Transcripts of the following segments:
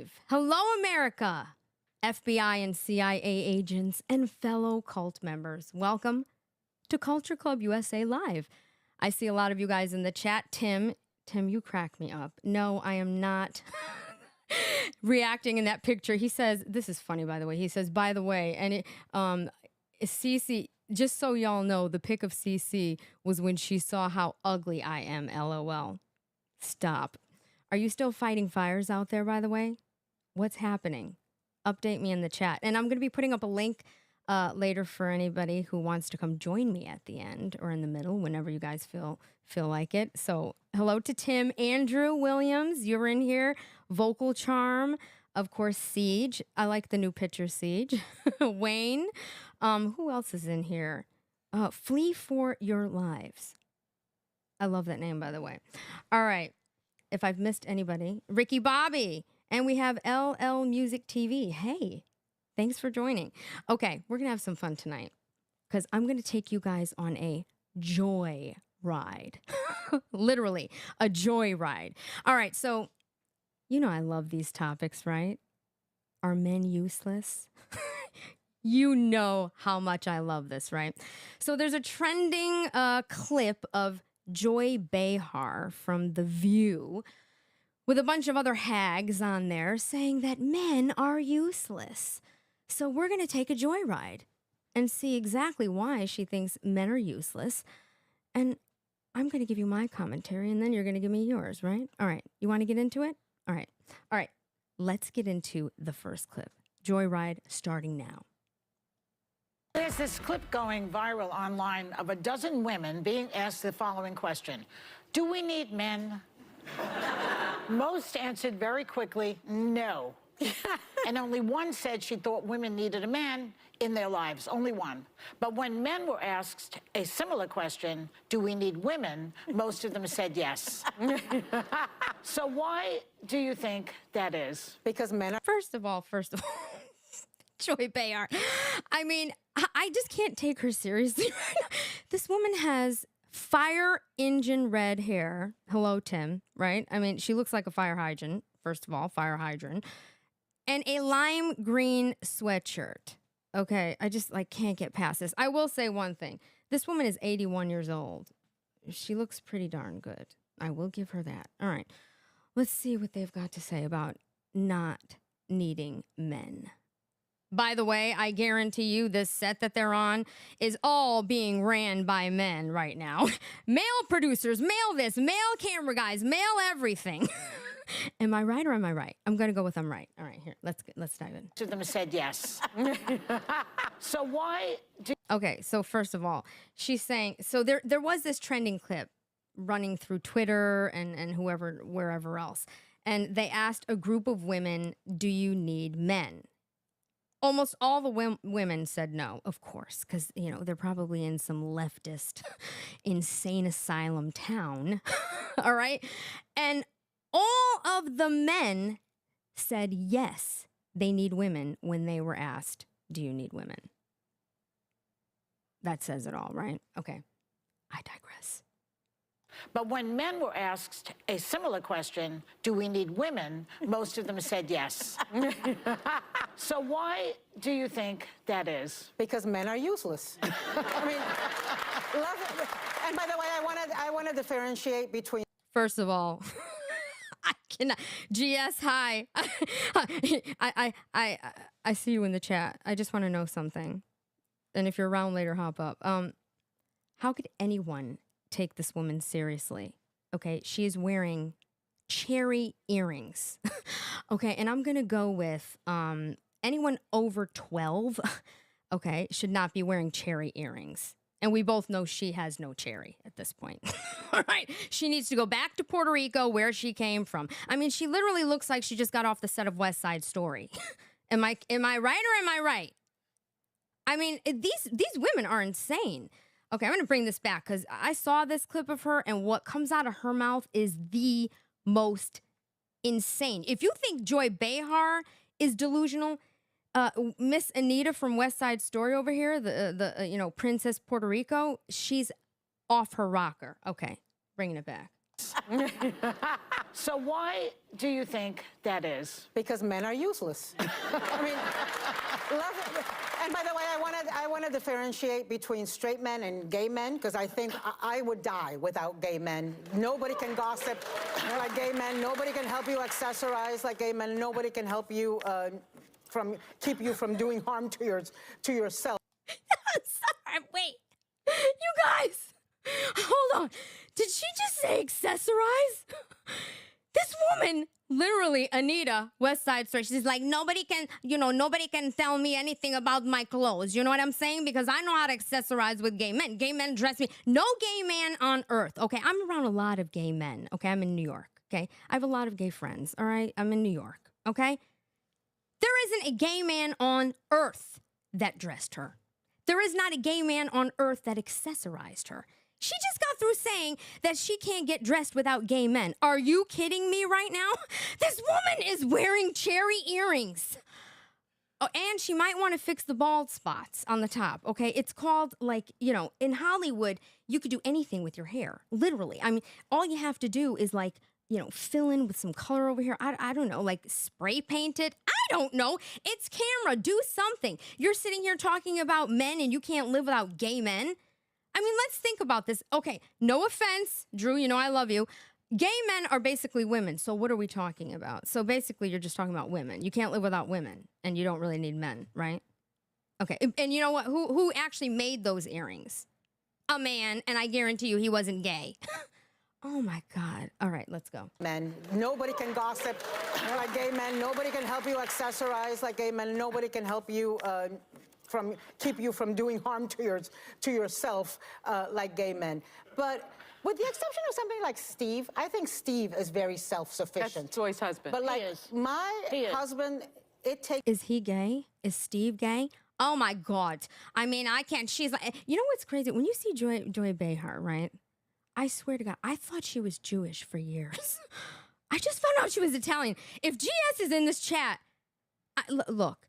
live. Hello, America. FBI and CIA agents and fellow cult members. Welcome to Culture Club USA Live. I see a lot of you guys in the chat. Tim, you crack me up. No, I am not reacting in that picture. He says, this is funny, by the way. He says, by the way, and Cece, just so y'all know, the pic of Cece was when she saw how ugly I am, LOL. Stop. Are you still fighting fires out there, by the way? What's happening? Update me in the chat. And I'm going to be putting up a link later for anybody who wants to come join me at the end or in the middle, whenever you guys feel like it. So hello to Tim. Andrew Williams, you're in here. Vocal Charm. Of course, Siege. I like the new picture, Siege. Wayne. Who else is in here? Flee for Your Lives. I love that name, by the way. All right. If I've missed anybody, Ricky Bobby. And we have LL Music TV. Hey, thanks for joining. Okay, we're going to have some fun tonight because I'm going to take you guys on a joy ride. Literally, a joy ride. All right, so you know I love these topics, right? Are men useless? You know how much I love this, right? So there's a trending clip of Joy Behar from The View with a bunch of other hags on there saying that men are useless. So we're going to take a joyride and see exactly why she thinks men are useless. And I'm going to give you my commentary, and then you're going to give me yours, right? All right. You want to get into it? All right. All right. Let's get into the first clip. Joyride starting now. There's this clip going viral online of a dozen women being asked the following question. Do we need men? Most answered very quickly, no. And only one said she thought women needed a man in their lives, only one. But when men were asked a similar question, do we need women, most of them said yes. So why do you think that is? Because men are... First of all, Joy Behar. I mean, I just can't take her seriously right now. This woman has fire engine red hair. Hello, Tim, right? I mean, she looks like a fire hydrant, first of all, fire hydrant. And a lime green sweatshirt. Okay, I just can't get past this. I will say one thing. This woman is 81 years old. She looks pretty darn good. I will give her that. All right, let's see what they've got to say about not needing men. By the way, I guarantee you this set that they're on is all being ran by men right now. Male producers, male this, male camera guys, male everything. Am I right or am I right? I'm going to go with I'm right. All right, here, let's dive in. Two of them said yes. So why do... Okay, so first of all, she's saying, so there was this trending clip running through Twitter and wherever else. And they asked a group of women, do you need men? Almost all the women said no, of course, because, you know, they're probably in some leftist insane asylum town. All right. And all of the men said yes, they need women when they were asked, do you need women? That says it all, right? Okay. I digress. But when men were asked a similar question, do we need women, most of them said yes. So why do you think that is? Because men are useless. I mean, and by the way, I want to differentiate between... First of all, I cannot... GS, hi. I see you in the chat. I just want to know something. And if you're around later, hop up. How could anyone take this woman seriously? Okay, she is wearing cherry earrings. Okay, and I'm gonna go with anyone over 12, okay, should not be wearing cherry earrings. And we both know she has no cherry at this point. All right, she needs to go back to Puerto Rico, where she came from. I mean, she literally looks like she just got off the set of West Side Story. Am I right or am I right? I mean, these women are insane. Okay, I'm going to bring this back because I saw this clip of her, and what comes out of her mouth is the most insane. If you think Joy Behar is delusional, Miss Anita from West Side Story over here, the Princess Puerto Rico, she's off her rocker. Okay, bringing it back. So why do you think that is? Because men are useless. I mean, and by the way, I want to differentiate between straight men and gay men, because I think I would die without gay men. Nobody can gossip like gay men. Nobody can help you accessorize like gay men. Nobody can help you keep you from doing harm to yourself. Sorry, wait. You guys, hold on. Did she just say accessorize? This woman, literally, Anita, West Side Story, she's like, nobody can tell me anything about my clothes. You know what I'm saying? Because I know how to accessorize with gay men. Gay men dress me. No gay man on earth, okay? I'm around a lot of gay men, okay? I'm in New York, okay? I have a lot of gay friends, all right? I'm in New York, okay? There isn't a gay man on earth that dressed her. There is not a gay man on earth that accessorized her. She just got through saying that she can't get dressed without gay men. Are you kidding me right now? This woman is wearing cherry earrings. Oh, and she might want to fix the bald spots on the top, okay? It's called, like, you know, in Hollywood, you could do anything with your hair, literally. I mean, all you have to do is, like, you know, fill in with some color over here. I don't know, like spray paint it. I don't know. It's camera. Do something. You're sitting here talking about men and you can't live without gay men. I mean, let's think about this. Okay, no offense, Drew, you know I love you. Gay men are basically women, so what are we talking about? So basically, you're just talking about women. You can't live without women, and you don't really need men, right? Okay, and you know what? Who actually made those earrings? A man, and I guarantee you he wasn't gay. Oh, my God. All right, let's go. Men. Nobody can gossip like gay men. Nobody can help you accessorize like gay men. Nobody can help you keep you from doing harm to yourself like gay men. But with the exception of somebody like Steve, I think Steve is very self-sufficient. That's Joy's husband. But like my husband, it takes... Is he gay? Is Steve gay? Oh, my God. I mean, I can't. She's like, you know what's crazy? When you see Joy Behar, right? I swear to God, I thought she was Jewish for years. I just found out she was Italian. If GS is in this chat, look,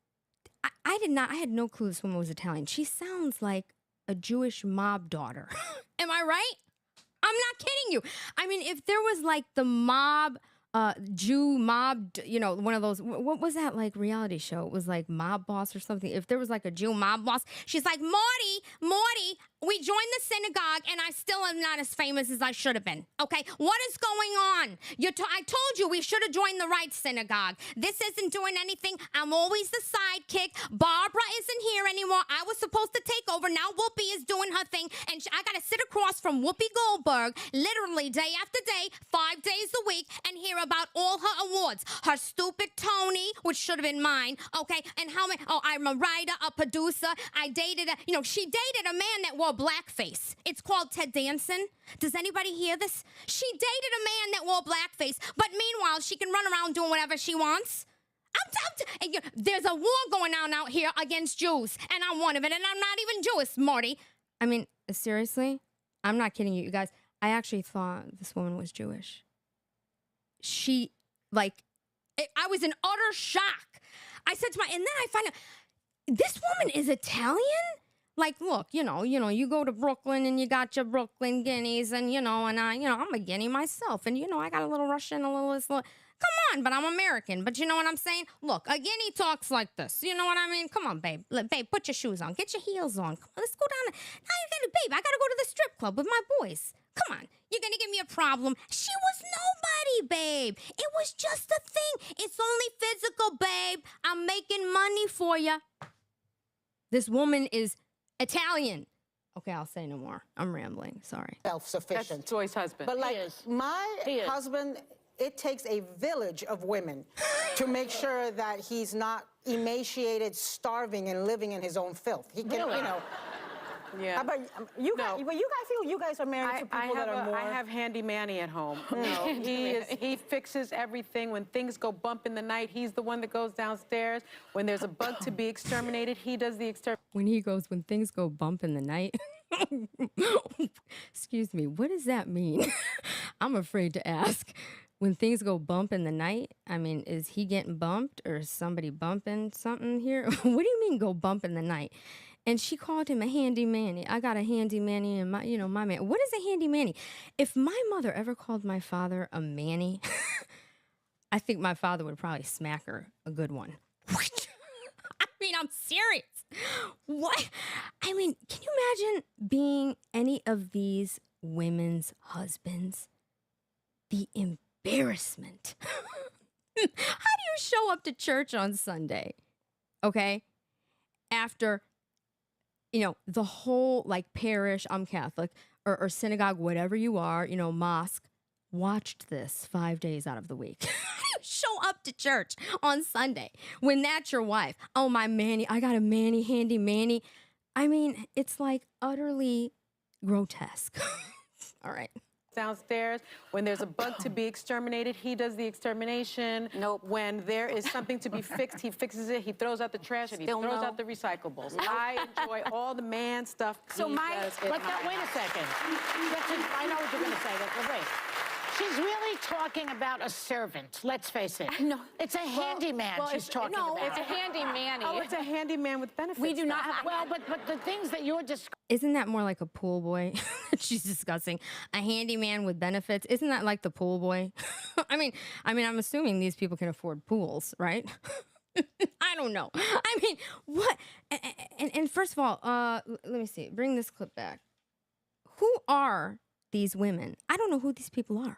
I had no clue this woman was Italian. She sounds like a Jewish mob daughter. Am I right? I'm not kidding you. I mean, if there was like the mob, Jew mob, you know, one of those, what was that like reality show? It was like Mob Boss or something. If there was like a Jew mob boss, she's like, Morty, we joined the synagogue and I still am not as famous as I should have been. Okay, what is going on? I told you we should have joined the right synagogue. This isn't doing anything. I'm always the sidekick. Barbara isn't here anymore. I was supposed to take over. Now Whoopi is doing her thing. And I got to sit across from Whoopi Goldberg literally day after day, 5 days a week, and hear about all her awards. Her stupid Tony, which should have been mine, okay? And how many, I'm a writer, a producer. I dated she dated a man that wore blackface. It's called Ted Danson. Does anybody hear this? She dated a man that wore blackface, but meanwhile, she can run around doing whatever she wants. There's a war going on out here against Jews, and I'm one of it, and I'm not even Jewish, Marty. I mean, seriously? I'm not kidding you guys. I actually thought this woman was Jewish. I was in utter shock. I said to and then I find out, this woman is Italian? Like, look, you go to Brooklyn and you got your Brooklyn guineas and, I'm a guinea myself. And, I got a little Russian, a little, come on, but I'm American. But you know what I'm saying? Look, a guinea talks like this. You know what I mean? Come on, babe. Babe, put your shoes on. Get your heels on. Come on, let's go down. Babe, I got to go to the strip club with my boys. Come on. You're going to give me a problem. She was nobody, babe. It was just a thing. It's only physical, babe. I'm making money for you. This woman is Italian. Okay, I'll say no more. I'm rambling. Sorry. Self-sufficient. That's Joy's husband. But like my husband, it takes a village of women to make sure that he's not emaciated, starving, and living in his own filth. He can, Yeah. How about you guys? But you guys feel you guys are married to people that are more. I have Handy Manny at home. He fixes everything. When things go bump in the night, he's the one that goes downstairs. When there's a bug to be exterminated, he does the extermination. When things go bump in the night. Excuse me, what does that mean? I'm afraid to ask. when things go bump in the night, I mean, is he getting bumped or is somebody bumping something here? What do you mean go bump in the night? And she called him a handy manny. I got a handy manny and my man. What is a handy manny? If my mother ever called my father a manny, I think my father would probably smack her a good one. I mean, I'm serious. What? I mean, can you imagine being any of these women's husbands? The embarrassment. How do you show up to church on Sunday? Okay? After, the whole like parish, I'm Catholic, or synagogue, whatever you are, mosque, watched this 5 days out of the week. Show up to church on Sunday when that's your wife. Oh, my manny, I got a manny, handy manny. I mean, it's like utterly grotesque. All right. Downstairs, when there's a bug to be exterminated, he does the extermination. Nope. When there is something to be fixed, he fixes it. He throws out the trash and he throws out the recyclables. I enjoy all the man stuff. So he does at But my wait a second. I know what you're going to say. But wait. She's really talking about a servant. Let's face it. No. It's a handyman she's talking about. No, it's a handy manny. Oh, it's a handyman with benefits. We do not have. Well, but the things that you're describing. Isn't that more like a pool boy that she's discussing? A handyman with benefits? Isn't that like the pool boy? I mean, I'm assuming these people can afford pools, right? I don't know. I mean, what? And first of all, let me see. Bring this clip back. Who are these women? I don't know who these people are.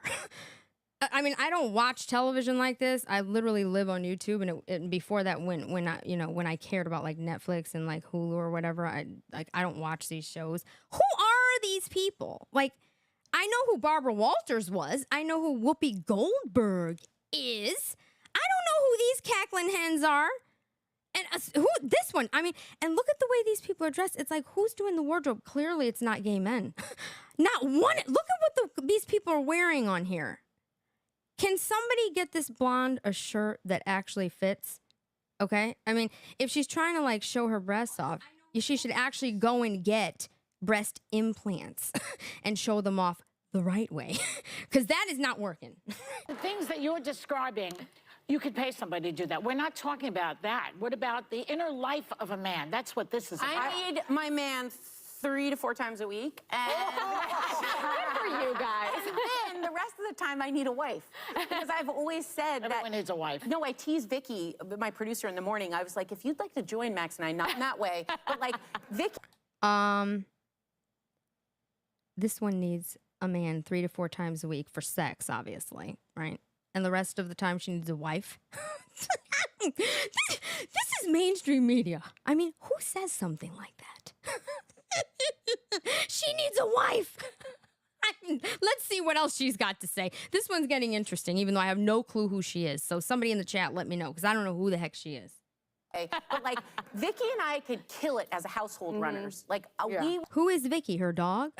I mean, I don't watch television like this. I literally live on YouTube, and before that, when I cared about like Netflix and like Hulu or whatever, I don't watch these shows. Who are these people? Like, I know who Barbara Walters was. I know who Whoopi Goldberg is. I don't know who these cackling hens are. And who this one? I mean, and look at the way these people are dressed. It's like, who's doing the wardrobe? Clearly, it's not gay men. Not one. Look at what these people are wearing on here. Can somebody get this blonde a shirt that actually fits? Okay? I mean, if she's trying to like show her breasts off, she should actually go and get breast implants and show them off the right way. Because that is not working. The things that you're describing, you could pay somebody to do that. We're not talking about that. What about the inner life of a man? That's what this is about. I need my man 3 to 4 times a week. And good for you guys. And then the rest of the time I need a wife. Because I've always said Everyone needs a wife. No, I tease Vicky, my producer, in the morning. I was like, if you'd like to join Max and I, not in that way, but like Vicky. This one needs a man 3 to 4 times a week for sex, obviously, right? And the rest of the time she needs a wife. This is mainstream media. I mean, who says something like that? She needs a wife. Let's see what else she's got to say. This one's getting interesting, even though I have no clue who she is. So somebody in the chat, let me know, because I don't know who the heck she is. But like Vicky and I could kill it as a household runners. Like Who is Vicky? Her dog?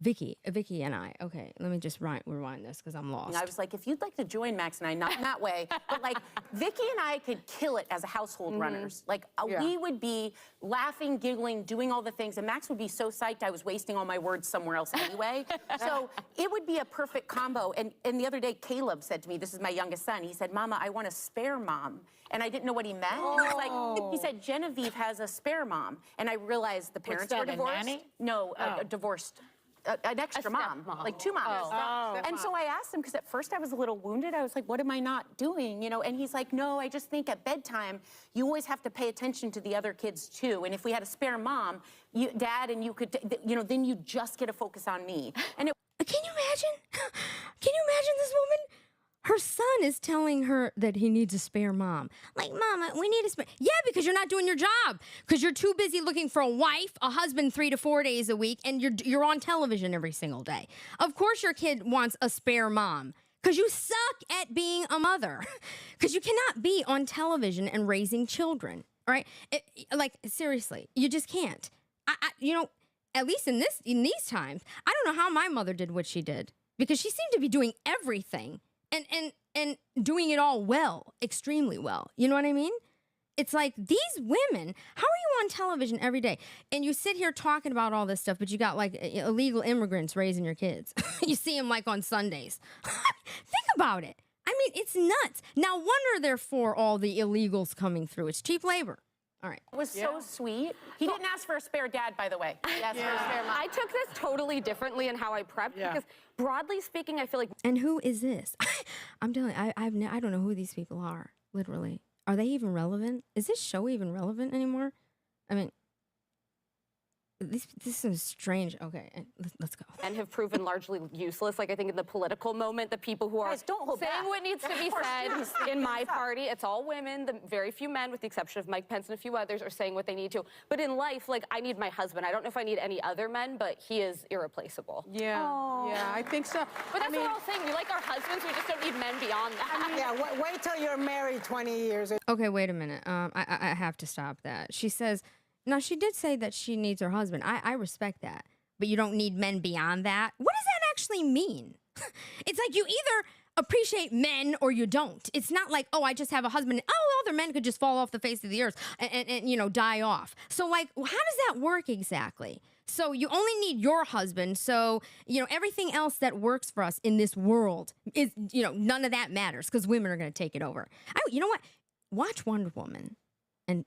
Vicky and I. Okay, let me just rewind this because I'm lost. I was like, if you'd like to join Max and I, not in that way, but like Vicky and I could kill it as a household runners. Like we would be laughing, giggling, doing all the things, and Max would be so psyched I was wasting all my words somewhere else anyway. So it would be a perfect combo. And the other day, Caleb said to me, this is my youngest son, he said, Mama, I want a spare mom. And I didn't know what he meant. He said, Genevieve has a spare mom. And I realized the parents were divorced. Nanny? No, divorced. An extra mom, like 2 moms. And so I asked him, because at first I was a little wounded. I was like, what am I not doing? And he's like, no, I just think at bedtime, you always have to pay attention to the other kids too. And if we had a spare mom, Dad and you could, then you just get to focus on me. And Can you imagine? Can you imagine this woman? Her son is telling her that he needs a spare mom. Like, Mama, we need a spare. Yeah, because you're not doing your job. Because you're too busy looking for a wife, a husband 3 to 4 days a week, and you're on television every single day. Of course your kid wants a spare mom. Because you suck at being a mother. Because you cannot be on television and raising children. All right? Like, seriously, you just can't. At least in these times, I don't know how my mother did what she did. Because she seemed to be doing everything. And doing it all well, extremely well. You know what I mean? it's like these women, how are you on television every day? And you sit here talking about all this stuff, but you got like illegal immigrants raising your kids. You see them like on Sundays. Think about it. I mean, it's nuts. Now, wonder therefore all the illegals coming through. It's cheap labor. All right. It was so sweet. He didn't ask for a spare dad, by the way. He asked for a spare mom. I took this totally differently in how I prepped because, broadly speaking, I feel like. And who is this? I'm telling you, I don't know who these people are. Literally, are they even relevant? Is this show even relevant anymore? I mean, this is strange. Okay, let's go. And have proven largely useless. Like, I think in the political moment, the people who are saying what needs to be said in my party, it's all women, the very few men, with the exception of Mike Pence and a few others, are saying what they need to. But in life, like, I need my husband. I don't know if I need any other men, but he is irreplaceable. Yeah, yeah, I think so. But that's what I was saying. We like our husbands, we just don't need men beyond that. Yeah, wait till you're married 20 years. Okay, wait a minute. I have to stop that. She says, now she did say that she needs her husband. I respect that. But you don't need men beyond that? What does that actually mean? It's like you either appreciate men or you don't. It's not like, oh, I just have a husband. Oh, other men could just fall off the face of the earth and you know, die off. So, like, how does that work exactly? So you only need your husband. So, you know, everything else that works for us in this world is, you know, none of that matters because women are going to take it over. You know what? Watch Wonder Woman and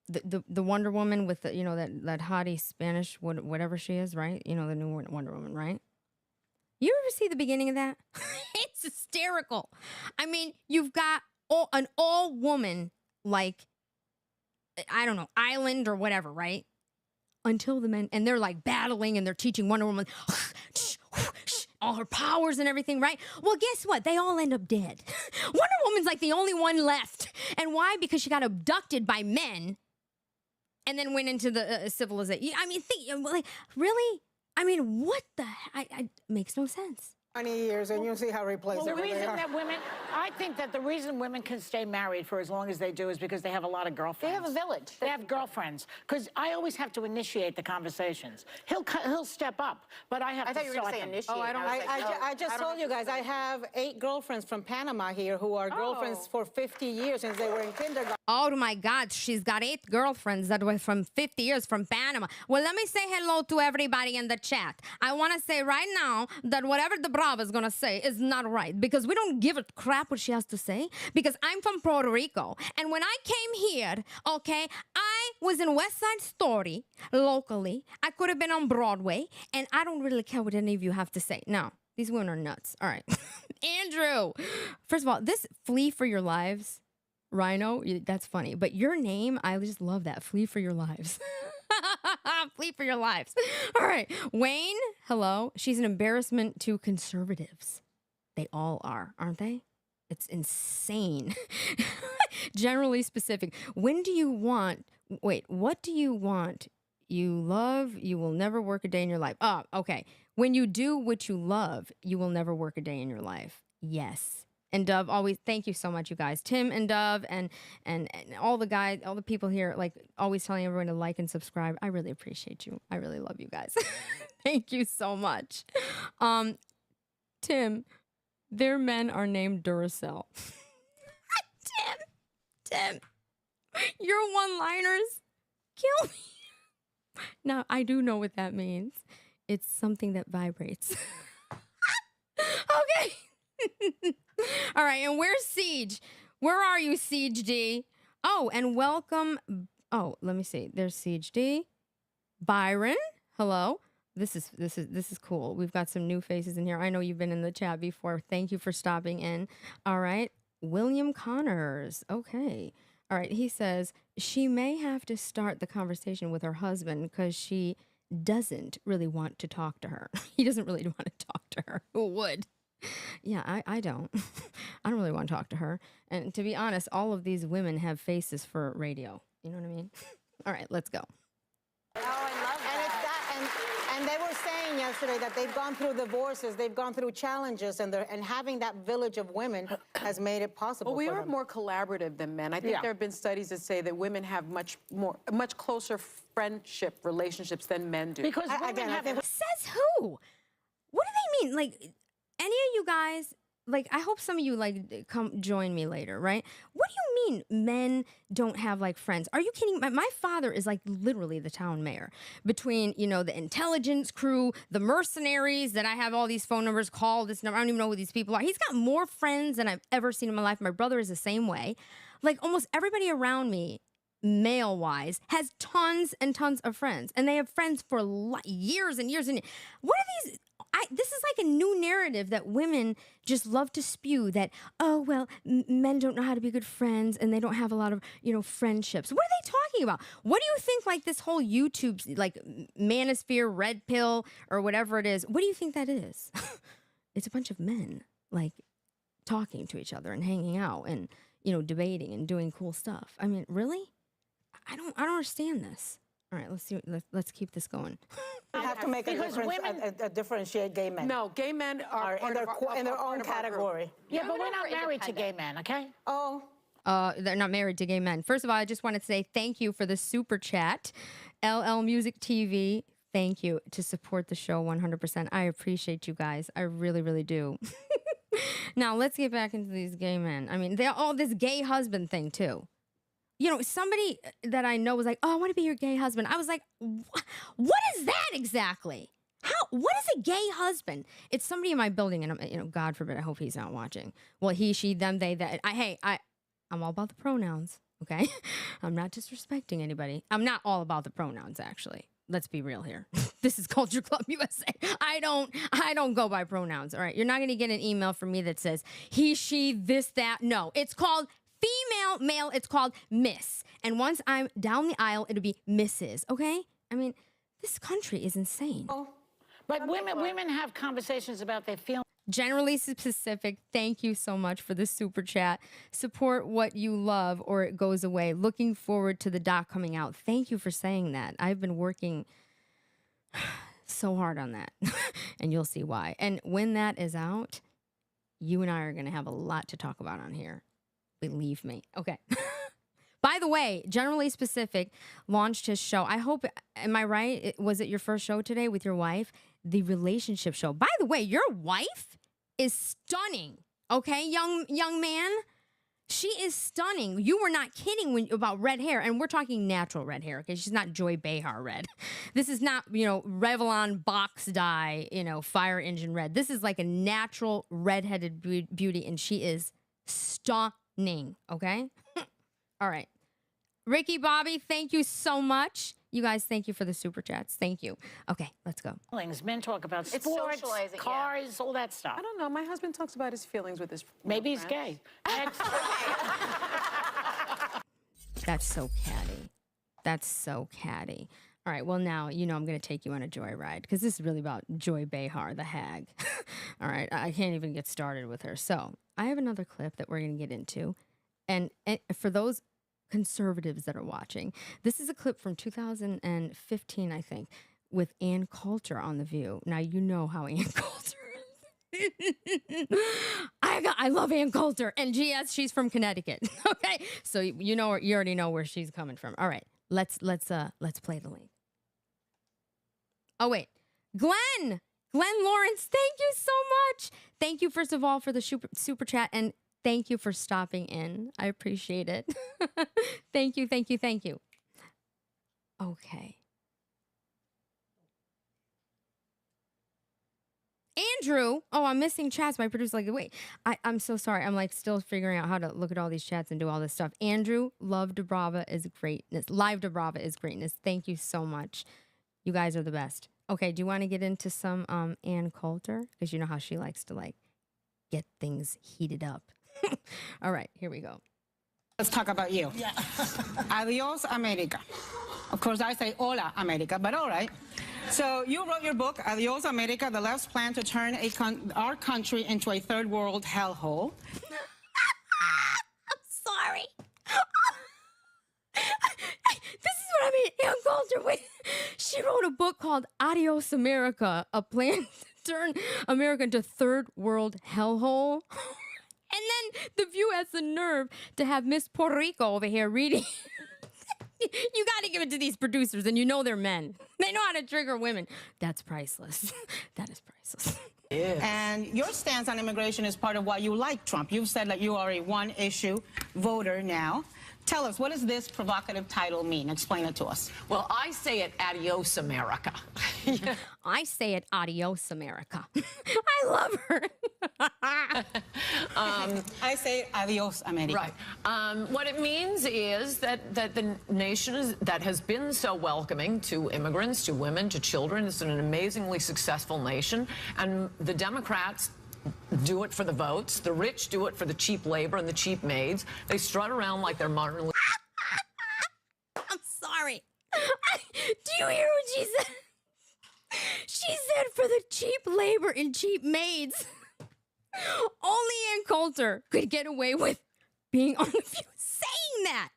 the Wonder Woman with the, you know, that hottie Spanish, whatever she is, right? You know, the new Wonder Woman, right? You ever see the beginning of that? It's hysterical. I mean, you've got an all-woman, like, I don't know, island or whatever, right? Until the men, and they're like battling and they're teaching Wonder Woman all her powers and everything, right? Well, guess what? They all end up dead. Wonder Woman's like the only one left. And why? Because she got abducted by men and then went into the civilization. I mean, like, really? I mean, what the heck? Makes no sense. 20 years, and you'll see how replaceable Well, the reason they are. that women, I think that the reason women can stay married for as long as they do is because they have a lot of girlfriends. They have a village. They have girlfriends. Because I always have to initiate the conversations. He'll step up, but I have to I thought you were going start to say them. initiate. Oh, I don't- I just told you guys, I have 8 girlfriends from Panama here who are girlfriends for 50 years since they were in kindergarten. Oh my God, she's got 8 girlfriends that were from 50 years from Panama. Well, let me say hello to everybody in the chat. I want to say right now that whatever DiBRAVA is going to say is not right because we don't give a crap what she has to say because I'm from Puerto Rico. And when I came here, okay, I was in West Side Story locally. I could have been on Broadway, and I don't really care what any of you have to say. No, these women are nuts. All right. Andrew, first of all, this Flee for Your Lives, Rhino, that's funny. But your name, I just love that. Flee for Your Lives. Flee for your lives. All right. Wayne, hello. She's an embarrassment to conservatives. They all are, aren't they? It's insane. Generally specific. When do you want, wait, what do you want? You love, you will never work a day in your life. Oh, okay. When you do what you love, you will never work a day in your life. Yes. And Dove, always, thank you so much, you guys. Tim and Dove and all the guys, all the people here, like always telling everyone to like and subscribe. I really appreciate you. I really love you guys. Thank you so much. Tim, their men are named Duracell. Tim, your one-liners kill me. Now, I do know what that means. It's something that vibrates. Okay. All right, and where's Siege? Where are you, Siege D? Oh, and welcome. Oh, let me see. There's Siege D. Byron, hello. This is cool. We've got some new faces in here. I know you've been in the chat before. Thank you for stopping in. All right, William Connors. Okay. All right. He says she may have to start the conversation with her husband because she doesn't really want to talk to her. He doesn't really want to talk to her. Who would? Yeah, I don't. I don't really want to talk to her. And to be honest, all of these women have faces for radio. You know what I mean? All right, let's go. Oh, I love that. And it's that, and they were saying yesterday that they've gone through divorces, they've gone through challenges, and having that village of women has made it possible. Well, we for are them. more collaborative than men. I think there have been studies that say that women have much closer friendship relationships than men do. Because women have... Says who? What do they mean? Like, any of you guys like, I hope some of you like come join me later, right? What do you mean men don't have like friends? Are you kidding? My father is like literally the town mayor. Between, you know, the intelligence crew, the mercenaries that I have all these phone numbers, call this number. I don't even know who these people are. He's got more friends than I've ever seen in my life. My brother is the same way. Like almost everybody around me, male-wise, has tons and tons of friends. And they have friends for years and years and years. What are these? This is like a new narrative that women just love to spew that, oh, well, men don't know how to be good friends and they don't have a lot of, you know, friendships. What are they talking about? What do you think like this whole YouTube, like manosphere, red pill, or whatever it is, what do you think that is? It's a bunch of men like talking to each other and hanging out and, you know, debating and doing cool stuff. I mean, really? I don't understand this. All right, let's see. Let's keep this going. You have to make a difference, differentiate gay men. No, gay men are in their own category. Yeah, but we're not married to gay men, okay? Oh. They're not married to gay men. First of all, I just want to say thank you for the super chat. LL Music TV, thank you to support the show 100%. I appreciate you guys. I really, really do. Now, let's get back into these gay men. I mean, they're all this gay husband thing, too. You know, somebody that I know was like, oh, I want to be your gay husband. I was like, what is that exactly? What is a gay husband? It's somebody in my building, and you know, God forbid, I hope he's not watching. Well, he, she, them, they, that. I'm all about the pronouns, okay? I'm not disrespecting anybody. I'm not all about the pronouns, actually. Let's be real here. This is Culture Club USA. I don't go by pronouns, all right? You're not going to get an email from me that says he, she, this, that. No, it's called female, male, it's called Miss. And once I'm down the aisle, it'll be Mrs., okay? I mean, this country is insane. Oh, but women have conversations about their feelings. Generally specific, thank you so much for the super chat. Support what you love or it goes away. Looking forward to the doc coming out. Thank you for saying that. I've been working so hard on that, and you'll see why. And when that is out, you and I are going to have a lot to talk about on here. Believe me. Okay. By the way, Generally Specific launched his show. I hope, am I right? Was it your first show today with your wife? The relationship show. By the way, your wife is stunning. Okay, young man? She is stunning. You were not kidding about red hair, and we're talking natural red hair, okay? She's not Joy Behar red. This is not, you know, Revlon box dye, you know, fire engine red. This is like a natural redheaded beauty, and she is stunning, okay? All right. Ricky, Bobby, thank you so much. You guys, thank you for the super chats. Thank you. Okay, let's go. Men talk about It's sports, socializing, cars, all that stuff. I don't know. My husband talks about his feelings with his Maybe he's gay. That's so catty. That's so catty. All right, well, now, you know, I'm going to take you on a joyride because this is really about Joy Behar, the hag. All right, I can't even get started with her. So I have another clip that we're going to get into. And for those conservatives that are watching, this is a clip from 2015, I think, with Ann Coulter on The View. Now, you know how Ann Coulter is. I love Ann Coulter. And yes, she's from Connecticut. Okay, so you already know where she's coming from. All right, let's play the link. Oh wait, Glenn Lawrence, thank you so much. Thank you first of all for the super chat, and thank you for stopping in. I appreciate it. Thank you. Okay. Andrew, oh, I'm missing chats. My producer's like, wait, I'm so sorry. I'm like still figuring out how to look at all these chats and do all this stuff. Andrew, love DiBRAVA is greatness. Live DiBRAVA is greatness. Thank you so much. You guys are the best. Okay, do you want to get into some Ann Coulter? Because you know how she likes to like get things heated up. All right, here we go. Let's talk about you. Yeah. Adios, America. Of course, I say hola, America, but all right. So you wrote your book, Adios, America, The Left's Plan to Turn Our Country into a Third World Hellhole. I'm sorry. This is what I mean, Ann Coulter. She wrote a book called Adios, America, a plan to turn America into third world hellhole. And then The View has the nerve to have Miss Puerto Rico over here reading You got to give it to these producers, and you know they're men. They know how to trigger women. That's priceless. That is priceless. And your stance on immigration is part of why you like Trump. You've said that you are a one-issue voter now. Tell us, what does this provocative title mean? Explain it to us. Well, I say it adios, America. I say it adios, America. I love her. I say adios, America. Right. What it means is that the nation that has been so welcoming to immigrants, to women, to children, is an amazingly successful nation. And the Democrats do it for the votes. The rich do it for the cheap labor and the cheap maids. They strut around like they're modern. I'm sorry. Do you hear what she said? She said for the cheap labor and cheap maids. Only Ann Coulter could get away with being on the View saying that.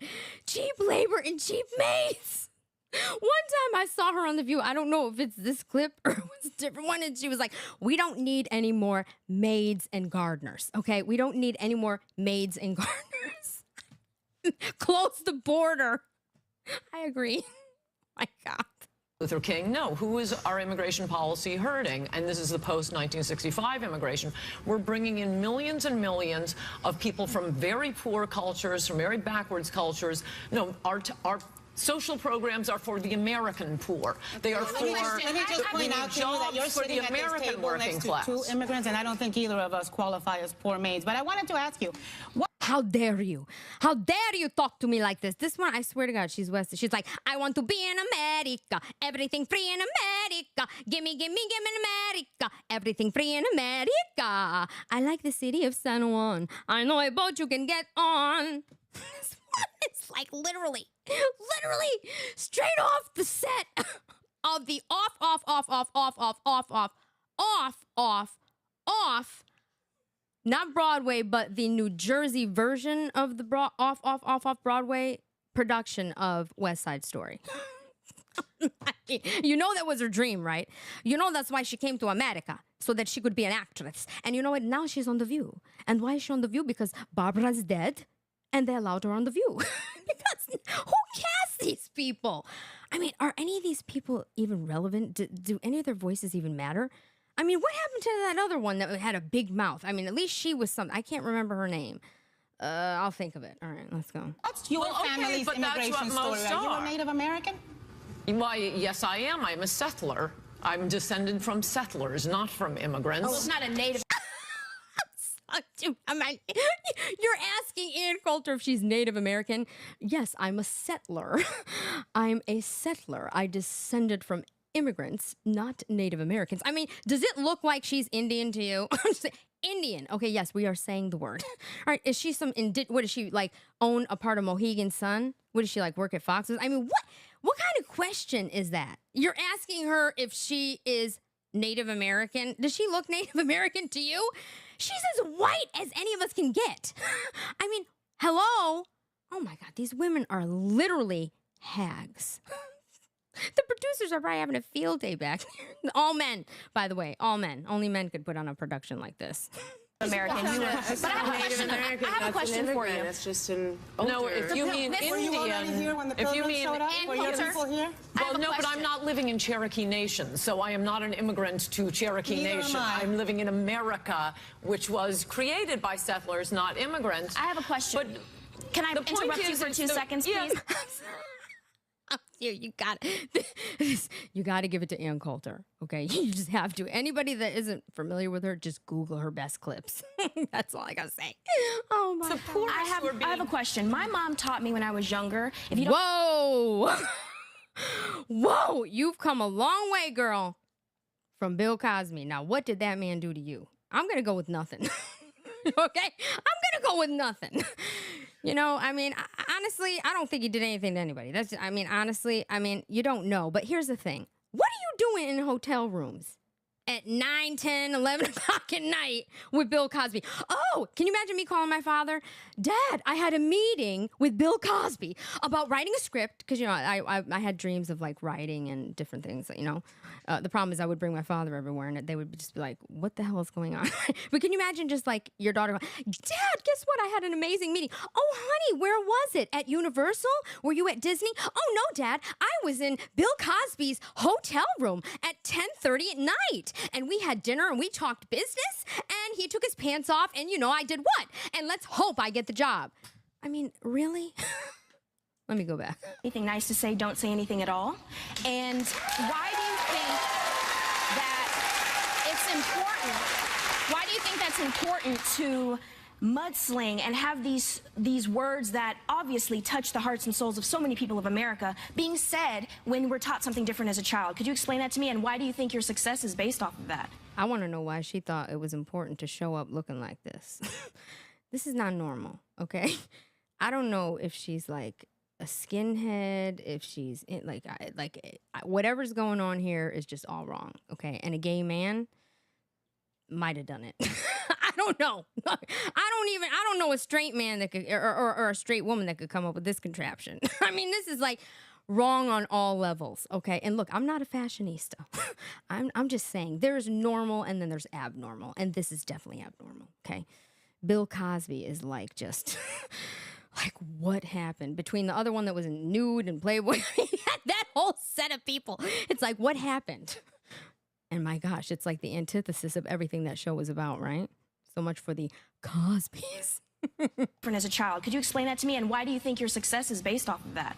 Cheap labor and cheap maids. One time I saw her on The View. I don't know if it's this clip or it was a different one. And she was like, we don't need any more maids and gardeners. Okay, we don't need any more maids and gardeners. Close the border. I agree. My God. Luther King, no. Who is our immigration policy hurting? And this is the post-1965 immigration. We're bringing in millions and millions of people from very poor cultures, from very backwards cultures. No, our social programs are for the American poor. They are for Let me just point out to you that you're for the sitting at this American table working next class. to two immigrants, and I don't think either of us qualify as poor maids. But I wanted to ask you, How dare you? How dare you talk to me like this? This one, I swear to God, she's West. She's like, I want to be in America. Everything free in America. Gimme, gimme, gimme America. Everything free in America. I like the city of San Juan. I know a boat you can get on. This one is like literally straight off the set of the off. Not Broadway, but the New Jersey version of the off Broadway production of West Side Story. You know that was her dream, right? You know that's why she came to America, so that she could be an actress. And you know what? Now she's on The View. And why is she on The View? Because Barbara's dead, and they allowed her on The View. Because who casts these people? I mean, are any of these people even relevant? Do any of their voices even matter? I mean, what happened to that other one that had a big mouth? I mean, at least she was something. I can't remember her name. I'll think of it. All right, let's go. What's your family's immigration story? Are you a Native American? Why, yes, I am. I'm a settler. I'm descended from settlers, not from immigrants. Well, it's not a native. You're asking Ann Coulter if she's Native American. Yes, I'm a settler. I'm a settler. I descended from immigrants, not Native Americans. I mean, does it look like she's Indian to you? Indian. Okay, yes, we are saying the word. All right, is she what does she, like, own a part of Mohegan Sun? What does she, like, work at Fox's? I mean, what kind of question is that? You're asking her if she is Native American. Does she look Native American to you? She's as white as any of us can get. I mean, hello? Oh my God, these women are literally hags. The producers are probably having a field day back there. All men, by the way, all men. Only men could put on a production like this. American. But I have a question for you. It's just an No, if you mean Were you already Indian, here when the if you pilgrims mean showed up? Were your people here? Well, no, but I'm not living in Cherokee Nation, so I am not an immigrant to Cherokee Neither am Nation. I. I'm living in America, which was created by settlers, not immigrants. I have a question. But Can I the point interrupt you is, for it's 2 the- seconds, yes. please? You got to give it to Ann Coulter, okay? You just have to. Anybody that isn't familiar with her, just Google her best clips. That's all I got to say. Oh, my God. I have a question. My mom taught me when I was younger, if you don't... Whoa! Whoa! You've come a long way, girl, from Bill Cosby. Now, what did that man do to you? I'm going to go with nothing. Okay? I'm going to go with nothing. You know, I mean, honestly, I don't think he did anything to anybody. Honestly, you don't know. But here's the thing. What are you doing in hotel rooms at 9, 10, 11 o'clock at night with Bill Cosby. Oh, can you imagine me calling my father? Dad, I had a meeting with Bill Cosby about writing a script, because, you know, I had dreams of, like, writing and different things, you know. The problem is I would bring my father everywhere, and they would just be like, what the hell is going on? But can you imagine just, like, your daughter going, Dad, guess what? I had an amazing meeting. Oh, honey, where was it? At Universal? Were you at Disney? Oh, no, Dad. I was in Bill Cosby's hotel room at 10:30 at night. And we had dinner, and we talked business, and he took his pants off, and, you know, I did what? And let's hope I get the job. I mean, really? Let me go back. Anything nice to say, don't say anything at all. And why do you think that it's important? Why do you think that's important to mudsling and have these words that obviously touch the hearts and souls of so many people of America being said when we're taught something different as a child? Could you explain that to me? And why do you think your success is based off of that? I want to know why she thought it was important to show up looking like this. This is not normal, okay? I don't know if she's like a skinhead, if she's whatever's going on here is just all wrong, okay? And a gay man might have done it. I don't know. I don't know a straight man that could, or a straight woman that could come up with this contraption. I mean, this is like wrong on all levels, okay? And look, I'm not a fashionista. I'm just saying there's normal and then there's abnormal, and this is definitely abnormal, okay? Bill Cosby is like just like what happened between the other one that was in nude and Playboy. That whole set of people. It's like what happened? And my gosh, it's like the antithesis of everything that show was about, right? So much for the Cosbys. As a child, could you explain that to me? And why do you think your success is based off of that?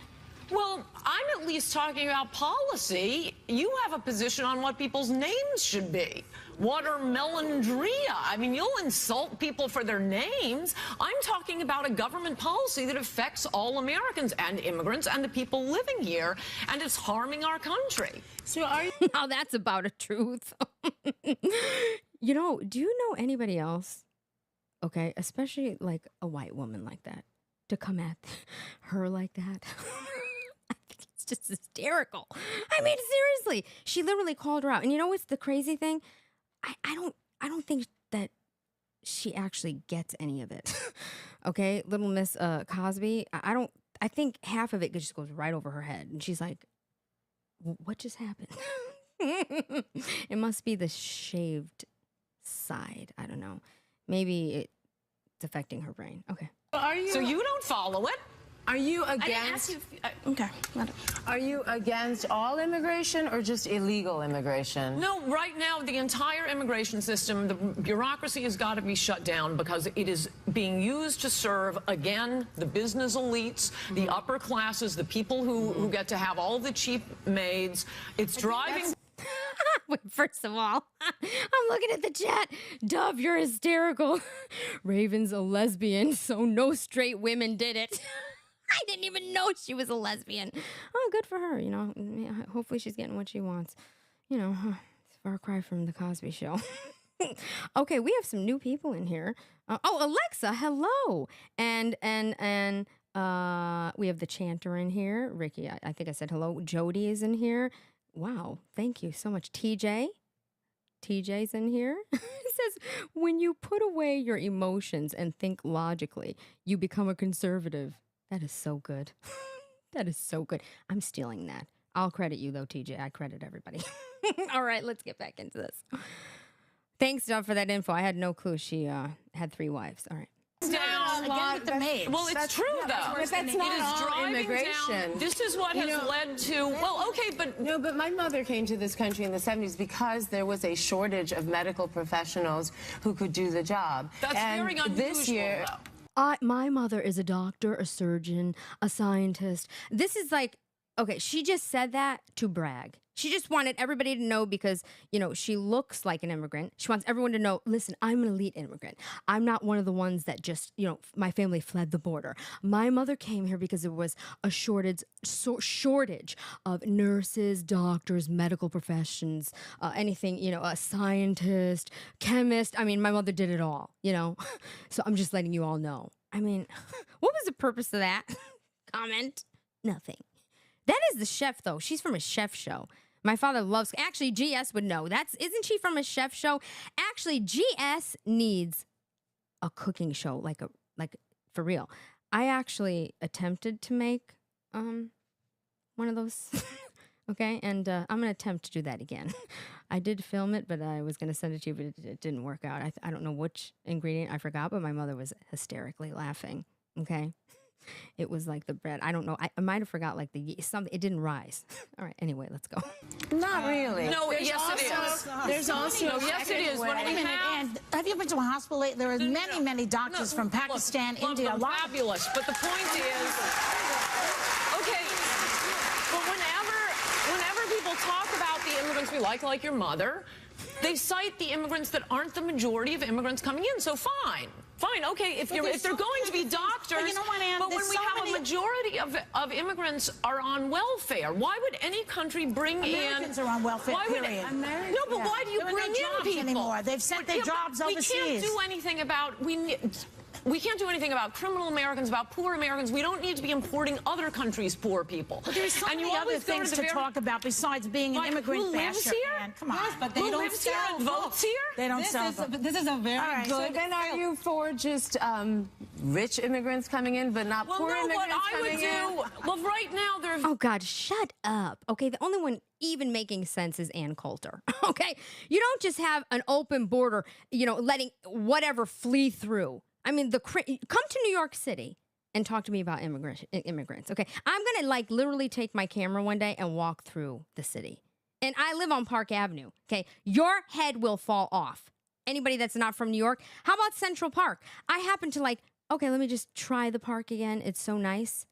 Well, I'm at least talking about policy. You have a position on what people's names should be. What are melandria? I mean, you'll insult people for their names. I'm talking about a government policy that affects all Americans and immigrants and the people living here, and it's harming our country. So are you... Now that's about a truth. You know, do you know anybody else, okay, especially like a white woman like that, to come at her like that? I think it's just hysterical. I mean, seriously, she literally called her out. And you know what's the crazy thing? I don't think that she actually gets any of it. Okay, little Miss Cosby. I think half of it just goes right over her head, and she's like, "What just happened?" It must be the shaved side. I don't know. Maybe it's affecting her brain. Okay. So you don't follow it? Are you against? Okay. Are you against all immigration or just illegal immigration? No, right now, the entire immigration system, the bureaucracy has got to be shut down because it is being used to serve, again, the business elites, the upper classes, the people who get to have all the cheap maids. It's driving... Wait, first of all, I'm looking at the chat. Dove, you're hysterical. Raven's a lesbian, so no straight women did it. I didn't even know she was a lesbian. Oh, good for her, you know. Hopefully she's getting what she wants. You know, it's a far cry from the Cosby Show. Okay, we have some new people in here. Oh, Alexa, hello. And we have the chanter in here. Ricky, I think I said hello. Jody is in here. Wow, thank you so much. TJ's in here. It says, when you put away your emotions and think logically, you become a conservative. That is so good. That is so good. I'm stealing that. I'll credit you, though, TJ. I credit everybody. All right, let's get back into this. Thanks, Dove, for that info. I had no clue she had 3 wives. All right. Down again with the maids. Well, it's true, though. But that's not all immigration. This is what has led to... Well, okay, but... No, but my mother came to this country in the 70s because there was a shortage of medical professionals who could do the job. That's very unusual, this year, though. My mother is a doctor, a surgeon, a scientist. This is like, okay, she just said that to brag. She just wanted everybody to know because, you know, she looks like an immigrant. She wants everyone to know, listen, I'm an elite immigrant. I'm not one of the ones that just, you know, my family fled the border. My mother came here because there was a shortage of nurses, doctors, medical professions, anything, you know, a scientist, chemist. I mean, my mother did it all, you know. So I'm just letting you all know. I mean, what was the purpose of that comment? Nothing. That is the chef, though. She's from a chef show. My father loves, actually, GS would know. Isn't she from a chef show? Actually, GS needs a cooking show, like for real. I actually attempted to make one of those, okay? And I'm going to attempt to do that again. I did film it, but I was going to send it to you, but it didn't work out. I don't know which ingredient I forgot, but my mother was hysterically laughing, okay? It was like the bread. I don't know. I might have forgot like the yeast. Something. It didn't rise. All right. Anyway, let's go. Not really. No, yes, it is. There's also no, yes, it is. What do we have? And have you been to a hospital lately? There are many doctors from Pakistan, India. Them, fabulous. But the point is, okay, but whenever people talk about the immigrants we like your mother, they cite the immigrants that aren't the majority of immigrants coming in. So fine, okay, if they're going to be doctors, but, you know what, Ann, but when we have a majority of immigrants are on welfare, why would any country bring Americans are on welfare, period. No, but why do you bring in people anymore? They've sent their jobs overseas. We can't do anything about we can't do anything about criminal Americans, about poor Americans. We don't need to be importing other countries' poor people. But there's so many other things to talk about besides being an immigrant who lives basher. here? Man, come on. Yes, but they don't lives here and votes here? They don't sell them. This is a very good. So then are you for just rich immigrants coming in, but not poor immigrants coming in? Well, right now there's... Oh, God, shut up. Okay, the only one even making sense is Ann Coulter. Okay? You don't just have an open border, letting whatever flee through. I mean, come to New York City and talk to me about immigrants, okay? I'm going to, literally take my camera one day and walk through the city. And I live on Park Avenue, okay? Your head will fall off. Anybody that's not from New York. How about Central Park? I happen to, okay, let me just try the park again. It's so nice.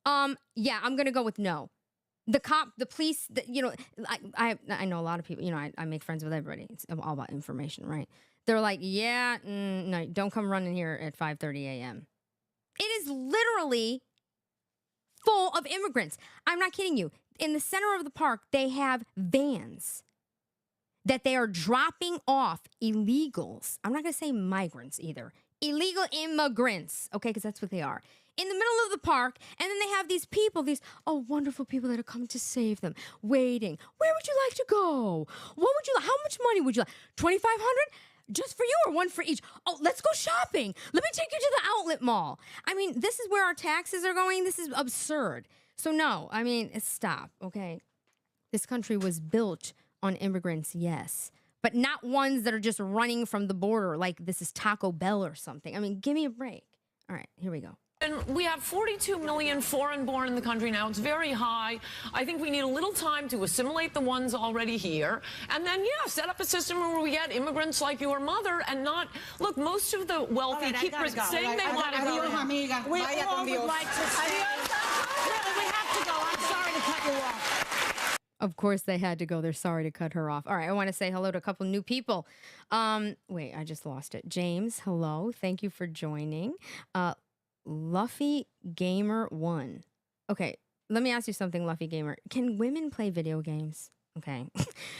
Yeah, I'm going to go with no. The police, I know a lot of people, I make friends with everybody. It's all about information, right? They're like, yeah, no, don't come running here at 5:30 a.m. It is literally full of immigrants. I'm not kidding you. In the center of the park, they have vans that they are dropping off illegals. I'm not going to say migrants either. Illegal immigrants, okay, because that's what they are. In the middle of the park, and then they have these people, these wonderful people that are coming to save them, waiting. Where would you like to go? What would you like? How much money would you like? $2,500? Just for you or one for each? Oh, let's go shopping. Let me take you to the outlet mall. I mean, this is where our taxes are going. This is absurd. So no, I mean, stop, okay? This country was built on immigrants, yes, but not ones that are just running from the border like this is Taco Bell or something. I mean, give me a break. All right, here we go. And we have 42 million foreign-born in the country now. It's very high. I think we need a little time to assimilate the ones already here. And then, yeah, set up a system where we get immigrants like your mother and not... Look, most of the wealthy keep saying they want to go. We all would like to say... We have to go. I'm sorry to cut you off. Of course they had to go. They're sorry to cut her off. All right, I want to say hello to a couple new people. Wait, I just lost it. James, hello. Thank you for joining. Luffy Gamer 1. Okay, let me ask you something, Luffy Gamer. Can women play video games? Okay,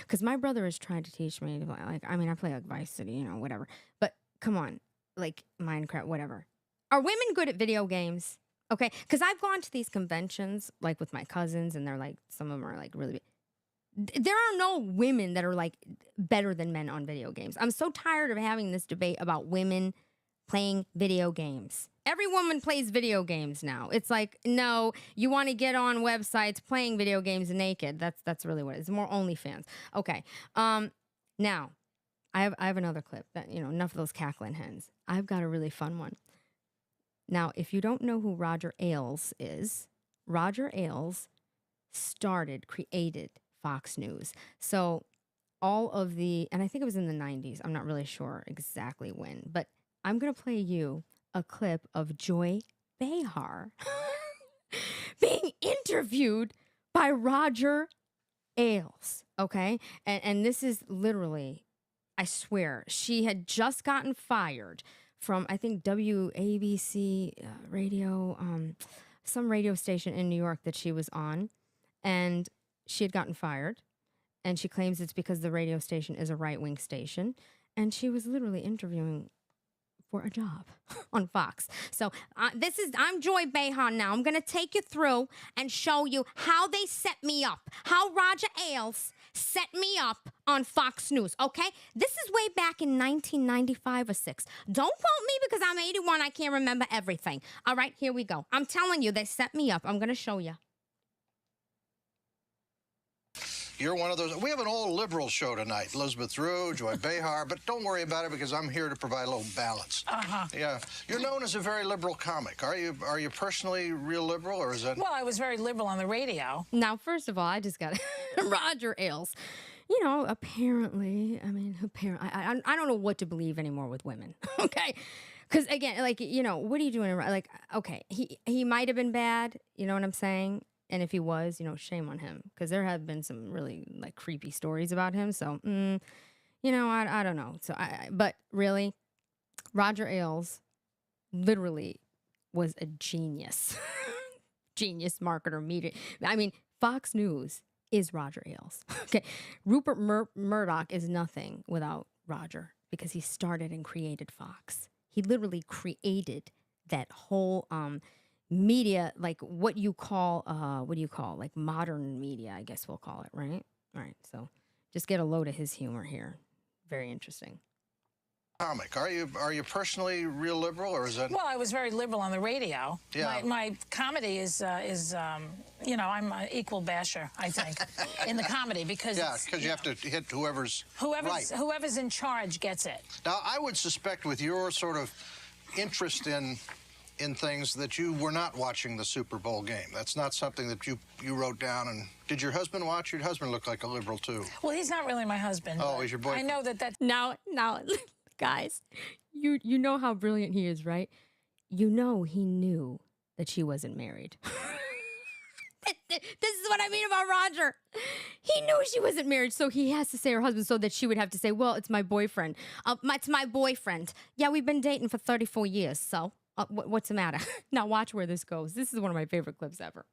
because my brother has tried to teach me. I play Vice City, whatever. But come on, Minecraft, whatever. Are women good at video games? Okay, because I've gone to these conventions, with my cousins, and they're some of them are really. There are no women that are better than men on video games. I'm so tired of having this debate about women playing video games. Every woman plays video games now. It's no, you want to get on websites playing video games naked. That's really what it is. More OnlyFans. Okay. Now, I have another clip that, enough of those cackling hens. I've got a really fun one. Now, if you don't know who Roger Ailes is, Roger Ailes created Fox News. So all of and I think it was in the 90s. I'm not really sure exactly when, but I'm going to play you a clip of Joy Behar being interviewed by Roger Ailes, okay? And this is literally, I swear, she had just gotten fired from, I think, WABC radio, some radio station in New York that she was on, and she had gotten fired, and she claims it's because the radio station is a right-wing station, and she was literally interviewing for a job on Fox. So I'm Joy Behar now. I'm going to take you through and show you how they set me up, how Roger Ailes set me up on Fox News, okay? This is way back in 1995 or 6. Don't quote me because I'm 81. I can't remember everything. All right, here we go. I'm telling you, they set me up. I'm going to show you. You're one of those. We have an all liberal show tonight. Elizabeth Rue, Joy Behar, but don't worry about it because I'm here to provide a little balance. Yeah. You're known as a very liberal comic. Are you personally real liberal, or is that? Well, I was very liberal on the radio. Now, first of all, I just got Roger Ailes. You know, apparently, I don't know what to believe anymore with women, okay? Because, again, like, you know, what are you doing? Like, okay, he might have been bad, you know what I'm saying? And if he was, you know, shame on him. Because there have been some really, like, creepy stories about him. So, you know, I don't know. So, but really, Roger Ailes literally was a genius. Genius marketer, media. I mean, Fox News is Roger Ailes. Okay. Rupert Murdoch is nothing without Roger because he started and created Fox. He literally created that whole media, like what do you call, like modern media, I guess we'll call it, right? All right, so just get a load of his humor here. Very interesting. Comic. Are you personally real liberal, or is that? Well, I was very liberal on the radio. Yeah. My comedy is you know, I'm an equal basher, I think, in the comedy because you have to hit whoever's right. Whoever's in charge gets it. Now, I would suspect with your sort of interest in things that you were not watching the Super Bowl game. That's not something that you wrote down. And did your husband watch? Your husband looked like a liberal too. Well, he's not really my husband. Oh, he's your boyfriend. I know that. Now, guys, you know how brilliant he is, right? You know he knew that she wasn't married. This is what I mean about Roger. He knew she wasn't married, so he has to say her husband so that she would have to say, well, it's my boyfriend. It's my boyfriend. Yeah, we've been dating for 34 years, so what's the matter? Now watch where this goes. This is one of my favorite clips ever.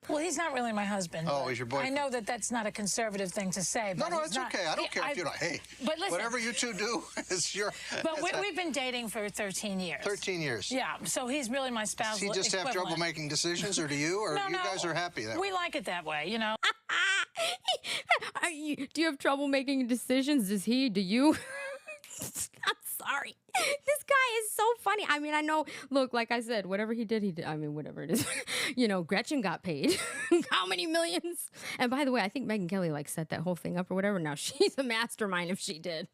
Well, he's not really my husband. Oh, he's your boyfriend. I know that that's not a conservative thing to say. But no, it's okay. I don't care if you're not. Hey, but listen, whatever you two do is your. But we've been dating for 13 years. 13 years. Yeah, so he's really my spouse. Does he just have trouble making decisions, or do you? Or no, you guys are happy that way? We like it that way, you know. Do you have trouble making decisions? Does he? Do you? I'm sorry. This guy is so funny. I mean, I know, look, like I said, whatever he did. I mean, whatever it is. You know, Gretchen got paid. How many millions? And by the way, I think Megyn Kelly, like, set that whole thing up or whatever. Now, she's a mastermind if she did.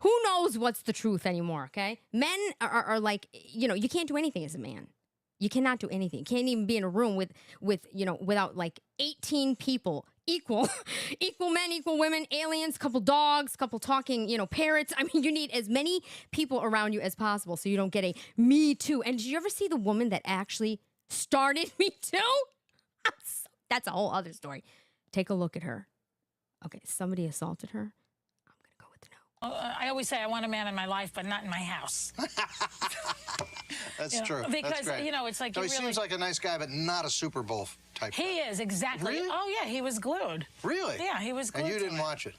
Who knows what's the truth anymore, okay? Men are like, you know, you can't do anything as a man. You cannot do anything. You can't even be in a room with you know, without like 18 people, equal men, equal women, aliens, couple dogs, couple talking, you know, parrots. I mean, you need as many people around you as possible so you don't get a Me Too. And did you ever see the woman that actually started Me Too? That's a whole other story. Take a look at her. Okay, somebody assaulted her. I'm going to go with the no. I always say I want a man in my life, but not in my house. That's true. Because, that's great. you know, it's like... No, he seems like a nice guy, but not a Super Bowl type He guy. is, exactly. Really? Oh, yeah, he was glued. Really? Yeah, he was glued. And you didn't watch it?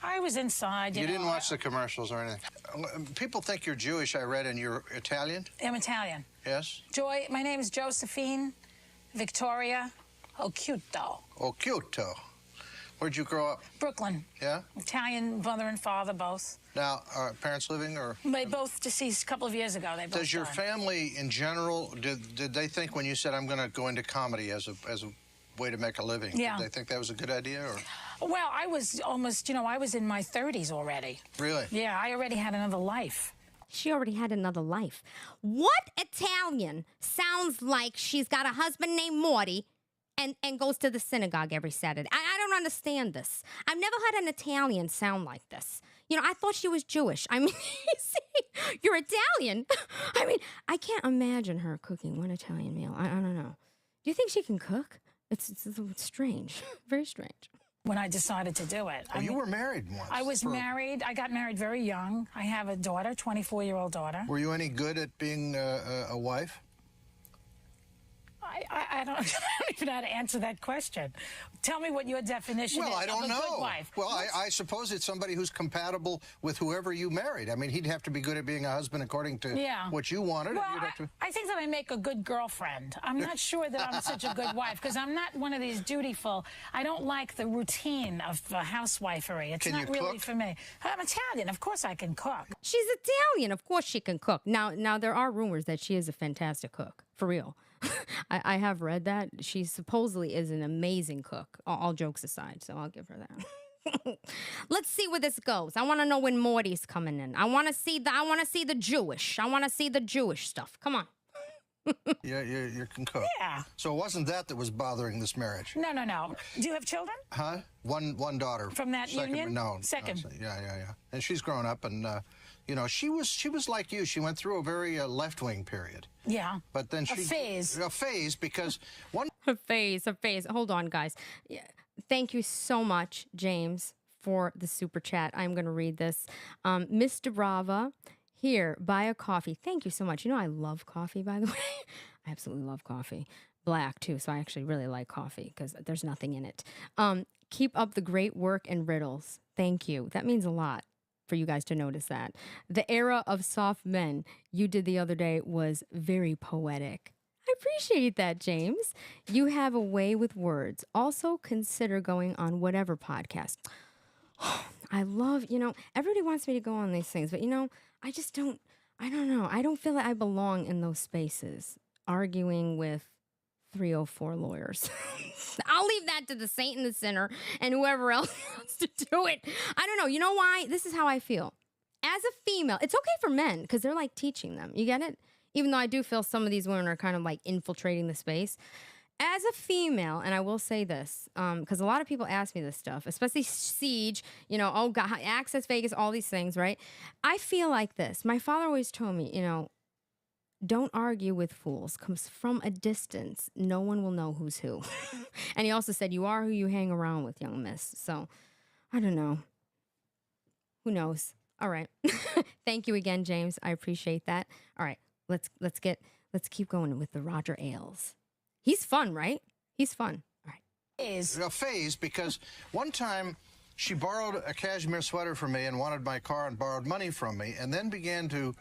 I was inside, You didn't watch the commercials or anything? People think you're Jewish, I read, and you're Italian? I'm Italian. Yes? Joy, my name is Josephine Victoria Occhiuto. Occhiuto. Where'd you grow up? Brooklyn. Yeah? Italian mother and father, both. Now, are parents living, or? They both deceased a couple of years ago. They both Does your died. family, in general, did they think when you said, I'm going to go into comedy as a way to make a living, yeah. did they think that was a good idea, or? Well, I was almost, you know, I was in my 30s already. Really? Yeah, I already had another life. She already had another life. What Italian sounds like she's got a husband named Morty and goes to the synagogue every Saturday? I don't understand this. I've never had an Italian sound like this. You know, I thought she was Jewish. I mean, see, you're Italian. I mean, I can't imagine her cooking one Italian meal. I don't know. Do you think she can cook? It's strange. Very strange. When I decided to do it. Oh, you were married once. I was married. I got married very young. I have a daughter, 24-year-old daughter. Were you any good at being a wife? I don't even know how to answer that question. Tell me what your definition is I don't of a know. good wife. Well, I suppose it's somebody who's compatible with whoever you married. I mean, he'd have to be good at being a husband according to what you wanted. Well, and you'd have to... I think that I make a good girlfriend. I'm not sure that I'm such a good wife because I'm not one of these dutiful. I don't like the routine of housewifery. It's not really for me. I'm Italian. Of course I can cook. She's Italian. Of course she can cook. Now there are rumors that she is a fantastic cook. For real. I have read that. She supposedly is an amazing cook, all jokes aside, so I'll give her that. Let's see where this goes. I want to know when Morty's coming in. I want to see the Jewish. I want to see the Jewish stuff. Come on. Yeah, you can cook. Yeah. So it wasn't that was bothering this marriage? No. Do you have children? Huh? One daughter. From that union? No. Second. Yeah. And she's grown up, and you know, she was like you. She went through a very left-wing period. Yeah. But then A phase because one a phase. Hold on, guys. Yeah. Thank you so much, James, for the super chat. I'm going to read this. Miss DiBRAVA, here, buy a coffee. Thank you so much. You know, I love coffee, by the way. I absolutely love coffee. Black, too, so I actually really like coffee because there's nothing in it. Keep up the great work and riddles. Thank you. That means a lot for you guys to notice that. The era of soft men you did the other day was very poetic. I appreciate that, James. You have a way with words. Also, consider going on whatever podcast. I love, everybody wants me to go on these things, but, I just don't, I don't know. I don't feel like I belong in those spaces arguing with 304 lawyers. I'll leave that to the saint and the sinner and whoever else wants to do it. I don't know. You know why? This is how I feel. As a female, it's okay for men because they're like teaching them. You get it? Even though I do feel some of these women are kind of like infiltrating the space. As a female, and I will say this, because a lot of people ask me this stuff, especially Siege, oh God, Access Vegas, all these things, right? I feel like this. My father always told me, don't argue with fools, because from a distance, no one will know who's who. And he also said, you are who you hang around with, young miss. So, I don't know. Who knows? All right. Thank you again, James. I appreciate that. All right. Let's keep going with the Roger Ailes. He's fun, right? He's fun. All right. Is a phase because one time she borrowed a cashmere sweater from me and wanted my car and borrowed money from me and then began to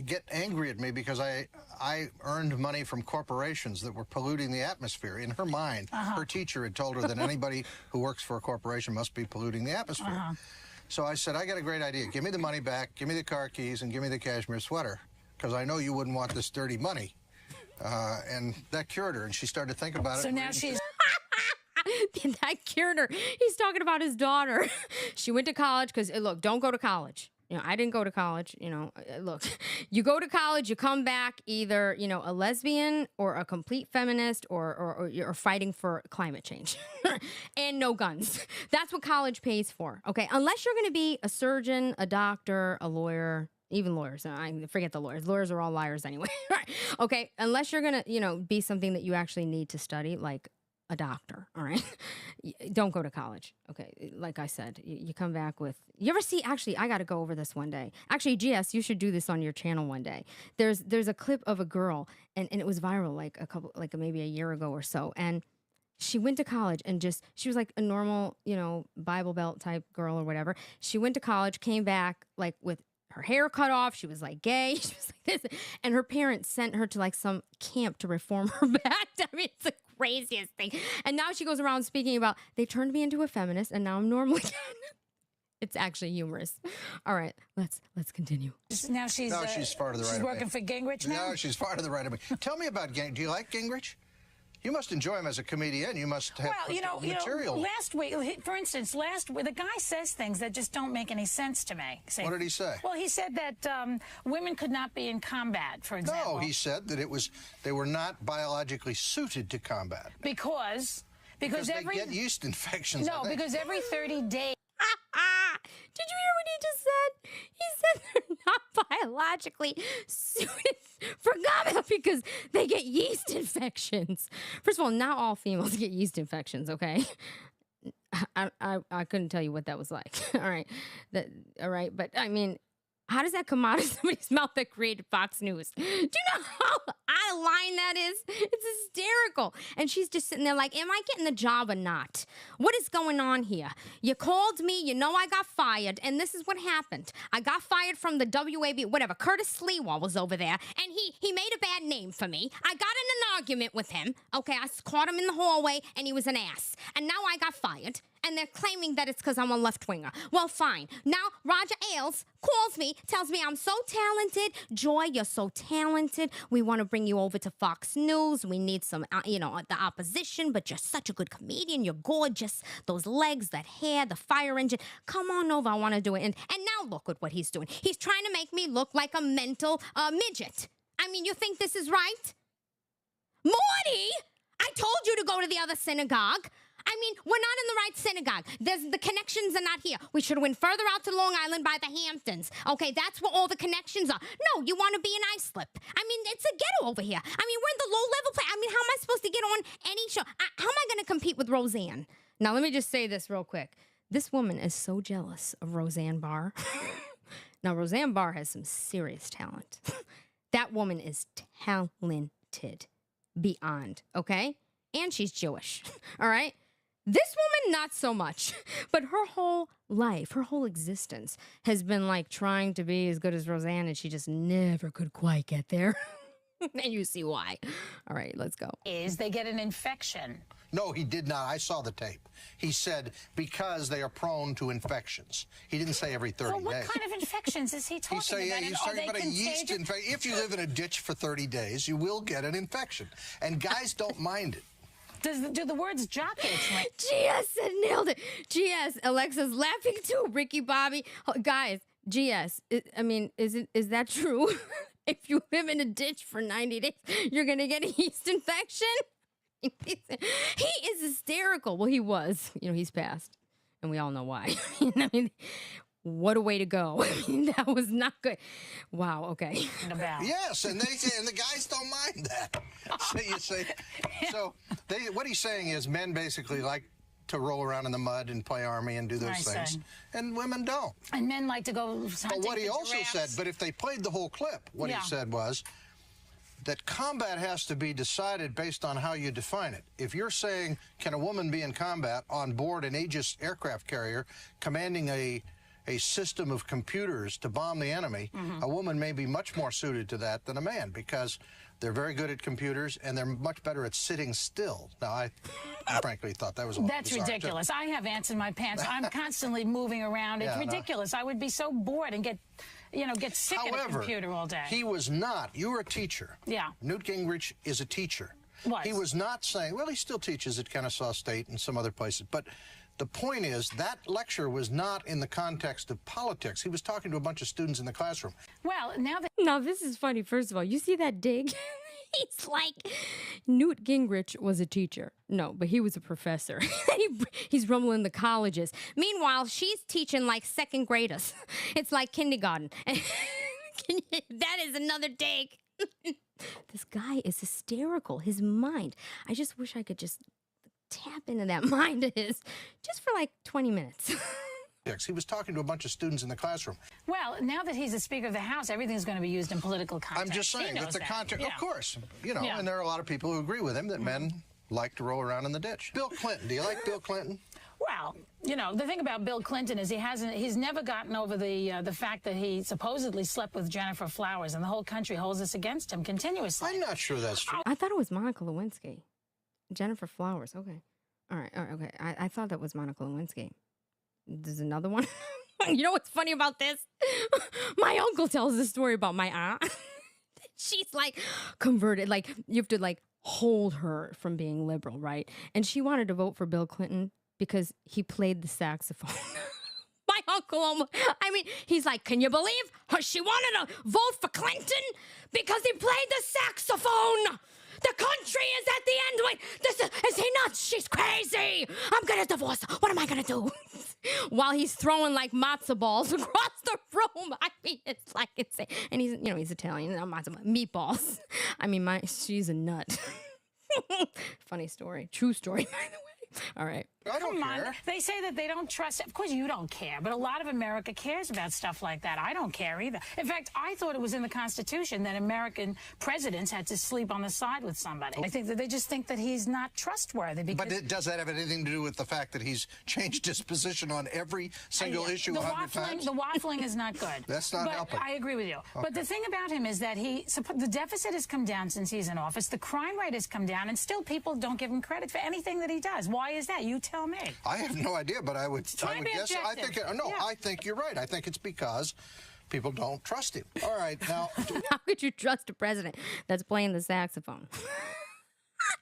get angry at me because I earned money from corporations that were polluting the atmosphere. In her mind, her teacher had told her that anybody who works for a corporation must be polluting the atmosphere. So I said, I got a great idea. Give me the money back, give me the car keys, and give me the cashmere sweater because I know you wouldn't want this dirty money. And that cured her, and she started to think about it. So now she's... That cured her. He's talking about his daughter. She went to college because, look, don't go to college. I didn't go to college. Look, you go to college, you come back either, a lesbian or a complete feminist or you're fighting for climate change and no guns. That's what college pays for. Okay. Unless you're going to be a surgeon, a doctor, a lawyer, even lawyers. I forget the lawyers. Lawyers are all liars anyway. Okay. Unless you're going to, be something that you actually need to study, like a doctor, all right? Don't go to college, okay? Like I said, you come back with... You ever see... Actually, I got to go over this one day. Actually, GS, you should do this on your channel one day. There's a clip of a girl, and it was viral maybe a year ago or so, and she went to college and she was like a normal, Bible Belt type girl or whatever. She went to college, came back like with her hair cut off. She was like gay. She was like this. And her parents sent her to like some camp to reform her back. I mean, it's the craziest thing. And now she goes around speaking about, they turned me into a feminist and now I'm normal again. It's actually humorous. All right, let's continue. Now she's far to the right. She's working for Gingrich now? No, she's far to the right of me. Tell me about Gingrich. Do you like Gingrich? You must enjoy him as a comedian. You must have material. Last week, for instance, the guy says things that just don't make any sense to me. What did he say? Well, he said that women could not be in combat, for example. No, he said that they were not biologically suited to combat. Because they get yeast infections. No, because every 30 days. Did you hear what he just said? He said they're not biologically suited for combat because they get yeast infections. First of all, not all females get yeast infections, okay? I couldn't tell you what that was like. All right. But I mean, How does that come out of somebody's mouth that created Fox News? Do you know how out of line that is? It's hysterical. And she's just sitting there like, am I getting the job or not? What is going on here? You called me, you know I got fired, and this is what happened. I got fired from the WAB, whatever. Curtis Sliwa was over there, and he made a bad name for me. I got in an argument with him. Okay, I caught him in the hallway, and he was an ass. And now I got fired. And they're claiming that it's because I'm a left-winger. Well, fine. Now, Roger Ailes calls me, tells me I'm so talented. Joy, you're so talented. We want to bring you over to Fox News. We need some, the opposition, but you're such a good comedian. You're gorgeous. Those legs, that hair, the fire engine. Come on over. I want to do it. And now look at what he's doing. He's trying to make me look like a mental midget. I mean, you think this is right? Morty, I told you to go to the other synagogue. I mean, we're not in the right synagogue. The connections are not here. We should have went further out to Long Island by the Hamptons. Okay, that's where all the connections are. No, you want to be an Islip. I mean, it's a ghetto over here. I mean, we're in the low-level play. I mean, how am I supposed to get on any show? How am I going to compete with Roseanne? Now, let me just say this real quick. This woman is so jealous of Roseanne Barr. Now, Roseanne Barr has some serious talent. That woman is talented beyond, okay? And she's Jewish, all right? This woman, not so much, but her whole life, her whole existence has been like trying to be as good as Roseanne, and she just never could quite get there. And you see why. All right, let's go. They get an infection. No, he did not. I saw the tape. He said because they are prone to infections. He didn't say every 30 days. What kind of infections is he talking about? He's talking about a yeast infection. If you live in a ditch for 30 days, you will get an infection. And guys don't mind it. Do the words jock itch ring? GS said nailed it. GS, Alexa's laughing too. Ricky Bobby. Oh, guys, GS, is that true? If you live in a ditch for 90 days, you're going to get a yeast infection? He is hysterical. Well, he was. He's passed. And we all know why. What a way to go. That was not good. Wow, okay. Yes, and the guys don't mind that. What he's saying is men basically like to roll around in the mud and play army and do those things. And women don't. And men like to go hunting. But what he also said, but if they played the whole clip, what he said was that combat has to be decided based on how you define it. If you're saying, can a woman be in combat on board an Aegis aircraft carrier commanding a system of computers to bomb the enemy, a woman may be much more suited to that than a man because they're very good at computers and they're much better at sitting still. Now, I frankly thought that was a little That's ridiculous. I have ants in my pants. I'm constantly moving around. It's ridiculous. I would be so bored and get sick at a computer all day. He was not. You were a teacher. Yeah. Newt Gingrich is a teacher. He was not saying, well, he still teaches at Kennesaw State and some other places, but the point is that lecture was not in the context of politics. He was talking to a bunch of students in the classroom. Well, now this is funny. First of all, you see that dig? He's like, Newt Gingrich was a teacher. No, but he was a professor. He's rumbling the colleges. Meanwhile, she's teaching like second graders. It's like kindergarten. That is another dig. This guy is hysterical. His mind. I just wish I could just tap into that mind of his just for like 20 minutes. He was talking to a bunch of students in the classroom. Well, now that he's the Speaker of the House, everything's going to be used in political context. I'm just saying that the context, of course, and there are a lot of people who agree with him that men like to roll around in the ditch. Bill Clinton, do you like Bill Clinton? Well, the thing about Bill Clinton is he's never gotten over the fact that he supposedly slept with Jennifer Flowers, and the whole country holds this against him continuously. I'm not sure that's true. I thought it was Monica Lewinsky. Jennifer Flowers, okay. All right, okay. I thought that was Monica Lewinsky. There's another one. You know what's funny about this? My uncle tells this story about my aunt. She's like converted. Like you have to like hold her from being liberal, right? And she wanted to vote for Bill Clinton because he played the saxophone. My uncle, he's like, can you believe she wanted to vote for Clinton because he played the saxophone? The country is at the end. Wait, is he nuts? She's crazy. I'm going to divorce her. What am I going to do? While he's throwing like matzo balls across the room. It's like insane. And he's Italian. Matzo meatballs. She's a nut. Funny story. True story, by the way. All right. I don't care. They say that they don't trust. Of course, you don't care, but a lot of America cares about stuff like that. I don't care either. In fact, I thought it was in the Constitution that American presidents had to sleep on the side with somebody. I think that they just think that he's not trustworthy. Because Does that have anything to do with the fact that he's changed his position on every single issue 100 times? The waffling is not good. That's not helping. I agree with you. Okay. But the thing about him is that the deficit has come down since he's in office. The crime rate has come down, and still people don't give him credit for anything that he does. Why is that? You tell me. I have no idea, but I would guess. I think I think you're right. I think it's because people don't trust him. All right, now. How could you trust a president that's playing the saxophone?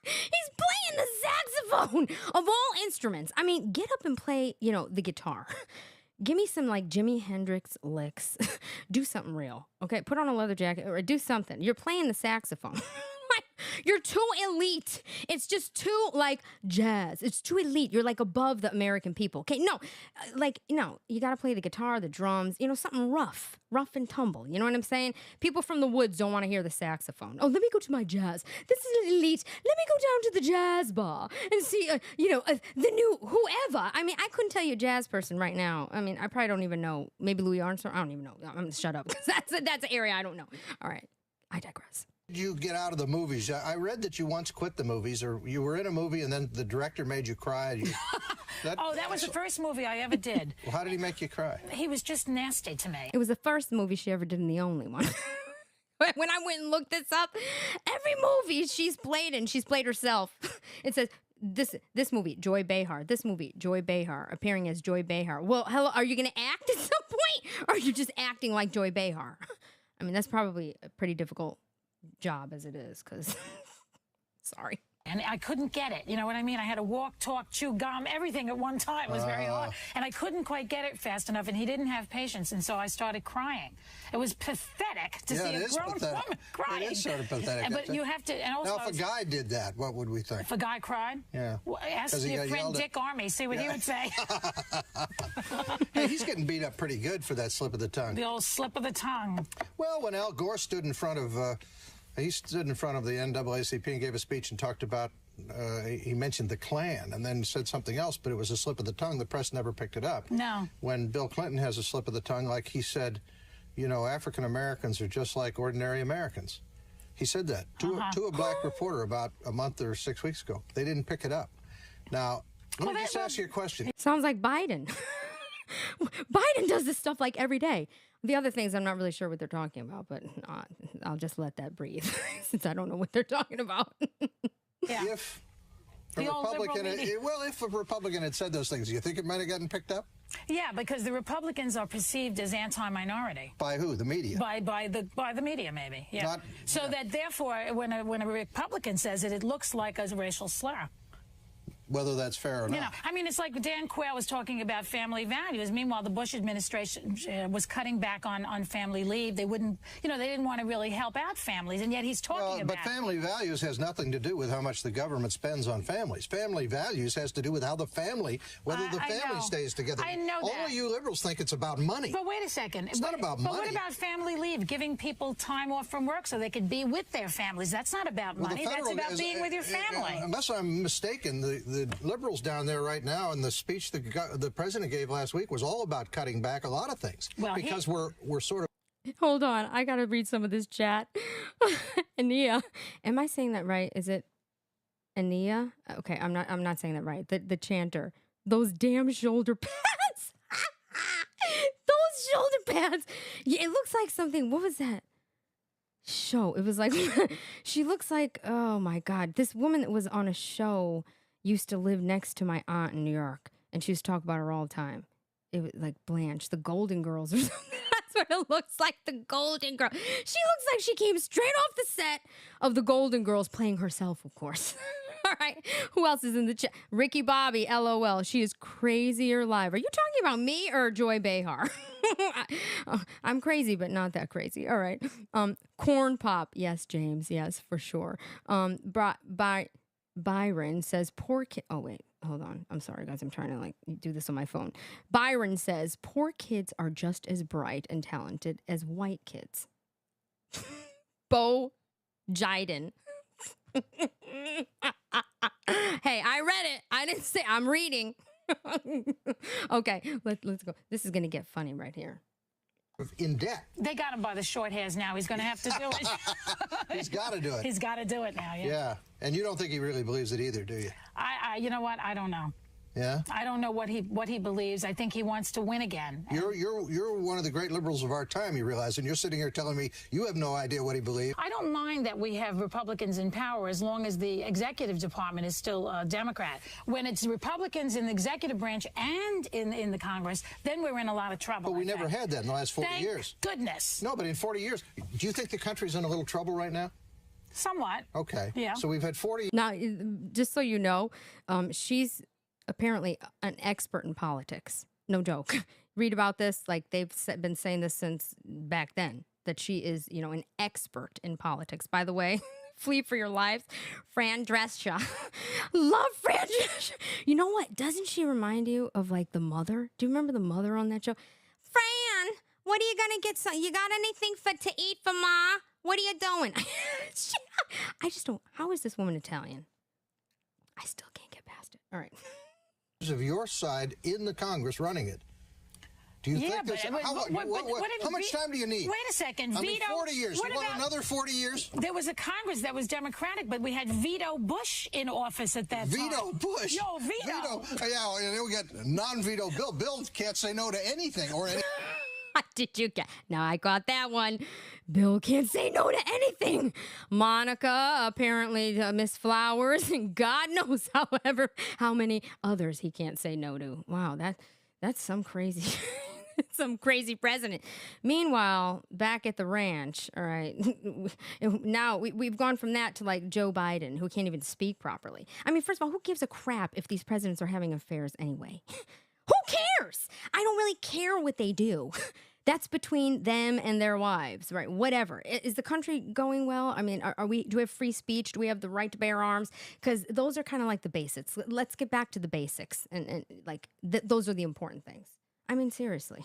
He's playing the saxophone of all instruments. I mean, get up and play, the guitar. Give me some like Jimi Hendrix licks. Do something real. Okay, put on a leather jacket or do something. You're playing the saxophone. You're too elite. It's just too like jazz. It's too elite. You're like above the American people. Okay, no, you got to play the guitar, the drums, something rough and tumble. You know what I'm saying? People from the woods don't want to hear the saxophone. Oh, let me go to my jazz. This is elite. Let me go down to the jazz bar and see, the new whoever. I mean, I couldn't tell you a jazz person right now. I mean, I probably don't even know. Maybe Louis Armstrong. I don't even know. I'm gonna shut up because that's an area I don't know. All right, I digress. You get out of the movies. I read that you once quit the movies, or you were in a movie and then the director made you cry. That was the first movie I ever did. Well, how did he make you cry? He was just nasty to me. It was the first movie she ever did and the only one. When I went and looked this up, every movie she's played in, she's played herself. It says, this movie, Joy Behar. This movie, Joy Behar, appearing as Joy Behar. Well, hello, are you going to act at some point? Or are you just acting like Joy Behar? I mean, that's probably a pretty difficult job as it is, because sorry. And I couldn't get it. You know what I mean? I had to walk, talk, chew gum, everything at one time. It was very hard. And I couldn't quite get it fast enough, and he didn't have patience, and so I started crying. It was pathetic to see a grown woman crying. It is sort of pathetic. But you have to, and also... Now, if a guy did that, what would we think? If a guy cried? Yeah. Well, ask your friend Dick Armey, see what he would say. Hey, he's getting beat up pretty good for that slip of the tongue. The old slip of the tongue. Well, when Al Gore stood in front of... He stood in front of the NAACP and gave a speech and talked about, he mentioned the Klan and then said something else, but it was a slip of the tongue. The press never picked it up. No. When Bill Clinton has a slip of the tongue, like he said, African Americans are just like ordinary Americans. He said that to a black reporter about a month or 6 weeks ago. They didn't pick it up. Now, let me just ask you a question. Sounds like Biden. Biden does this stuff like every day. The other things, I'm not really sure what they're talking about, but I'll just let that breathe since I don't know what they're talking about. Yeah. If a Republican had said those things, do you think it might have gotten picked up? Yeah, because the Republicans are perceived as anti-minority. By who? The media? By the media, maybe. Yeah. That therefore, when a Republican says it, it looks like a racial slur. Whether that's fair or not. I mean, it's like Dan Quayle was talking about family values. Meanwhile, the Bush administration was cutting back on family leave. They wouldn't, they didn't want to really help out families, and yet he's talking about But family values has nothing to do with how much the government spends on families. Family values has to do with how the family, whether the family stays together. I know that. Only you liberals think it's about money. But wait a second. It's not about money. But what about family leave, giving people time off from work so they could be with their families? That's not about money. That's about being with your family. Unless I'm mistaken, the liberals down there right now, and the speech the president gave last week was all about cutting back a lot of things. Well, because we're sort of... Hold on, I gotta read some of this chat. Ania, am I saying that right? Is it Ania? Okay, I'm not saying that right. The chanter. Those damn shoulder pads. Those shoulder pads. Yeah, it looks like something. What was that show? It was like she looks like, oh my God, this woman that was on a show used to live next to my aunt in New York, and she used to talk about her all the time. It was like Blanche, the Golden Girls or something. That's what it looks like, the Golden Girl. She looks like she came straight off the set of the Golden Girls, playing herself, of course. All right, who else is in the chat? Ricky Bobby, LOL. She is crazier live. Are you talking about me or Joy Behar? I'm crazy, but not that crazy. All right. Corn Pop. Yes, James. Yes, for sure. Byron says, poor kid. Oh, wait, hold on. I'm sorry, guys. I'm trying to do this on my phone. Byron says, poor kids are just as bright and talented as white kids. Bo Jiden. Hey, I read it. I didn't I'm reading. Okay, let's go. This is going to get funny right here. In debt. They got him by the short hairs now. He's going to have to do it. He's got to do it. He's got to do it now, yeah. Yeah. And you don't think he really believes it either, do you? You know what? I don't know. Yeah? I don't know what he believes. I think he wants to win again. You're one of the great liberals of our time, you realize, and you're sitting here telling me you have no idea what he believes. I don't mind that we have Republicans in power as long as the executive department is still Democrat. When it's Republicans in the executive branch and in the Congress, then we're in a lot of trouble. But we never had that in the last 40 years. Goodness. No, but in 40 years, do you think the country's in a little trouble right now? Somewhat. Okay. Yeah. So we've had 40. Now, just so you know, she's apparently an expert in politics. No joke. Read about this. Like, they've been saying this since back then, that she is, an expert in politics. By the way, flee for your lives. Fran Drescher. Love Fran Drescher. You know what? Doesn't she remind you of, like, the mother? Do you remember the mother on that show? Fran, what are you going to get? You got anything to eat for Ma? What are you doing? I just don't. How is this woman Italian? I still can't get past it. All right. Of your side in the Congress running it. Do you think this? How much time do you need? Wait a second. I mean, 40 years. You want another 40 years? There was a Congress that was Democratic, but we had Veto Bush in office at that time. Veto Bush? Yo, Veto. Yeah, and then we got non-veto Bill. Bill can't say no to anything or anything. Did you get? Now I got that one. Bill can't say no to anything. Monica, apparently Miss Flowers, and God knows, however, how many others he can't say no to. Wow, that's some crazy, some crazy president. Meanwhile, back at the ranch, all right, now we've gone from that to like Joe Biden, who can't even speak properly. I mean, first of all, who gives a crap if these presidents are having affairs anyway? Who cares? I don't really care what they do. That's between them and their wives, right? Whatever. Is the country going well? I mean, do we have free speech? Do we have the right to bear arms? Because those are kind of like the basics. Let's get back to the basics, and those are the important things. I mean, seriously.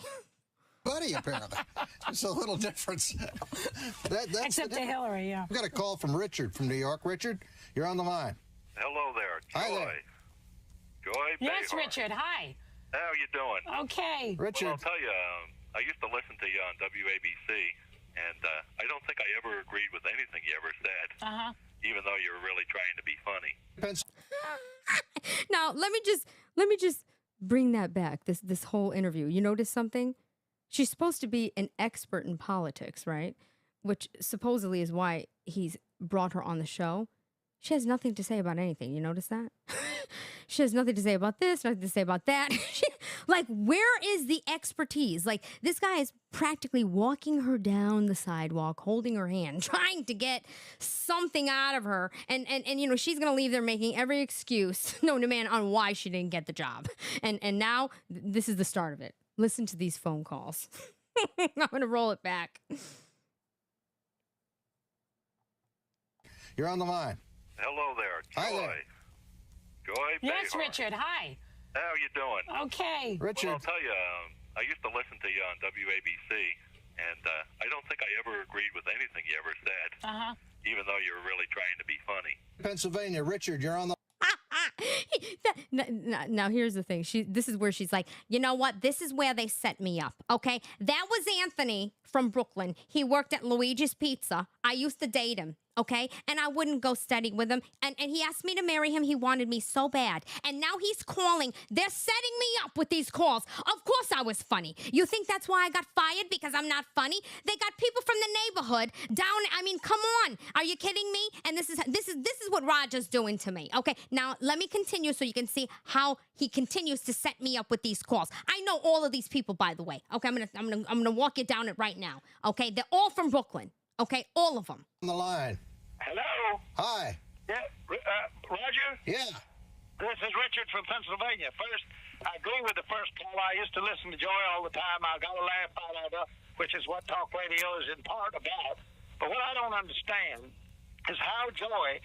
Buddy, apparently. It's a little difference. That's except to Hillary, yeah. We've got a call from Richard from New York. Richard, you're on the line. Hello there. Joy. Hi there. Joy Yes, Behar. Richard. Hi. How you doing? Okay. Richard. Well, I'll tell you, I used to listen to you on WABC, and I don't think I ever agreed with anything you ever said, even though you were really trying to be funny. Now, let me just bring that back, this whole interview. You notice something? She's supposed to be an expert in politics, right? Which supposedly is why he's brought her on the show. She has nothing to say about anything. You notice that? She has nothing to say about this, nothing to say about that. Like, where is the expertise? Like, this guy is practically walking her down the sidewalk, holding her hand, trying to get something out of her. And she's going to leave there making every excuse known to man on why she didn't get the job. And now this is the start of it. Listen to these phone calls. I'm going to roll it back. You're on the line. Hello there. Joy. Hi there. Joy Yes, Behar. Richard. Hi. How you doing? Okay. Richard. Well, I'll tell you, I used to listen to you on WABC, and I don't think I ever agreed with anything you ever said, even though you were really trying to be funny. Pennsylvania. Richard, you're on the Now, here's the thing. This is where she's like, you know what? This is where they set me up, okay? That was Anthony from Brooklyn. He worked at Luigi's Pizza. I used to date him, okay? And I wouldn't go steady with him. And he asked me to marry him. He wanted me so bad. And now he's calling. They're setting me up with these calls. Of course I was funny. You think that's why I got fired? Because I'm not funny? They got people from the neighborhood down. I mean, come on. Are you kidding me? And this is what Roger's doing to me. Okay, now let me continue so you can see how he continues to set me up with these calls. I know all of these people, by the way. Okay, I'm gonna walk you down it right now. Okay, they're all from Brooklyn. Okay, all of them. On the line. Hello? Hi. Yeah, Roger? Yeah. This is Richard from Pennsylvania. First, I agree with the first call. I used to listen to Joy all the time. I got a laugh out of her, which is what talk radio is in part about. But what I don't understand is how Joy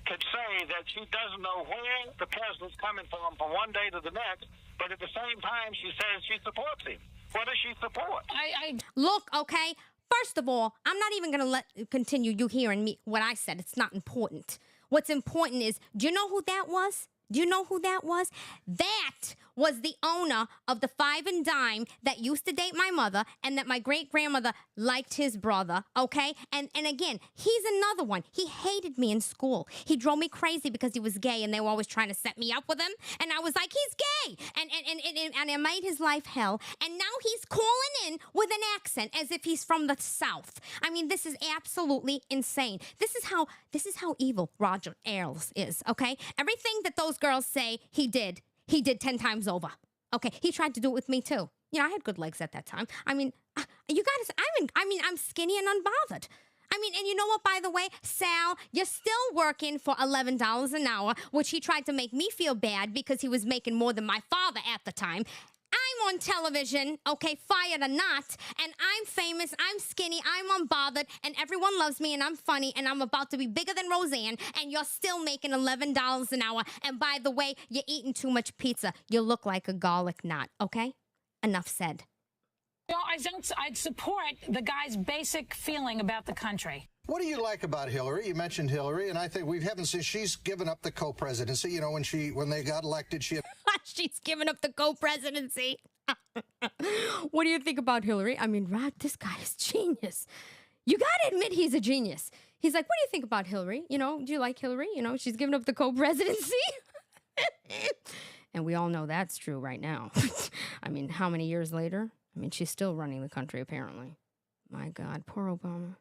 could say that she doesn't know where the president's coming from one day to the next, but at the same time she says she supports him. What does she support? Look, okay? First of all, I'm not even going to continue you hearing me what I said. It's not important. What's important is, do you know who that was? Do you know who that was? That was the owner of the Five and Dime that used to date my mother and that my great-grandmother liked his brother, okay? And again, he's another one. He hated me in school. He drove me crazy because he was gay and they were always trying to set me up with him. And I was like, he's gay! And it made his life hell. And now he's calling in with an accent as if he's from the South. I mean, this is absolutely insane. This is how evil Roger Ailes is, okay? Everything that those girls say he did 10 times over. Okay, he tried to do it with me too. You know, I had good legs at that time. I mean, you gotta, I'm skinny and unbothered. I mean, and you know what, by the way, Sal, you're still working for $11 an hour, which he tried to make me feel bad because he was making more than my father at the time. I'm on television, okay, fired or not, and I'm famous, I'm skinny, I'm unbothered, and everyone loves me, and I'm funny, and I'm about to be bigger than Roseanne, and you're still making $11 an hour, and by the way, you're eating too much pizza. You look like a garlic knot, okay? Enough said. No, I'd support the guy's basic feeling about the country. What do you like about Hillary? You mentioned Hillary, and I think we haven't seen she's given up the co-presidency. You know, when they got elected, she's given up the co-presidency. What do you think about Hillary? I mean, Rod, this guy is genius. You gotta admit he's a genius. He's like, what do you think about Hillary? You know, do you like Hillary? You know, she's given up the co-presidency. And we all know that's true right now. I mean, how many years later? I mean, she's still running the country, apparently. My God, poor Obama.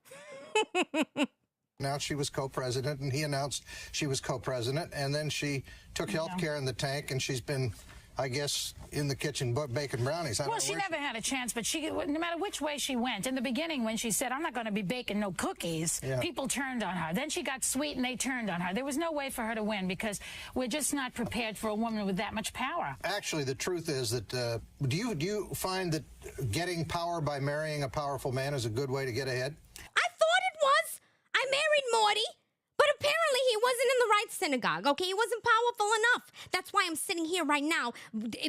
Now she was co-president, and he announced she was co-president, and then she took health care in the tank, and she's been, I guess, in the kitchen baking brownies. Well, she never had a chance, but no matter which way she went, in the beginning when she said, I'm not going to be baking no cookies, people turned on her. Then she got sweet and they turned on her. There was no way for her to win because we're just not prepared for a woman with that much power. Actually, the truth is that, do you find that getting power by marrying a powerful man is a good way to get ahead? I thought it was. I married Morty. But apparently he wasn't in the right synagogue, okay? He wasn't powerful enough. That's why I'm sitting here right now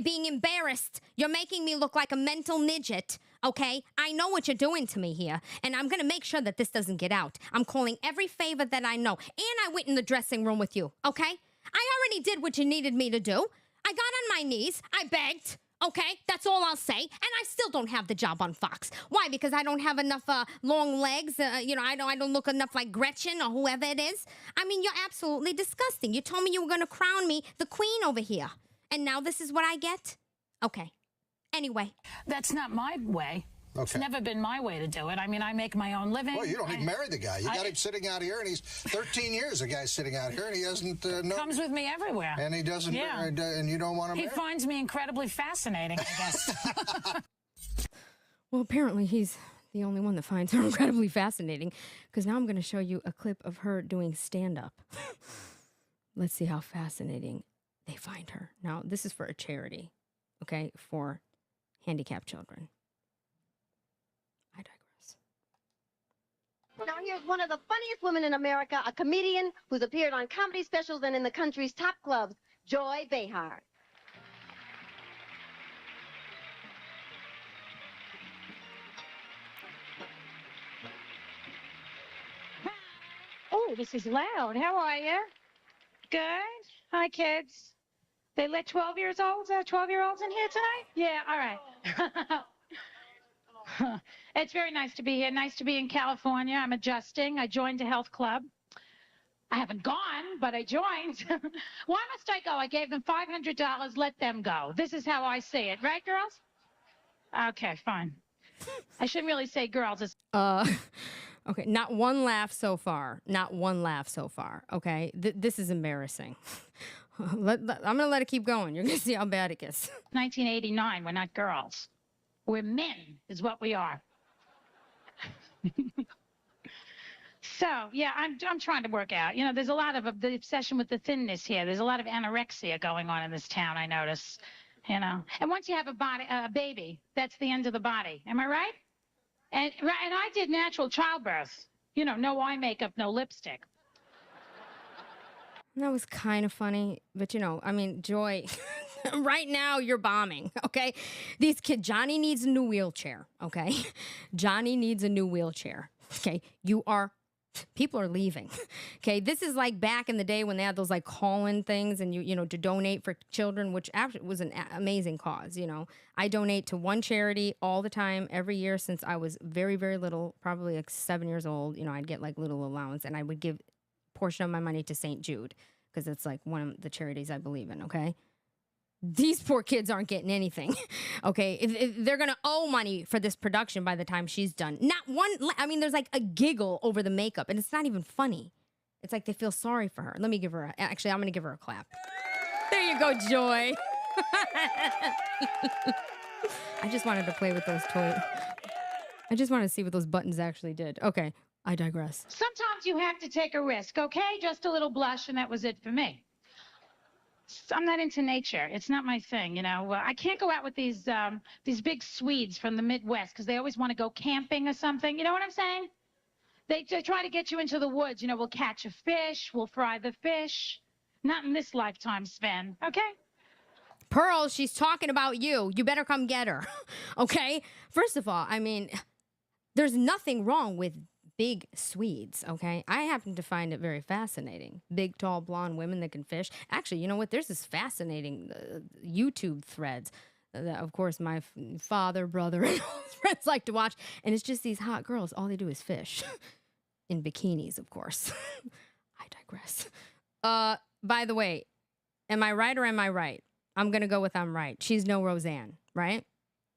being embarrassed. You're making me look like a mental midget, okay? I know what you're doing to me here, and I'm going to make sure that this doesn't get out. I'm calling every favor that I know, and I went in the dressing room with you, okay? I already did what you needed me to do. I got on my knees. I begged. Okay, that's all I'll say. And I still don't have the job on Fox. Why? Because I don't have enough long legs. You know, I don't look enough like Gretchen or whoever it is. I mean, you're absolutely disgusting. You told me you were going to crown me the queen over here. And now this is what I get? Okay. Anyway. That's not my way. Okay. It's never been my way to do it. I mean, I make my own living. Well, you don't even marry the guy. You got him sitting out here, and he's 13 years, the guy's sitting out here, and he doesn't know. Comes with me everywhere. And he doesn't, and you don't want to marry? He finds me incredibly fascinating, I guess. Well, apparently he's the only one that finds her incredibly fascinating, because now I'm going to show you a clip of her doing stand-up. Let's see how fascinating they find her. Now, this is for a charity, okay, for handicapped children. I digress. Now here's one of the funniest women in America, a comedian who's appeared on comedy specials and in the country's top clubs, Joy Behar. Oh, this is loud. How are you? Good. Hi, kids. They let 12-year-olds in here tonight? Yeah, all right. It's very nice to be here. Nice to be in California. I'm adjusting. I joined a health club. I haven't gone, but I joined. Why must I go? I gave them $500. Let them go. This is how I see it. Right, girls? Okay, fine. I shouldn't really say girls. It's okay, not one laugh so far. Not one laugh so far, okay? This is embarrassing. I'm going to let it keep going. You're going to see how bad it gets. 1989. We're not girls. We're men, is what we are. So, yeah, I'm trying to work out. You know, there's a lot of the obsession with the thinness here. There's a lot of anorexia going on in this town, I notice. You know, and once you have a baby, that's the end of the body. Am I right? And I did natural childbirth. You know, no eye makeup, no lipstick. That was kind of funny, but you know, I mean, Joy, right now you're bombing, okay? These kids, Johnny needs a new wheelchair, okay? Johnny needs a new wheelchair, okay? You are people are leaving. Okay, this is like back in the day when they had those like call-in things and you know, to donate for children, which actually was an amazing cause. You know, I donate to one charity all the time, every year since I was very, very little, probably like 7 years old. You know, I'd get like little allowance and I would give a portion of my money to St. Jude because it's like one of the charities I believe in. Okay. These poor kids aren't getting anything, okay? If they're going to owe money for this production by the time she's done. Not one, I mean, there's like a giggle over the makeup, and it's not even funny. It's like they feel sorry for her. Let me give her, actually, I'm going to give her a clap. There you go, Joy. I just wanted to play with those toys. I just wanted to see what those buttons actually did. Okay, I digress. Sometimes you have to take a risk, okay? Just a little blush, and that was it for me. I'm not into nature. It's not my thing, you know. I can't go out with these big Swedes from the Midwest because they always want to go camping or something. You know what I'm saying? They try to get you into the woods. You know, we'll catch a fish, we'll fry the fish. Not in this lifetime span, okay? Pearl, she's talking about you. You better come get her, okay? First of all, I mean, there's nothing wrong with big Swedes, okay? I happen to find it very fascinating. Big, tall, blonde women that can fish. Actually, you know what? There's this fascinating YouTube threads that, of course, my father, brother, and all his friends like to watch. And it's just these hot girls. All they do is fish. In bikinis, of course. I digress. By the way, am I right or am I right? I'm going to go with I'm right. She's no Roseanne, right?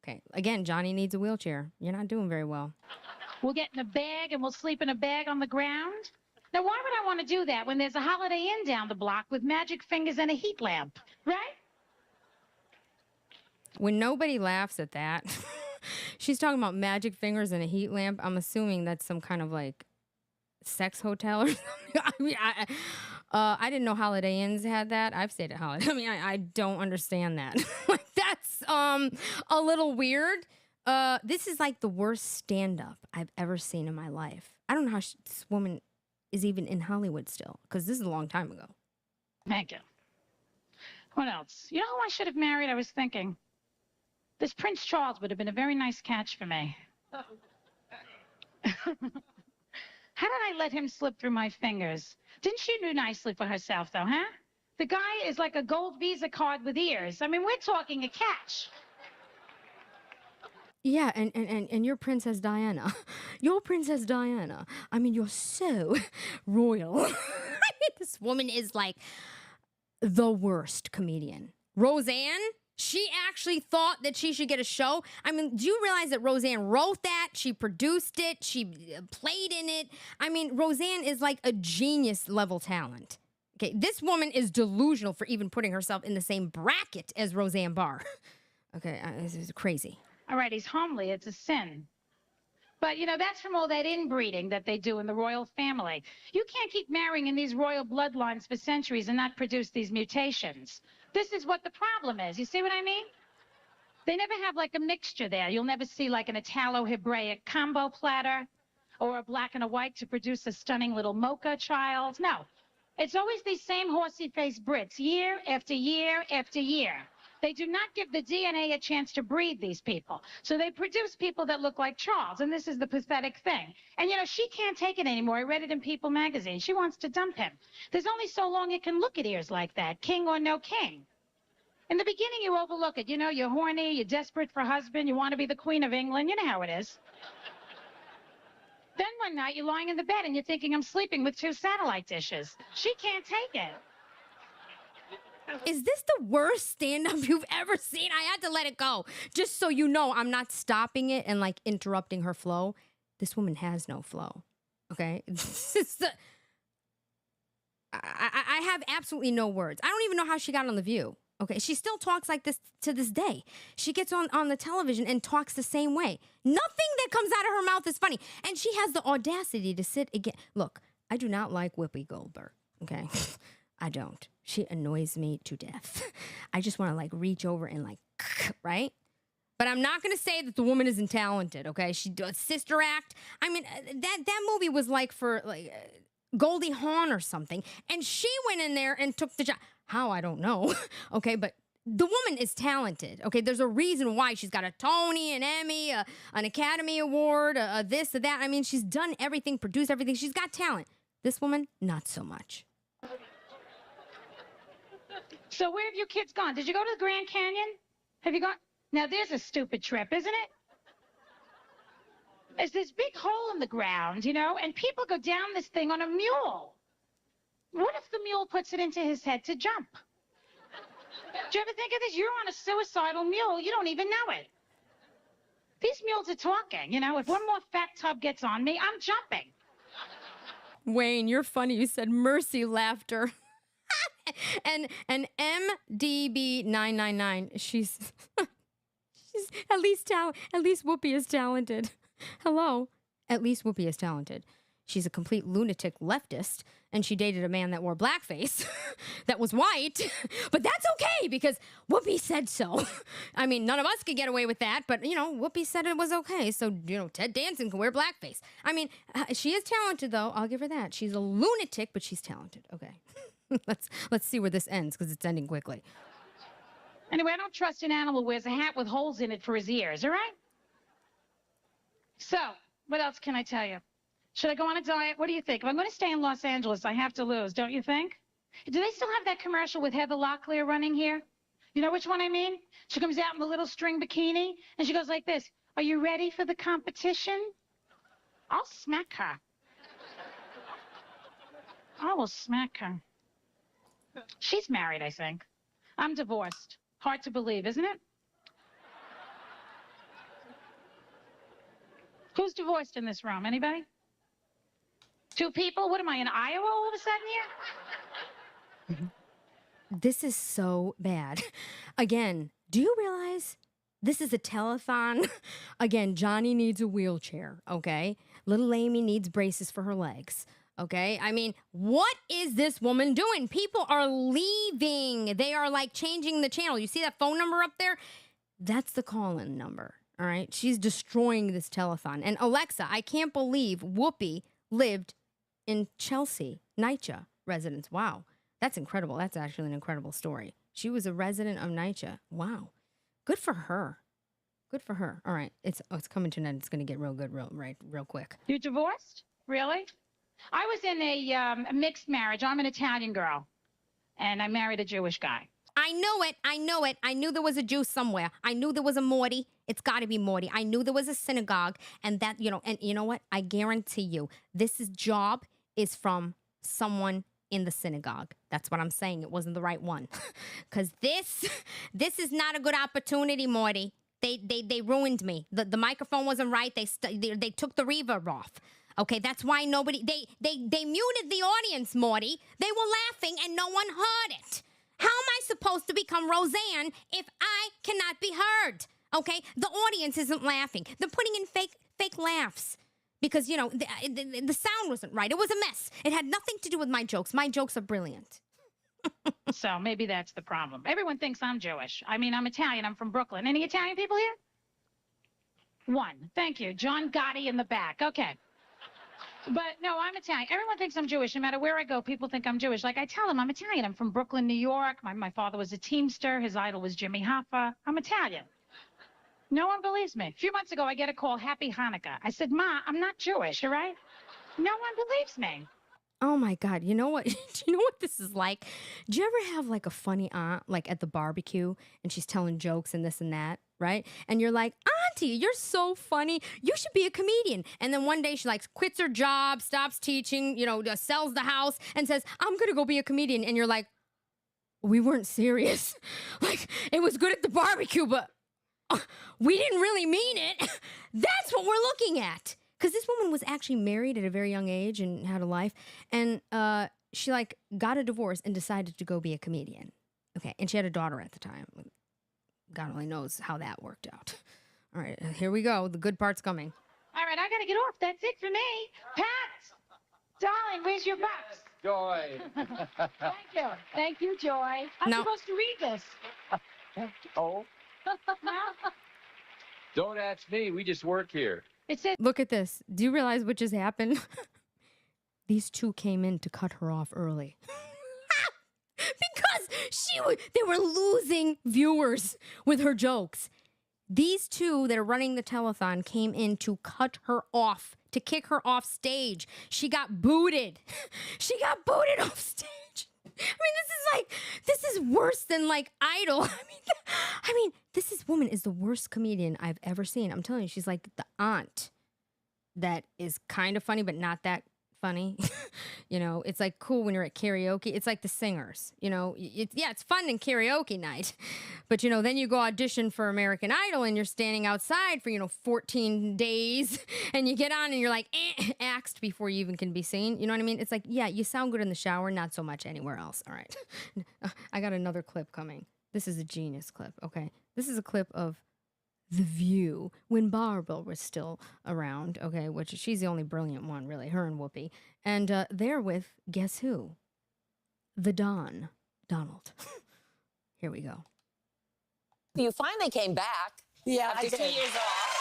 Okay. Again, Johnny needs a wheelchair. You're not doing very well. We'll get in a bag and we'll sleep in a bag on the ground. Now, why would I want to do that when there's a Holiday Inn down the block with magic fingers and a heat lamp, right? When nobody laughs at that, she's talking about magic fingers and a heat lamp. I'm assuming that's some kind of like sex hotel or something. I mean, I didn't know Holiday Inns had that. I've stayed at Holiday. I mean, I don't understand that. Like, that's a little weird. This is like the worst stand-up I've ever seen in my life. I don't know how this woman is even in Hollywood still, because this is a long time ago. Thank you. What else? You know who I should have married? I was thinking. This Prince Charles would have been a very nice catch for me. How did I let him slip through my fingers? Didn't she do nicely for herself, though, huh? The guy is like a gold Visa card with ears. I mean, we're talking a catch. Yeah, and your Princess Diana. Your Princess Diana. I mean, you're so royal. I mean, this woman is like the worst comedian. Roseanne, she actually thought that she should get a show. I mean, do you realize that Roseanne wrote that? She produced it. She played in it. I mean, Roseanne is like a genius level talent. Okay, this woman is delusional for even putting herself in the same bracket as Roseanne Barr. Okay, this is crazy. All right, he's homely. It's a sin. But, you know, that's from all that inbreeding that they do in the royal family. You can't keep marrying in these royal bloodlines for centuries and not produce these mutations. This is what the problem is. You see what I mean? They never have, like, a mixture there. You'll never see, like, an Italo-Hebraic combo platter or a black and a white to produce a stunning little mocha child. No. It's always these same horsey-faced Brits, year after year after year. They do not give the DNA a chance to breed these people. So they produce people that look like Charles, and this is the pathetic thing. And, you know, she can't take it anymore. I read it in People magazine. She wants to dump him. There's only so long you can look at ears like that, king or no king. In the beginning, you overlook it. You know, you're horny, you're desperate for a husband, you want to be the Queen of England. You know how it is. Then one night, you're lying in the bed, and you're thinking, I'm sleeping with 2 satellite dishes. She can't take it. Is this the worst stand-up you've ever seen? I had to let it go. Just so you know, I'm not stopping it and, like, interrupting her flow. This woman has no flow, okay? I have absolutely no words. I don't even know how she got on The View, okay? She still talks like this to this day. She gets on the television and talks the same way. Nothing that comes out of her mouth is funny. And she has the audacity to sit again. Look, I do not like Whoopi Goldberg, okay? I don't. She annoys me to death. I just want to like reach over and like, right? But I'm not going to say that the woman isn't talented, okay? She does Sister Act. I mean, that movie was like for like Goldie Hawn or something. And she went in there and took the job. How? I don't know. Okay, but the woman is talented. Okay, there's a reason why she's got a Tony, an Emmy, an Academy Award, a this, a that. I mean, she's done everything, produced everything. She's got talent. This woman, not so much. So where have you kids gone? Did you go to the Grand Canyon? Have you gone? Now, there's a stupid trip, isn't it? There's this big hole in the ground, you know, and people go down this thing on a mule. What if the mule puts it into his head to jump? Do you ever think of this? You're on a suicidal mule. You don't even know it. These mules are talking, you know. If one more fat tub gets on me, I'm jumping. Wayne, you're funny. You said mercy laughter. and MDB999, she's at least Whoopi is talented. Hello. At least Whoopi is talented. She's a complete lunatic leftist, and she dated a man that wore blackface that was white. But that's okay, because Whoopi said so. I mean, none of us could get away with that, but, you know, Whoopi said it was okay. So, you know, Ted Danson can wear blackface. I mean, she is talented, though. I'll give her that. She's a lunatic, but she's talented. Okay. Let's see where this ends, because it's ending quickly. Anyway, I don't trust an animal who wears a hat with holes in it for his ears, all right? So, what else can I tell you? Should I go on a diet? What do you think? If I'm going to stay in Los Angeles, I have to lose, don't you think? Do they still have that commercial with Heather Locklear running here? You know which one I mean? She comes out in the little string bikini, and she goes like this. Are you ready for the competition? I'll smack her. I will smack her. She's married, I think. I'm divorced. Hard to believe, isn't it? Who's divorced in this room? Anybody? 2 people? What am I, in Iowa all of a sudden here? This is so bad. Again, do you realize this is a telethon? Again, Johnny needs a wheelchair, okay? Little Amy needs braces for her legs, okay? I mean, what is this woman doing? People are leaving. They are like changing the channel. You see that phone number up there? That's the call-in number, all right? She's destroying this telethon. And Alexa, I can't believe Whoopi lived in Chelsea, NYCHA residence. Wow, that's incredible. That's actually an incredible story. She was a resident of NYCHA. Wow, good for her. Good for her. All right, it's coming to an end. It's going to get real good real quick. You divorced? Really? I was in a mixed marriage. I'm an Italian girl, and I married a Jewish guy. I know it. I know it. I knew there was a Jew somewhere. I knew there was a Morty. It's got to be Morty. I knew there was a synagogue, and that, you know, and you know what? I guarantee you, this job is from someone in the synagogue. That's what I'm saying. It wasn't the right one. Because this is not a good opportunity, Morty. They ruined me. The microphone wasn't right. They took the reverb off. Okay, that's why nobody, they muted the audience, Morty. They were laughing and no one heard it. How am I supposed to become Roseanne if I cannot be heard? Okay, the audience isn't laughing. They're putting in fake laughs. Because, you know, the sound wasn't right. It was a mess. It had nothing to do with my jokes. My jokes are brilliant. So maybe that's the problem. Everyone thinks I'm Jewish. I mean, I'm Italian. I'm from Brooklyn. Any Italian people here? 1. Thank you. John Gotti in the back. Okay. But no, I'm Italian. Everyone thinks I'm Jewish. No matter where I go, people think I'm Jewish. Like I tell them I'm Italian. I'm from Brooklyn, New York. My father was a Teamster. His idol was Jimmy Hoffa. I'm Italian. No one believes me. A few months ago, I get a call, Happy Hanukkah. I said, Ma, I'm not Jewish, all right? No one believes me. Oh, my God. You know what? Do you know what this is like? Do you ever have, like, a funny aunt, like, at the barbecue, and she's telling jokes and this and that, right? And you're like, Auntie, you're so funny. You should be a comedian. And then one day she, like, quits her job, stops teaching, you know, sells the house, and says, I'm going to go be a comedian. And you're like, we weren't serious. Like, it was good at the barbecue, but we didn't really mean it. That's what we're looking at. Because this woman was actually married at a very young age and had a life. And she, like, got a divorce and decided to go be a comedian. Okay, and she had a daughter at the time. God only knows how that worked out. All right, here we go. The good part's coming. All right, I got to get off. That's it for me. Pat, darling, where's your box? Joy. Thank you. Thank you, Joy. I'm supposed to read this. Oh, don't ask me. We just work here. It says, look at this. Do you realize what just happened? These two came in to cut her off early. Because They were losing viewers with her jokes. These two that are running the telethon came in to cut her off, to kick her off stage. She got booted. She got booted off stage. I mean, this is worse than like Idol. I mean, this woman is the worst comedian I've ever seen. I'm telling you, she's like the aunt that is kind of funny, but not that funny. You know, it's like cool when you're at karaoke. It's like the singers, you know, it's fun in karaoke night, but you know, then you go audition for American Idol and you're standing outside for, 14 days and you get on and you're like axed before you even can be seen. You know what I mean? It's like, yeah, you sound good in the shower, not so much anywhere else. All right. I got another clip coming. This is a genius clip. Okay. This is a clip of The View, when Barbara was still around, okay, which she's the only brilliant one, really, her and Whoopi. And they're with, guess who? The Don, Donald. Here we go. You finally came back. Yeah, after 2 years off.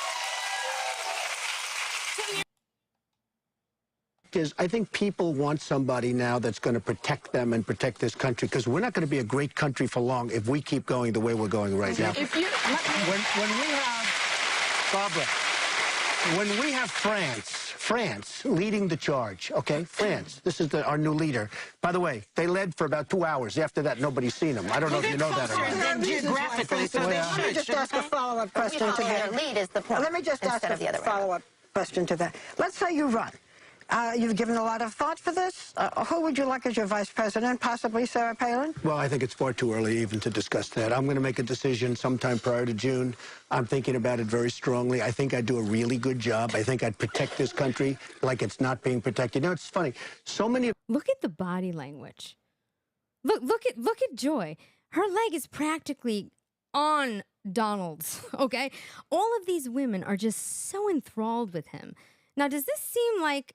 Is I think people want somebody now that's going to protect them and protect this country, because we're not going to be a great country for long if we keep going the way we're going right now. If you, when we have, Barbara, when we have France leading the charge, okay? France, this is our new leader. By the way, they led for about 2 hours. After that, nobody's seen them. I don't know if you know that or not. Geographically, so let me just ask a follow-up question to that. Lead is the point. Let me just ask a follow-up question to that. Let's say you run. You've given a lot of thought for this. Who would you like as your vice president? Possibly Sarah Palin? Well, I think it's far too early even to discuss that. I'm going to make a decision sometime prior to June. I'm thinking about it very strongly. I think I'd do a really good job. I think I'd protect this country like it's not being protected. You know, it's funny. So many... Look at the body language. Look at Joy. Her leg is practically on Donald's, okay? All of these women are just so enthralled with him. Now, does this seem like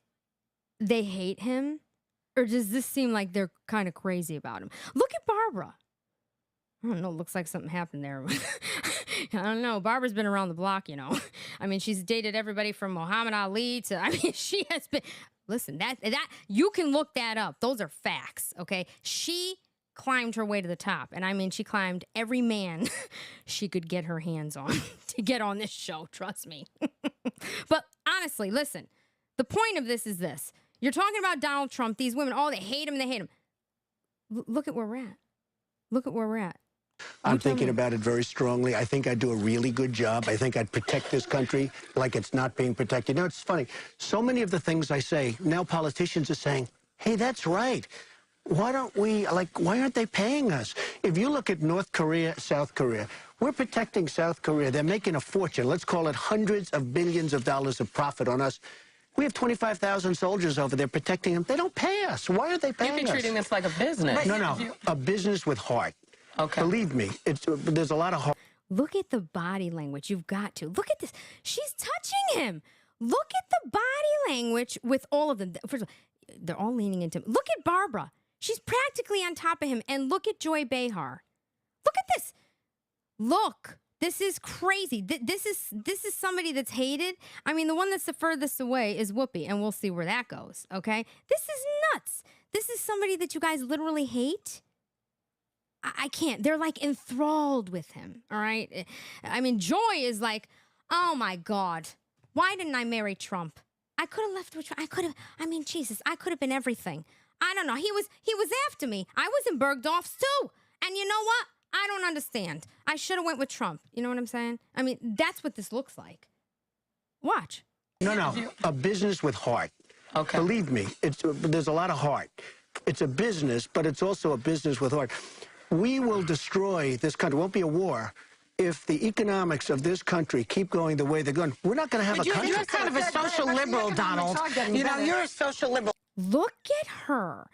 they hate him? Or does this seem like they're kind of crazy about him? Look at Barbara. I don't know, looks like something happened there. I don't know. Barbara's been around the block, you know. I mean, she's dated everybody from Muhammad Ali to, I mean, she has been, listen, that you can look that up. Those are facts, okay? She climbed her way to the top. And I mean, she climbed every man she could get her hands on to get on this show, trust me. But honestly, listen, the point of this is this. You're talking about Donald Trump, these women, oh, they hate him, they hate him. Look at where we're at. Look at where we're at. I'm thinking about it very strongly. I think I'd do a really good job. I think I'd protect this country like it's not being protected. You know, it's funny. So many of the things I say, now politicians are saying, hey, that's right. Why don't we, why aren't they paying us? If you look at North Korea, South Korea, we're protecting South Korea. They're making a fortune. Let's call it hundreds of billions of dollars of profit on us. We have 25,000 soldiers over there protecting them. They don't pay us. Why aren't they paying us? You've been treating this like a business. No, a business with heart. Okay. Believe me, there's a lot of heart. Look at the body language. You've got to. Look at this. She's touching him. Look at the body language with all of them. First of all, they're all leaning into him. Look at Barbara. She's practically on top of him. And look at Joy Behar. Look at this. Look. This is crazy. This is somebody that's hated. I mean, the one that's the furthest away is Whoopi, and we'll see where that goes, okay? This is nuts. This is somebody that you guys literally hate. I can't. They're like enthralled with him, all right? I mean, Joy is like, oh my God, why didn't I marry Trump? I could have left with Trump. I mean, Jesus, I could have been everything. I don't know. He was after me. I was in Bergdorf's too. And you know what? I don't understand. I should have went with Trump. You know what I'm saying? I mean, that's what this looks like. Watch. No, a business with heart. Okay. Believe me, there's a lot of heart. It's a business, but it's also a business with heart. We will destroy this country. It won't be a war if the economics of this country keep going the way they're going. We're not going to have a country. You're kind of a social liberal, Donald. You know, you're a social liberal. Look at her.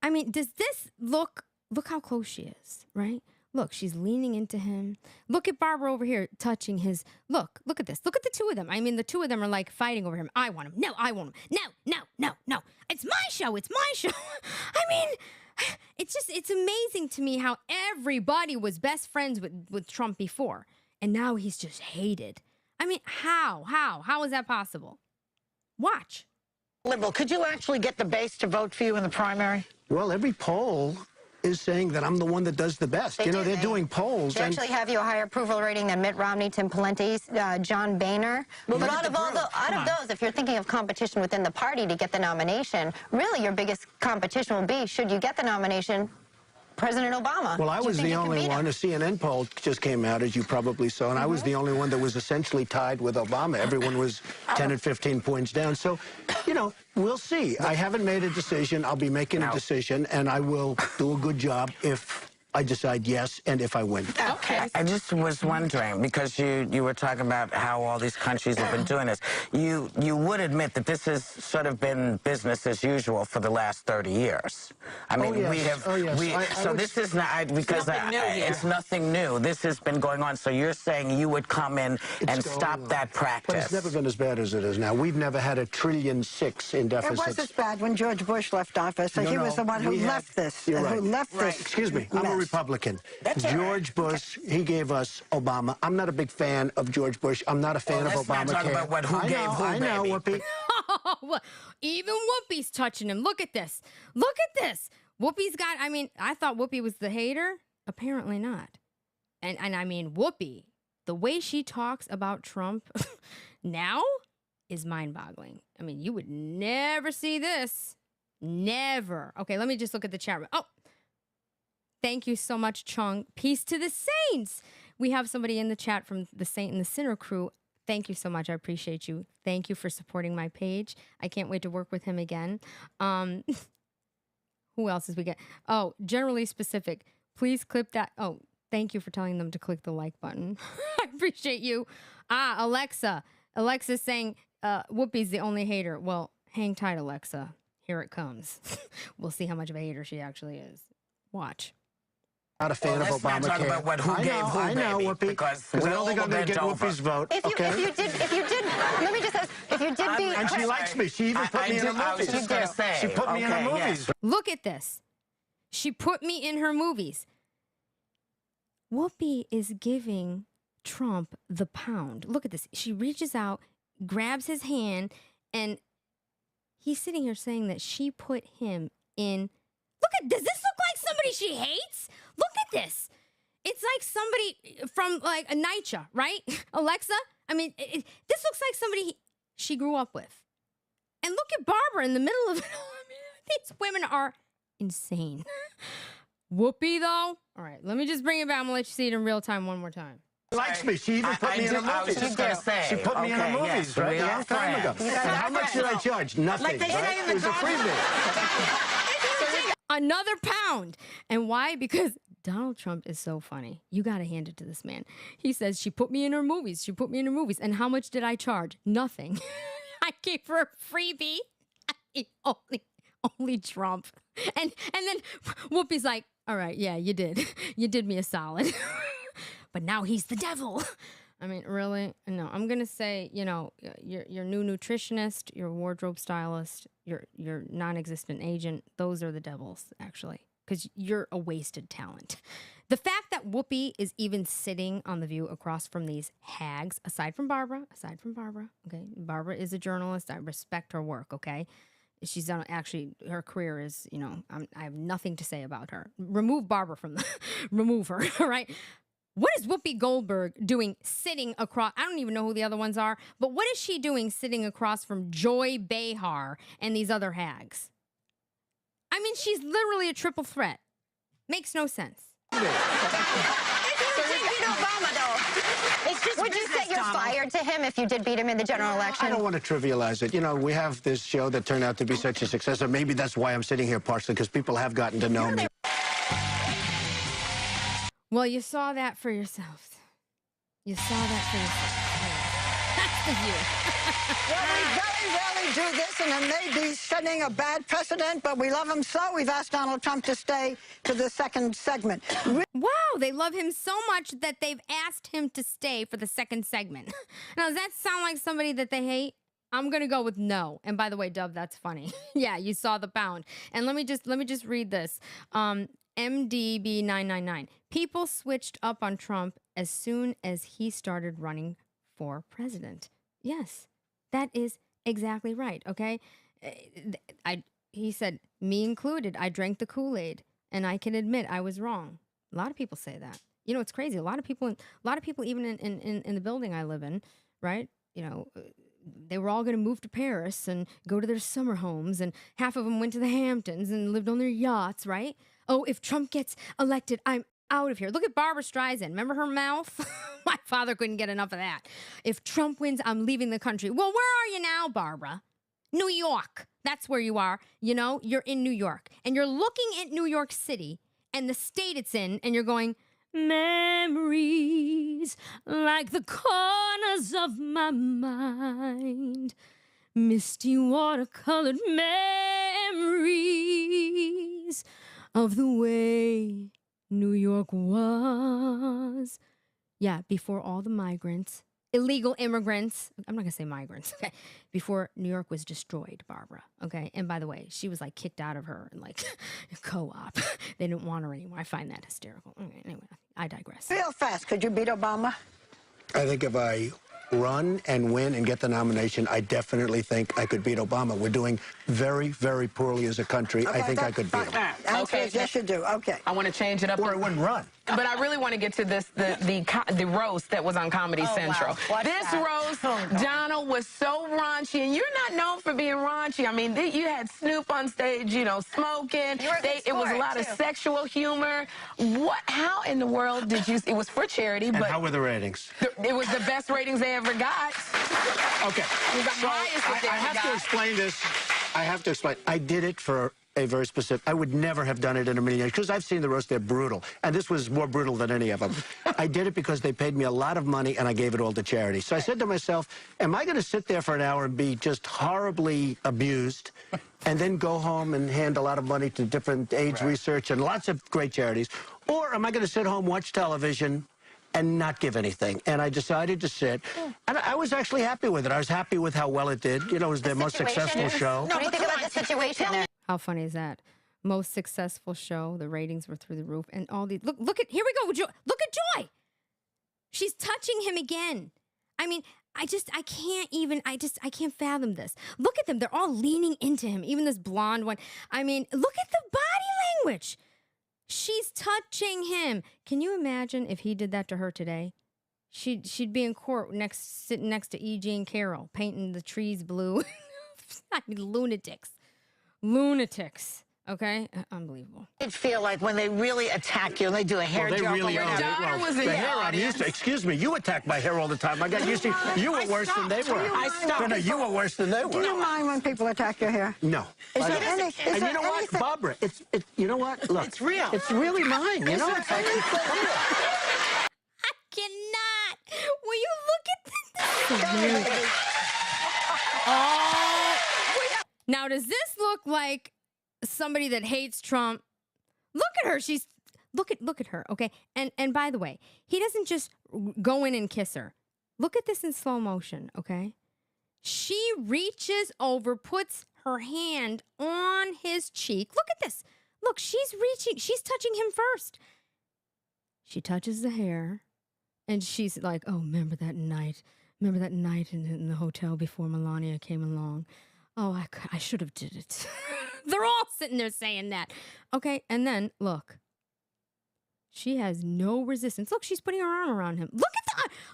I mean, does this look how close she is, right? Look, she's leaning into him. Look at Barbara over here touching his... Look at this. Look at the two of them. I mean, the two of them are like fighting over him. I want him. No, I want him. No. It's my show. It's my show. I mean, it's amazing to me how everybody was best friends with Trump before. And now he's just hated. I mean, how is that possible? Watch. Liberal, could you actually get the base to vote for you in the primary? Well, every poll is saying that I'm the one that does the best. They're doing polls. They actually have you a higher approval rating than Mitt Romney, Tim Pawlenty, John Boehner. But out of those, if you're thinking of competition within the party to get the nomination, really your biggest competition will be, should you get the nomination, President Obama. Well, I was the only one. A CNN poll just came out, as you probably saw, and I was the only one that was essentially tied with Obama. Everyone was 10 or 15 points down. So, we'll see. I haven't made a decision. I'll be making a decision, and I will do a good job if I decide yes, and if I win. Okay. I just was wondering, because you were talking about how all these countries have been doing this. You would admit that this has sort of been business as usual for the last 30 years. I mean, we have. So this is not because it's nothing new. This has been going on. So you're saying you would come in and stop that practice? But it's never been as bad as it is now. We've never had $1.6 trillion in deficits. It was as bad when George Bush left office. So he was the one who left this. You're right. Who left this. Excuse me. I'm a Republican. George Bush, he gave us Obama. I'm not a big fan of George Bush. I'm not a fan of Obamacare. Talk about who gave who, I know, Whoopi. Even Whoopi's touching him. Look at this. Look at this. Whoopi's got, I thought Whoopi was the hater. Apparently not. And I mean, Whoopi, the way she talks about Trump now is mind-boggling. I mean, you would never see this. Never. Okay, let me just look at the chat room. Oh, thank you so much, Chung. Peace to the saints. We have somebody in the chat from the Saint and the Sinner crew. Thank you so much. I appreciate you. Thank you for supporting my page. I can't wait to work with him again. Who else did we get? Oh, generally specific. Please clip that. Oh, thank you for telling them to click the like button. I appreciate you. Alexa. Alexa's saying Whoopi's the only hater. Well, hang tight, Alexa. Here it comes. We'll see how much of a hater she actually is. Watch. Not a fan of Obamacare. Talk about who gave who, I know, Whoopi. Because I don't think I'm going to get Whoopi's vote. If you did, let me just ask, if you did beat... And she likes me. She even put me in her movies. She put me in her movies. Look at this. She put me in her movies. Whoopi is giving Trump the pound. Look at this. She reaches out, grabs his hand, and he's sitting here saying that she put him in... Does this look like somebody she hates? Look at this. It's like somebody from like a NYCHA, right? Alexa? This looks like somebody she grew up with. And look at Barbara in the middle of it. These women are insane. Whoopi, though? All right, let me just bring it back. I'm going to let you see it in real time one more time. She likes me. She even put me in her movies. I was just going to say. She put me in her movies, right? A long time ago. How much did I charge? Nothing, Like they say in the It was a freebie. Another pound. And why? Because Donald Trump is so funny. You got to hand it to this man. He says, she put me in her movies. She put me in her movies. And how much did I charge? Nothing. I gave her a freebie. Only Trump. And then Whoopi's like, all right, yeah, you did. You did me a solid. But now he's the devil. Really? No, I'm going to say, your new nutritionist, your wardrobe stylist, your non-existent agent, those are the devils, actually, because you're a wasted talent. The fact that Whoopi is even sitting on The View across from these hags, aside from Barbara, okay? Barbara is a journalist. I respect her work, okay? She's done, actually, her career is, I have nothing to say about her. Remove Barbara from remove her, all right? What is Whoopi Goldberg doing sitting across? I don't even know who the other ones are, but what is she doing sitting across from Joy Behar and these other hags? She's literally a triple threat. Makes no sense. Would you say you're fired to him if you did beat him in the general election? I don't want to trivialize it. We have this show that turned out to be such a success, and maybe that's why I'm sitting here partially, because people have gotten to know me. Well, you saw that for yourselves. You saw that for yourselves. That's The View. Well, we very rarely do this, and it may be setting a bad precedent, but we love him so we've asked Donald Trump to stay to the second segment. Wow, they love him so much that they've asked him to stay for the second segment. Now, does that sound like somebody that they hate? I'm going to go with no. And by the way, Dub, that's funny. Yeah, you saw the pound. And let me just read this. MDB999. People switched up on Trump as soon as he started running for president. Yes, that is exactly right, okay? He said, me included, I drank the Kool-Aid. And I can admit I was wrong. A lot of people say that. You know, it's crazy. A lot of people even in the building I live in, right? You know, they were all going to move to Paris and go to their summer homes, and half of them went to the Hamptons and lived on their yachts, right? Oh, if Trump gets elected, I'm out of here. Look at Barbara Streisand. Remember her mouth? My father couldn't get enough of that. If Trump wins, I'm leaving the country. Well, where are you now, Barbara? New York. That's where you are. You know, you're in New York. And you're looking at New York City and the state it's in, and you're going, memories like the corners of my mind, misty watercolored memories of the way New York was. Yeah, before all the migrants, illegal immigrants, I'm not gonna say migrants, okay, before New York was destroyed, Barbara, okay? And by the way, she was like kicked out of her and like co-op. They didn't want her anymore. I find that hysterical. Okay, anyway, I digress. Real fast, could you beat Obama? I think if I run and win and get the nomination, I definitely think I could beat Obama. We're doing very, very poorly as a country. Okay, I think I could beat him. Okay, yes, you do. Okay. I want to change it up. Or I wouldn't run. But I really want to get to this, the roast that was on Comedy Central. Wow. This roast, Donald was so raunchy, and you're not known for being raunchy. I mean, you had Snoop on stage, you know, smoking. It was a lot of sexual humor. How in the world did you? It was for charity, And but how were the ratings? It was the best ratings they ever got. Okay. It was the highest that they I ever have to got. explain this. I have to explain. I did it for a very specific. I would never have done it in a million years because I've seen the roast. They're brutal, and this was more brutal than any of them. I did it because they paid me a lot of money, and I gave it all to charity. So I said to myself, "Am I going to sit there for an hour and be just horribly abused, and then go home and hand a lot of money to different AIDS research and lots of great charities, or am I going to sit home, watch television?" and not give anything? And I decided to sit, and I was actually happy with it. I was happy with how well it did. You know, it was their most successful show. What do you think about the situation there? How funny is that? Most successful show. The ratings were through the roof, and all these. Look at, here we go. Look at Joy. She's touching him again. I mean, I can't fathom this. Look at them. They're all leaning into him. Even this blonde one. I mean, look at the body language. She's touching him. Can you imagine if he did that to her today? She'd be in court sitting next to E. Jean Carroll, painting the trees blue. I mean, lunatics. Okay? Unbelievable. It feel like when they really attack you and they do a hair Well, they joke. really on are. your daughter was in The the hair I'm used to. Excuse me, you attack my hair all the time. I got used to. You were worse than they were. I stopped. No, you were worse than they were. Do you mind when people attack your hair? No. Is there I don't. any- is And there you know what, anything- Barbara? You know what? Look, It's real. It's really mine. You Is know, there it's actually I cannot. Will you look at this? Oh. Now, does this look like somebody that hates Trump? Look at her. Look at her. Okay. And by the way, he doesn't just go in and kiss her. Look at this in slow motion. Okay. She reaches over, puts her hand on his cheek. Look at this. Look, she's touching him first. She touches the hair, and she's like, "Oh, remember that night in the hotel before Melania came along? Oh, I should have did it." They're all sitting there saying that. Okay, and then, look. She has no resistance. Look, she's putting her arm around him.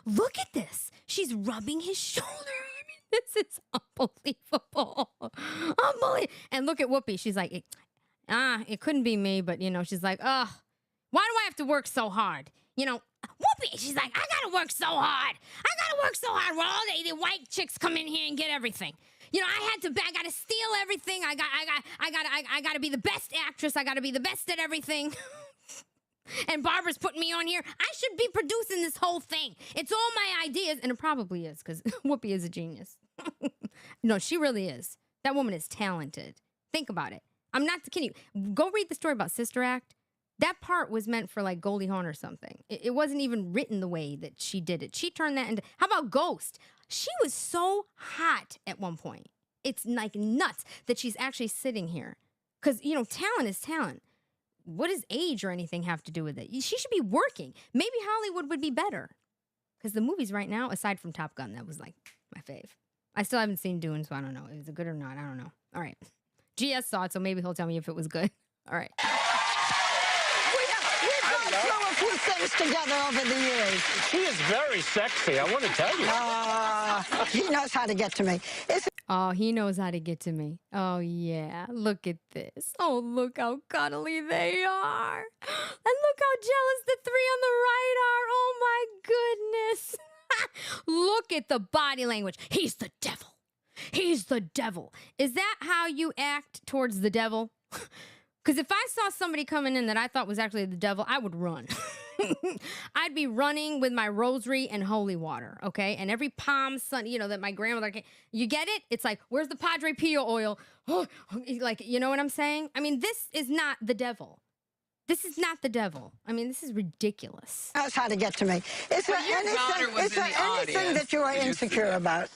Look at this. She's rubbing his shoulder. I mean, this is unbelievable. And look at Whoopi. She's like, it couldn't be me, but, you know, she's like, why do I have to work so hard? You know, Whoopi, she's like, I gotta work so hard. Where all the white chicks come in here and get everything. You know, I gotta steal everything. I gotta be the best actress. I gotta be the best at everything. And Barbara's putting me on here. I should be producing this whole thing. It's all my ideas, and it probably is, because Whoopi is a genius. No, she really is. That woman is talented. Think about it. I'm not kidding you. Go read the story about Sister Act. That part was meant for like Goldie Hawn or something. It wasn't even written the way that she did it. She turned that into, how about Ghost? She was so hot at one point. It's like nuts that she's actually sitting here. Because, you know, talent is talent. What does age or anything have to do with it? She should be working. Maybe Hollywood would be better. Because the movies right now, aside from Top Gun, that was like my fave. I still haven't seen Dune, so I don't know. Is it good or not? I don't know. All right. GS saw it, so maybe he'll tell me if it was good. All right. throw a few things together over the years. She is very sexy, I want to tell you. He knows how to get to me. Oh, he knows how to get to me. Oh, yeah. Look at this. Oh, look how cuddly they are. And look how jealous the three on the right are. Oh, my goodness. Look at the body language. He's the devil. He's the devil. Is that how you act towards the devil? Because if I saw somebody coming in that I thought was actually the devil, I would run. I'd be running with my rosary and holy water, okay? And every palm sun, you know, that my grandmother, you get it? It's like, where's the Padre Pio oil? Oh, like, you know what I'm saying? I mean, this is not the devil. This is not the devil. I mean, this is ridiculous. Knows how to get to me. Is there anything that you are insecure about?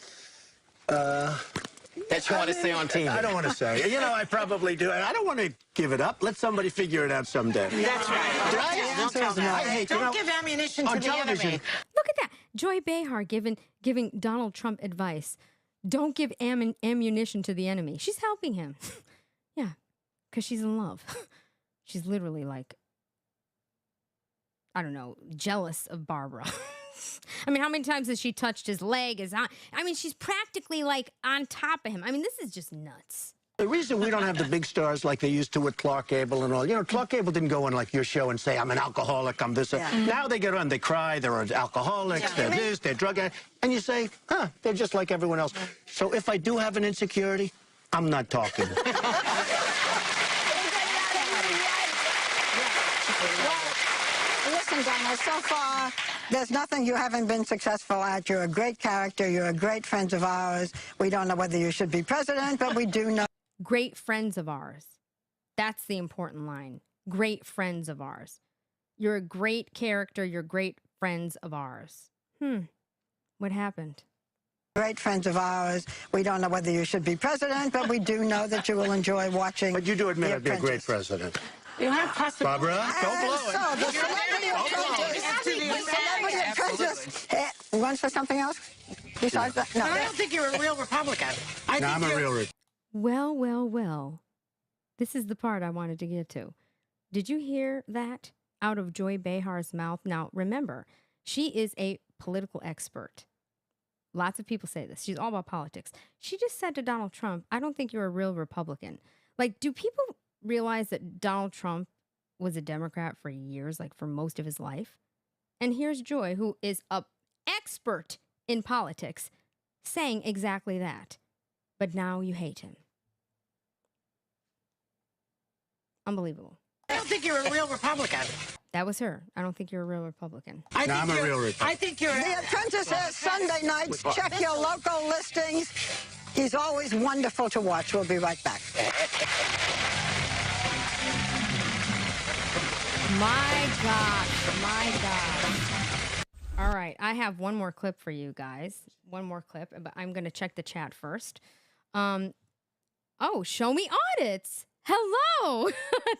That you want to say on TV. I don't want to say. You know, I probably do. I don't want to give it up. Let somebody figure it out someday. That's right. Don't give ammunition to the enemy. Look at that. Joy Behar giving Donald Trump advice. Don't give ammunition to the enemy. She's helping him. Yeah, because she's in love. She's literally like, I don't know, jealous of Barbara. I mean, how many times has she touched his leg? I mean, she's practically like on top of him. I mean, this is just nuts. The reason we don't have the big stars like they used to with Clark Gable and all, you know, Clark Gable didn't go on like your show and say, I'm an alcoholic, I'm this. Now they get on, they cry, they're alcoholics, they're this, they're drug addicts. And you say, huh, they're just like everyone else. So if I do have an insecurity, I'm not talking. Listen, Donald, so far, there's nothing you haven't been successful at. You're a great character. You're a great friend of ours. We don't know whether you should be president, but we do know. Great friends of ours. That's the important line. Great friends of ours. You're a great character. You're great friends of ours. What happened? Great friends of ours. We don't know whether you should be president, but we do know that you will enjoy watching. But you do admit I'd be a great president. You have possibility. Barbara, don't blow it. So, the celebrity apprentice. You want to say something else? Besides that? No. I don't think you're a real Republican. I'm a real Republican. Well. This is the part I wanted to get to. Did you hear that out of Joy Behar's mouth? Now, remember, she is a political expert. Lots of people say this. She's all about politics. She just said to Donald Trump, I don't think you're a real Republican. Like, do people realize that Donald Trump was a Democrat for years, like for most of his life? And here's Joy, who is an expert in politics, saying exactly that. But now you hate him. Unbelievable. I don't think you're a real Republican. That was her. I don't think you're a real Republican. I'm a real Republican. I think you're... The Apprentice has Sunday nights. Check your local listings. He's always wonderful to watch. We'll be right back. My gosh. All right, I have one more clip for you guys. One more clip, but I'm going to check the chat first. Oh, Show Me Audits. Hello.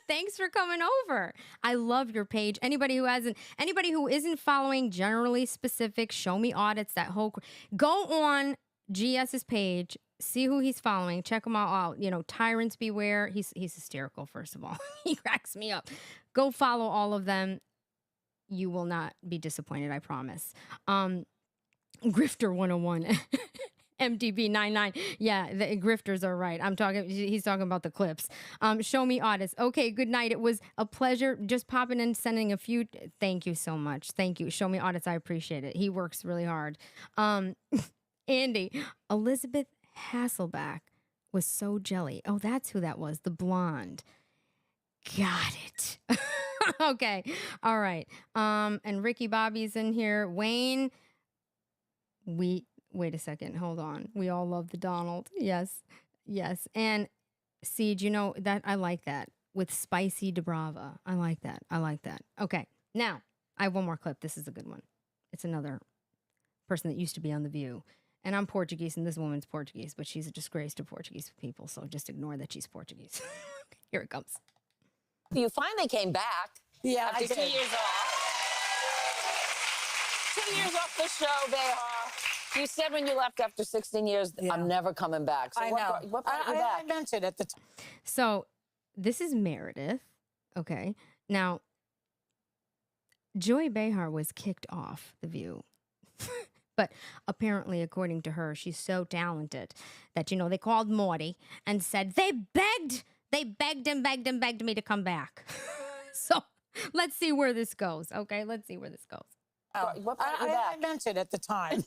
Thanks for coming over. I love your page. Anybody who isn't following Generally Specific, Show Me Audits, that whole, go on GS's page, see who he's following, check them all out. You know, Tyrants Beware. He's hysterical, first of all. He cracks me up. Go follow all of them. You will not be disappointed, I promise. Grifter 101. MTB 99. Yeah, the grifters are right. He's talking about the clips. Show Me Audits. Okay, good night. It was a pleasure just popping in, sending a few. Thank you so much. Thank you. Show Me Audits. I appreciate it. He works really hard. Andy, Elizabeth Hasselbeck was so jelly. Oh, that's who that was. The blonde. Got it. Okay. All right. And Ricky Bobby's in here. Wayne, wait a second. Hold on. We all love the Donald. Yes. And Siege, you know, that I like that. With spicy DiBRAVA. I like that. Okay. Now, I have one more clip. This is a good one. It's another person that used to be on The View. And I'm Portuguese, and this woman's Portuguese, but she's a disgrace to Portuguese people, so just ignore that she's Portuguese. Here it comes. You finally came back. Yeah, after 2 years off. 2 years off the show, Behar. You said when you left after 16 years, I'm never coming back. So I know. What brought you back? I meant it at the time. So this is Meredith. Okay. Now, Joy Behar was kicked off The View. But apparently, according to her, she's so talented that, you know, they called Morty and said they begged me to come back. So let's see where this goes. Okay, let's see where this goes. I meant it at the time.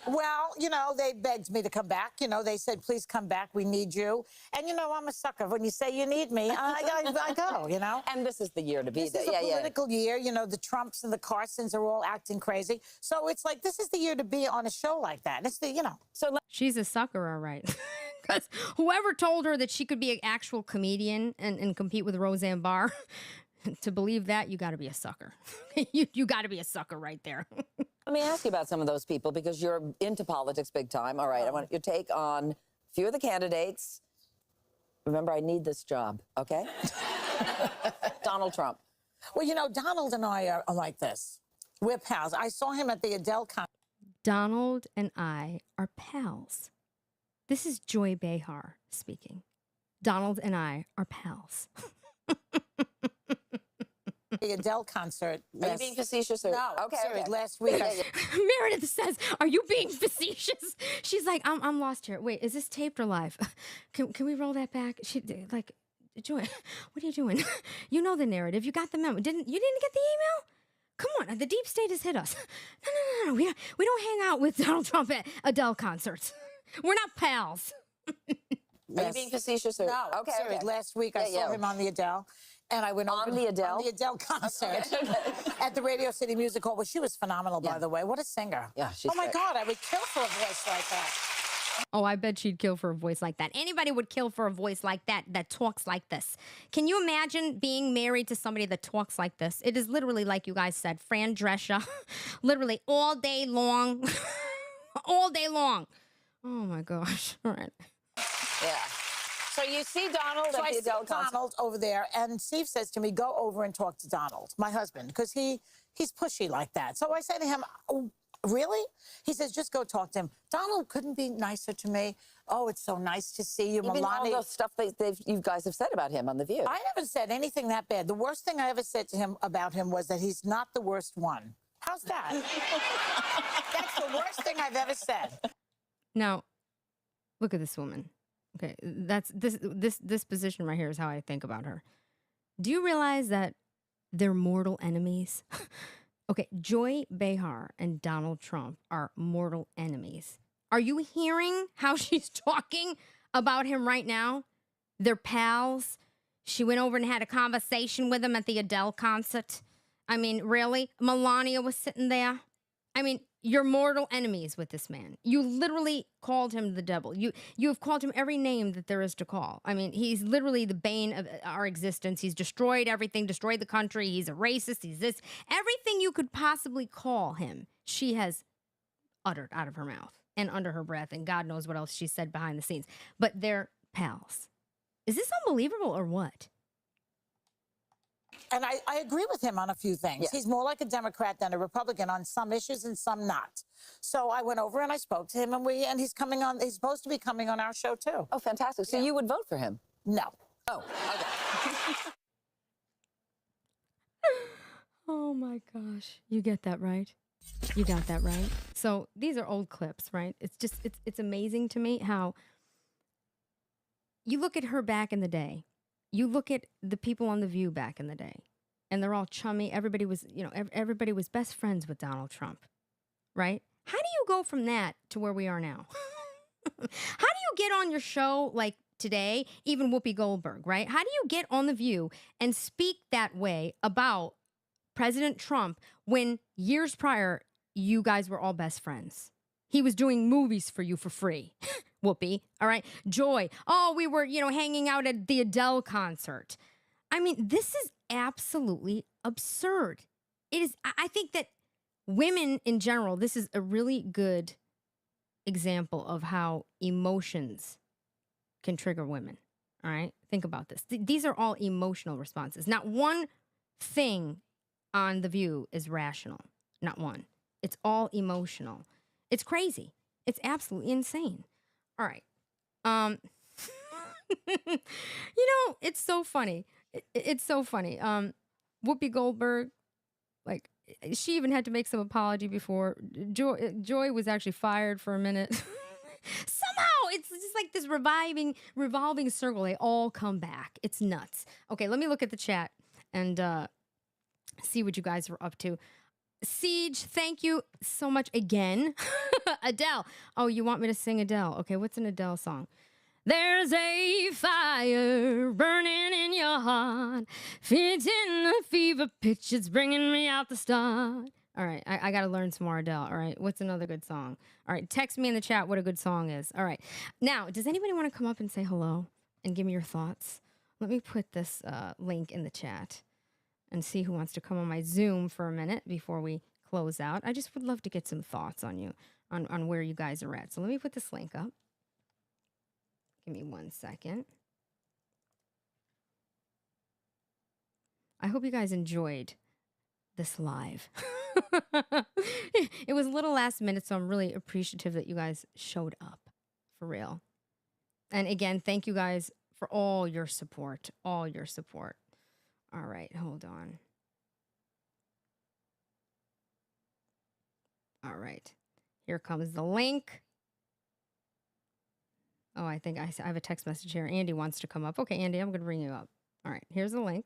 Well, you know, they begged me to come back. You know, they said, please come back. We need you. And, you know, I'm a sucker. When you say you need me, I go, you know. And this is the year to be there. This is a political year. You know, the Trumps and the Carsons are all acting crazy. So it's like, this is the year to be on a show like that. It's the, you know. So she's a sucker, all right. Because whoever told her that she could be an actual comedian and compete with Roseanne Barr, to believe that, you got to be a sucker. you got to be a sucker right there. Let me ask you about some of those people, because you're into politics big time. All right, I want your take on a few of the candidates. Remember, I need this job, okay? Donald Trump. Well, you know, Donald and I are like this. We're pals. I saw him at the Adele concert. Donald and I are pals. This is Joy Behar speaking. Donald and I are pals. The Adele concert. Are you being facetious? Or? No, okay, serious. okay. Last week. Meredith says, are you being facetious? She's like, I'm lost here. Wait, is this taped or live? Can we roll that back? She like, Joy, what are you doing? You know the narrative. You got the memo. You didn't get the email? Come on, the deep state has hit us. No. We don't hang out with Donald Trump at Adele concerts. We're not pals. Are you being facetious? Or? No, okay, serious. okay. Last week I saw him on the Adele. And I went on the Adele? On the Adele concert at the Radio City Music Hall. Well, she was phenomenal, by the way. What a singer. Yeah, she's Oh, my great. God, I would kill for a voice like that. Oh, I bet she'd kill for a voice like that. Anybody would kill for a voice like that talks like this. Can you imagine being married to somebody that talks like this? It is literally, like you guys said, Fran Drescher, literally all day long. All day long. Oh, my gosh. All right. Yeah. So you see Donald So at I the see Adele concert. Donald over there, and Steve says to me, go over and talk to Donald, my husband, because he's pushy like that. So I say to him, oh, really? He says, just go talk to him. Donald couldn't be nicer to me. Oh, it's so nice to see you, Even Melania. all the stuff you guys have said about him on The View. I never said anything that bad. The worst thing I ever said to him about him was that he's not the worst one. How's that? That's the worst thing I've ever said. Now, look at this woman. Okay, that's this position right here is how I think about her. Do you realize that they're mortal enemies? Okay, Joy Behar and Donald Trump are mortal enemies. Are you hearing how she's talking about him right now? They're pals. She went over and had a conversation with him at the Adele concert. I mean, really? Melania was sitting there. I mean, you're mortal enemies with this man. You literally called him the devil. You have called him every name that there is to call. I mean, he's literally the bane of our existence. He's destroyed everything, destroyed the country. He's a racist. He's this. Everything you could possibly call him, she has uttered out of her mouth and under her breath, and God knows what else she said behind the scenes. But they're pals. Is this unbelievable or what? And I agree with him on a few things. Yes. He's more like a Democrat than a Republican on some issues and some not. So I went over and I spoke to him, and he's coming on. He's supposed to be coming on our show too. Oh, fantastic! So you would vote for him? No. Oh, okay. Oh my gosh. You get that right? You got that right? So these are old clips, right? It's just, it's amazing to me how you look at her back in the day. You look at the people on The View back in the day, and they're all chummy. Everybody was, everybody was best friends with Donald Trump, right? How do you go from that to where we are now? How do you get on your show like today, even Whoopi Goldberg, right? How do you get on The View and speak that way about President Trump when years prior, you guys were all best friends? He was doing movies for you for free. Whoopi, all right? Joy, oh, we were, hanging out at the Adele concert. I mean, this is absolutely absurd. It is. I think that women in general, this is a really good example of how emotions can trigger women, all right? Think about this. These are all emotional responses. Not one thing on The View is rational. Not one. It's all emotional. It's crazy. It's absolutely insane. All right. It's so funny. It's so funny. Whoopi Goldberg, like, she even had to make some apology before. Joy was actually fired for a minute. Somehow, it's just like this revolving circle. They all come back. It's nuts. Okay, let me look at the chat and see what you guys were up to. Siege, thank you so much again. Adele. Oh, you want me to sing Adele? Okay, what's an Adele song? There's a fire burning in your heart, fitting the fever pitch, it's bringing me out the start. All right, I got to learn some more Adele. All right, what's another good song? All right, text me in the chat what a good song is. All right, now, does anybody want to come up and say hello and give me your thoughts? Let me put this link in the chat and see who wants to come on my Zoom for a minute before we close out. I just would love to get some thoughts on you, on where you guys are at. So let me put this link up. Give me 1 second. I hope you guys enjoyed this live. It was a little last minute, so I'm really appreciative that you guys showed up, for real. And again, thank you guys for all your support, all your support. All right, hold on. All right, here comes the link. Oh, I think I have a text message here. Andy wants to come up. Okay, Andy, I'm going to bring you up. All right, here's the link.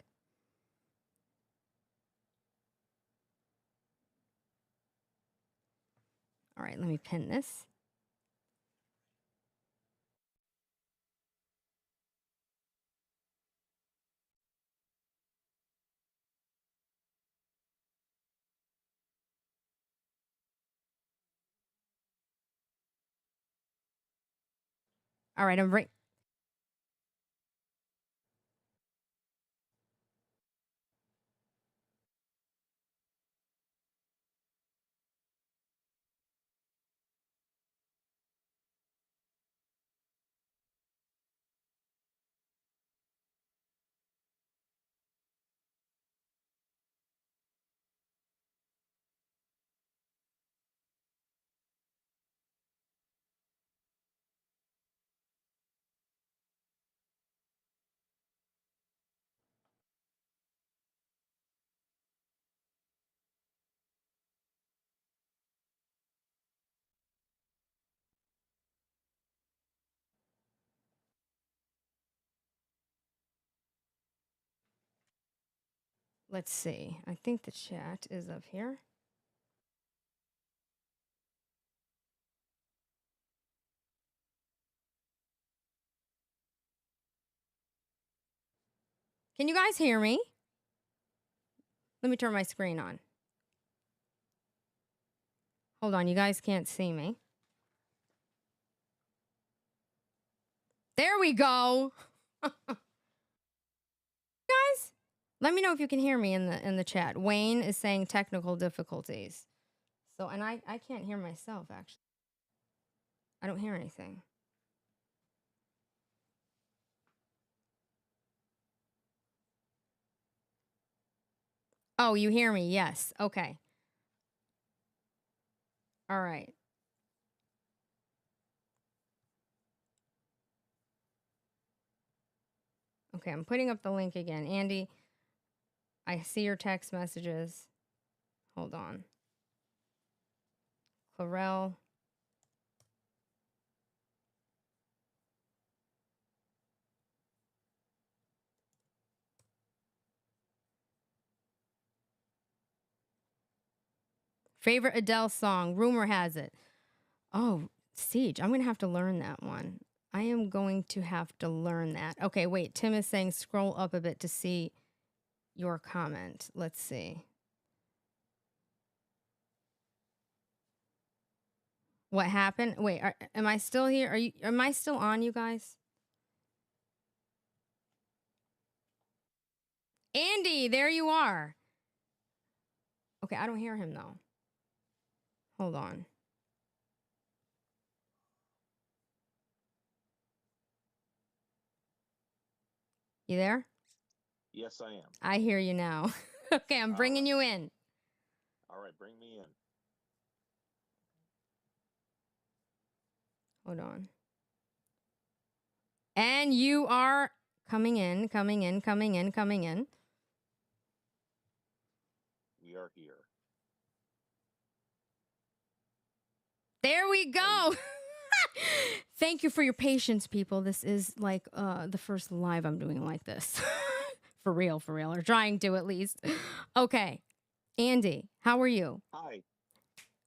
All right, let me pin this. All right, I'm right. Let's see. I think the chat is up here. Can you guys hear me? Let me turn my screen on. Hold on, you guys can't see me. There we go. Guys, let me know if you can hear me in the chat. Wayne is saying technical difficulties. So, and I can't hear myself, actually. I don't hear anything. Oh, you hear me? Yes. Okay. All right. Okay, I'm putting up the link again. Andy, I see your text messages. Hold on. Clarell. Favorite Adele song? Rumor has it. Oh, Siege. I'm going to have to learn that one. I am going to have to learn that. Okay, wait. Tim is saying scroll up a bit to see your comment. Let's see. What happened? Wait, am I still here? Am I still on, you guys? Andy, there you are. Okay, I don't hear him though. Hold on. You there? Yes, I am. I hear you now. Okay, I'm bringing you in. All right, bring me in. Hold on. And you are coming in, coming in, coming in, coming in. We are here. There we go. Thank you for your patience, people. This is like the first live I'm doing like this. For real, or trying to at least. Okay. Andy, how are you? Hi.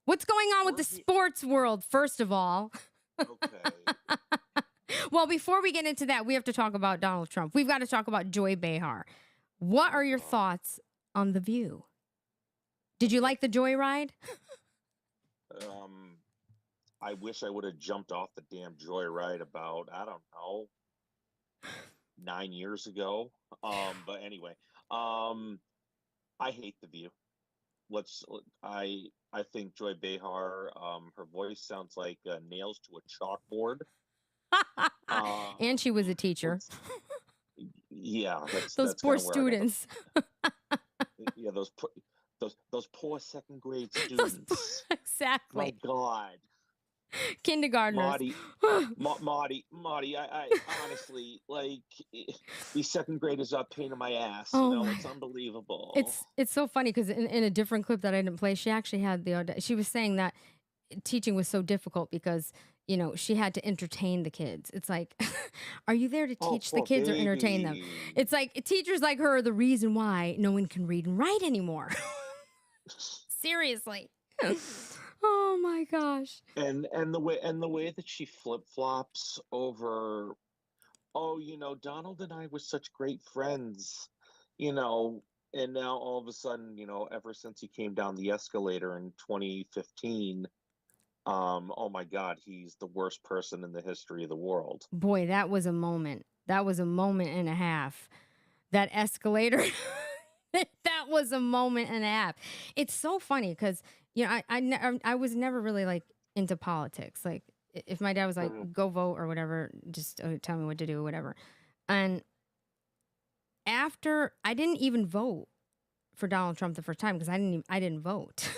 What's going on with the sports world, first of all? Okay. Well, before we get into that, we have to talk about Donald Trump. We've got to talk about Joy Behar. What are your thoughts on The View? Did you like the Joyride? I wish I would have jumped off the damn Joyride about, I don't know, 9 years ago. But anyway, I hate The View. I think Joy Behar, her voice sounds like nails to a chalkboard. And she was a teacher. Yeah, those poor students. Yeah, those poor second grade students. Exactly. My God. Kindergartners. Marty, I honestly, like, these second graders are a pain in my ass. Oh It's unbelievable. It's so funny because in a different clip that I didn't play, she actually had she was saying that teaching was so difficult because, she had to entertain the kids. It's like, are you there to teach the kids or entertain them? It's like teachers like her are the reason why no one can read and write anymore. Seriously. Oh my gosh. And the way that she flip-flops over, Donald and I were such great friends, and now all of a sudden, ever since he came down the escalator in 2015, oh my God, he's the worst person in the history of the world. Boy, that was a moment. That was a moment and a half. That escalator, that was a moment and a half. It's so funny because, I was never really like into politics. Like if my dad was like, go vote or whatever, just tell me what to do or whatever. And after I didn't even vote for Donald Trump the first time because I didn't vote.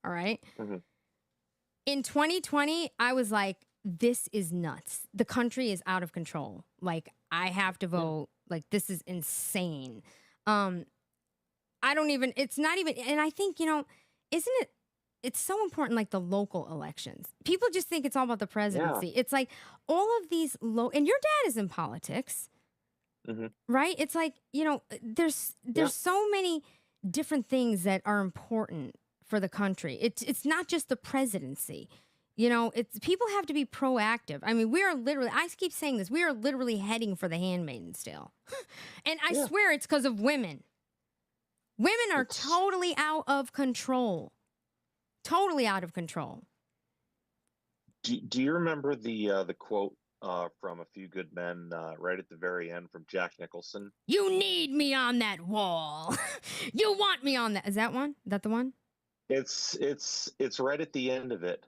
All right. Mm-hmm. In 2020, I was like, this is nuts. The country is out of control. Like, I have to vote. Like, this is insane. It's not even, and I think, isn't it, it's so important, like the local elections. People just think it's all about the presidency. Yeah. It's like all of these and your dad is in politics, right? It's like, there's so many different things that are important for the country. It's not just the presidency. It's people have to be proactive. I mean, we are literally, I keep saying this, we are literally heading for the handmaid's tale. And I swear it's because of women. Women are totally out of control. Totally out of control. Do you remember the quote from A Few Good Men right at the very end from Jack Nicholson? You need me on that wall. You want me on that. Is that one? Is that the one? It's right at the end of it,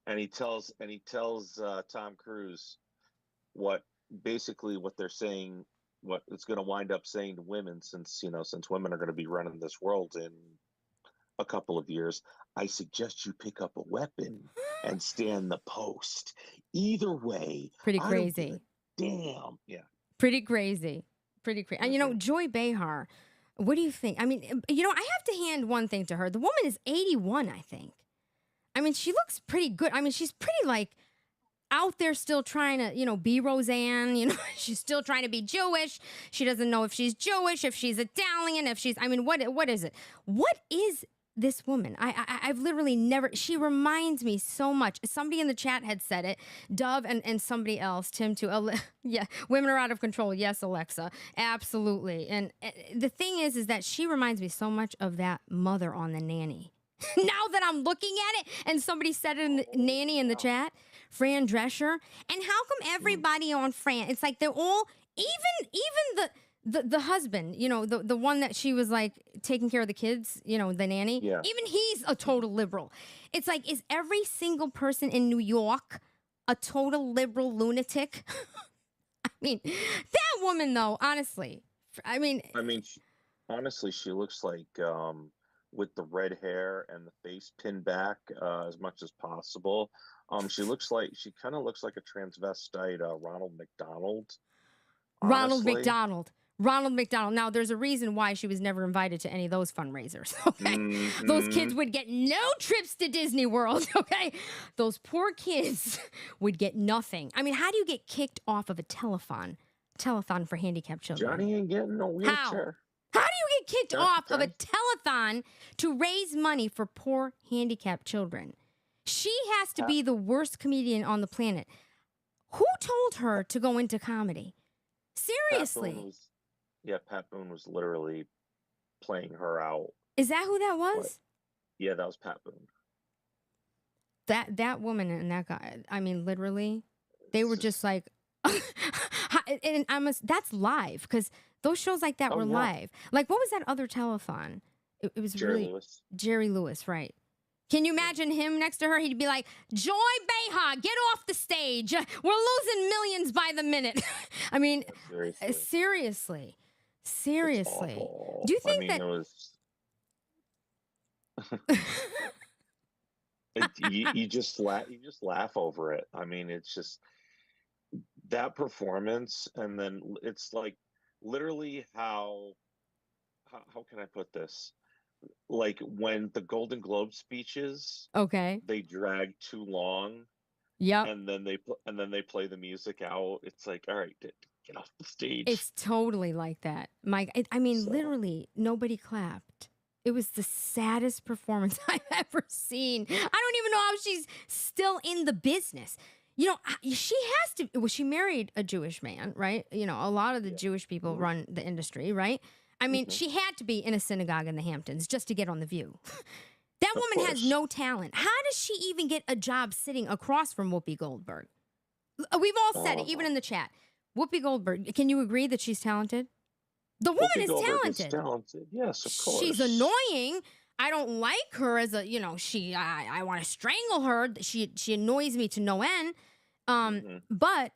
and he tells Tom Cruise what they're saying, what it's going to wind up saying to women, since women are going to be running this world in a couple of years. I suggest you pick up a weapon and stand the post. Either way, pretty crazy. Damn, yeah, pretty crazy, pretty crazy. And Joy Behar. What do you think? I mean, I have to hand one thing to her. The woman is 81, I think. I mean, she looks pretty good. I mean, she's pretty like out there still trying to, be Roseanne. She's still trying to be Jewish. She doesn't know if she's Jewish, if she's Italian, what is it? What is this woman? I've literally never, she reminds me so much. Somebody in the chat had said it, Dove and somebody else, Tim too. Yeah, women are out of control. Yes, Alexa, absolutely. And the thing is that she reminds me so much of that mother on The Nanny. Now that I'm looking at it, and somebody said it in the Nanny in the chat, Fran Drescher. And how come everybody on Fran, it's like they're all, even the husband, the one that she was like taking care of the kids, the nanny, even he's a total liberal. It's like, is every single person in New York a total liberal lunatic? I mean, that woman though, honestly, honestly, she looks like, with the red hair and the face pinned back as much as possible. She kind of looks like a transvestite Ronald McDonald. Honestly. Ronald McDonald. Now, there's a reason why she was never invited to any of those fundraisers, okay? Those kids would get no trips to Disney World, okay? Those poor kids would get nothing. I mean, how do you get kicked off of a telethon for handicapped children? Johnny ain't getting no wheelchair. How do you get kicked off of a telethon to raise money for poor handicapped children? She has to be the worst comedian on the planet. Who told her to go into comedy? Seriously. Pat Boone was literally playing her out. Is that who that was? Yeah, that was Pat Boone. That woman and that guy, I mean, literally, they were just like, and that's live, because those shows like that were live. Like, what was that other telethon? It was Jerry Lewis, right? Can you imagine him next to her? He'd be like, Joy Behar, get off the stage. We're losing millions by the minute. I mean, seriously. Do you think that... you just laugh over it. I mean, it's just that performance, and then it's like literally how can I put this? Like when the Golden Globe speeches, they drag too long. Yep. And then they play the music out. It's like, all right, get off the stage. It's totally like that, Mike. I mean, literally, nobody clapped. It was the saddest performance I've ever seen. I don't even know how she's still in the business. You know, she has to. Well, she married a Jewish man, right? You know, a lot of the Jewish people run the industry, right? I mean, she had to be in a synagogue in the Hamptons just to get on The View. That woman has no talent. How does she even get a job sitting across from Whoopi Goldberg? We've all said it, even in the chat. Whoopi Goldberg, can you agree that she's talented? The woman is talented. Yes, of course. She's annoying. I don't like her as a, you know, I want to strangle her. She annoys me to no end. But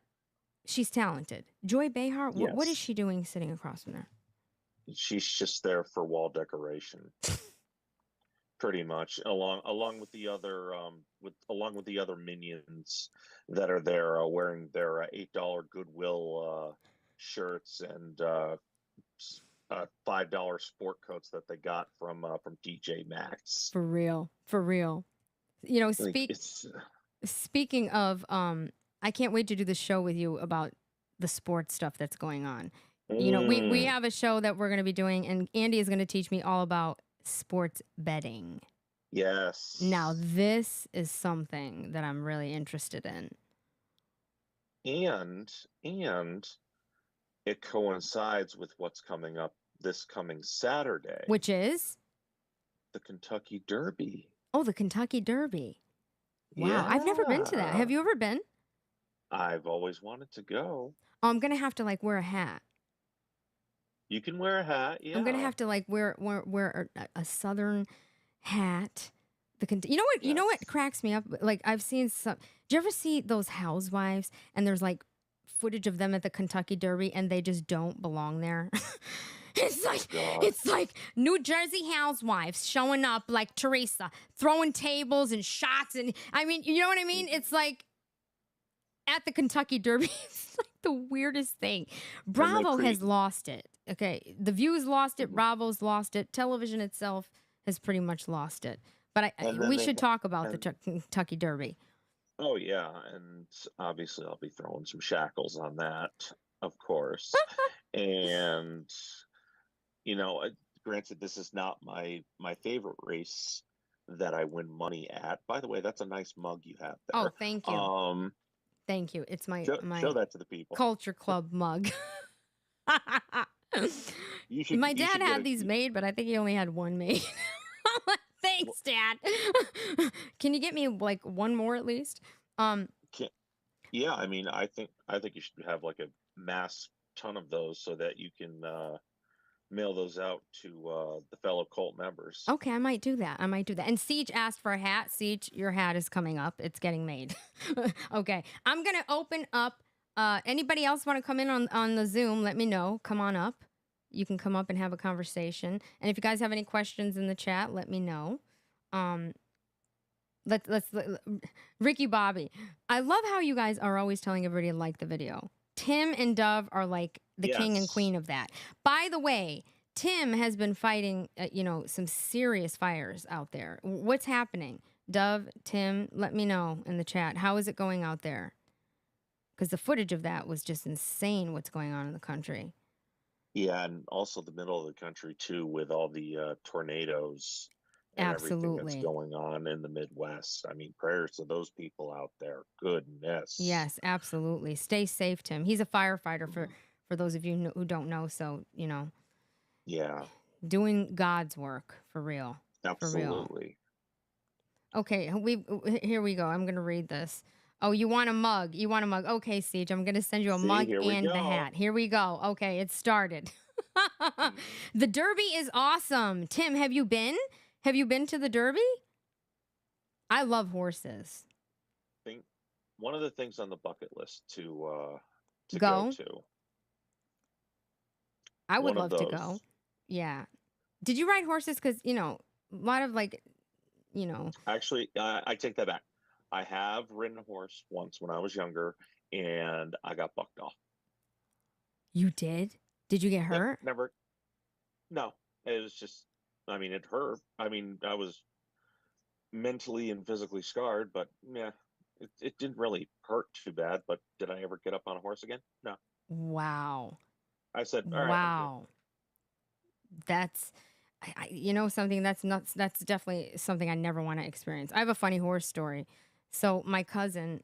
she's talented. Joy Behar, what is she doing sitting across from there? She's just there for wall decoration, pretty much, along with the other minions that are there wearing their $8 Goodwill shirts and $5 sport coats that they got from DJ Maxx. For real. You know, speaking of, I can't wait to do the show with you about the sports stuff that's going on. You know, we have a show that we're going to be doing, and Andy is going to teach me all about sports betting. Yes. Now, this is something that I'm really interested in. And it coincides with what's coming up this coming Saturday. Which is? The Kentucky Derby. Oh, the Kentucky Derby. Wow, yeah. I've never been to that. Have you ever been? I've always wanted to go. Oh, I'm going to have to, like, wear a hat. You can wear a hat, yeah. I'm gonna have to like wear a southern hat. You know what? You know what cracks me up? Like I've seen some. Do you ever see those housewives and there's like footage of them at the Kentucky Derby and they just don't belong there? It's like New Jersey housewives showing up like Teresa, throwing tables and shots, and I mean, you know what I mean? It's like at the Kentucky Derby. It's like the weirdest thing. Bravo has lost it. Okay, The View's lost it. Bravo's lost it. Television itself has pretty much lost it. But we should talk about the Kentucky Derby. Oh, yeah, and obviously I'll be throwing some shackles on that, of course. And, you know, granted, this is not my favorite race that I win money at. By the way, that's a nice mug you have there. Oh, thank you. Thank you. It's my show that to the people. Culture Club mug. My dad had these made, but I think he only had one made. Thanks, Dad. Can you get me like one more at least? Yeah, I mean, I think you should have like a mass ton of those so that you can mail those out to the fellow cult members. Okay, I might do that. And Siege asked for a hat. Siege, your hat is coming up. It's getting made. Okay, I'm gonna open up. Anybody else want to come in on the Zoom? Let me know. Come on up. You can come up and have a conversation. And if you guys have any questions in the chat, let me know. Let's Ricky Bobby. I love how you guys are always telling everybody to like the video. Tim and Dove are like the king and queen of that. By the way, Tim has been fighting, some serious fires out there. What's happening? Dove, Tim, let me know in the chat. How is it going out there? Because the footage of that was just insane what's going on in the country. Yeah, and also the middle of the country, too, with all the tornadoes and everything that's going on in the Midwest. I mean, prayers to those people out there. Goodness. Yes, absolutely. Stay safe, Tim. He's a firefighter for those of you who don't know. So, Yeah. doing God's work for real. Absolutely. Okay, here we go. I'm going to read this. Oh, you want a mug? You want a mug? Okay, Siege, I'm going to send you a mug and the hat. Here we go. Okay, it started. The Derby is awesome. Tim, have you been? Have you been to the Derby? I love horses. I think one of the things on the bucket list to go to. I would love to go. Yeah. Did you ride horses? Because, a lot of Actually, I take that back. I have ridden a horse once when I was younger, and I got bucked off. You did? Did you get hurt? Never. No, it was just, it hurt. I was mentally and physically scarred, but yeah, it didn't really hurt too bad. But did I ever get up on a horse again? No. Wow. I said, all right. Wow. That's, something that's nuts. That's definitely something I never want to experience. I have a funny horse story. So my cousin,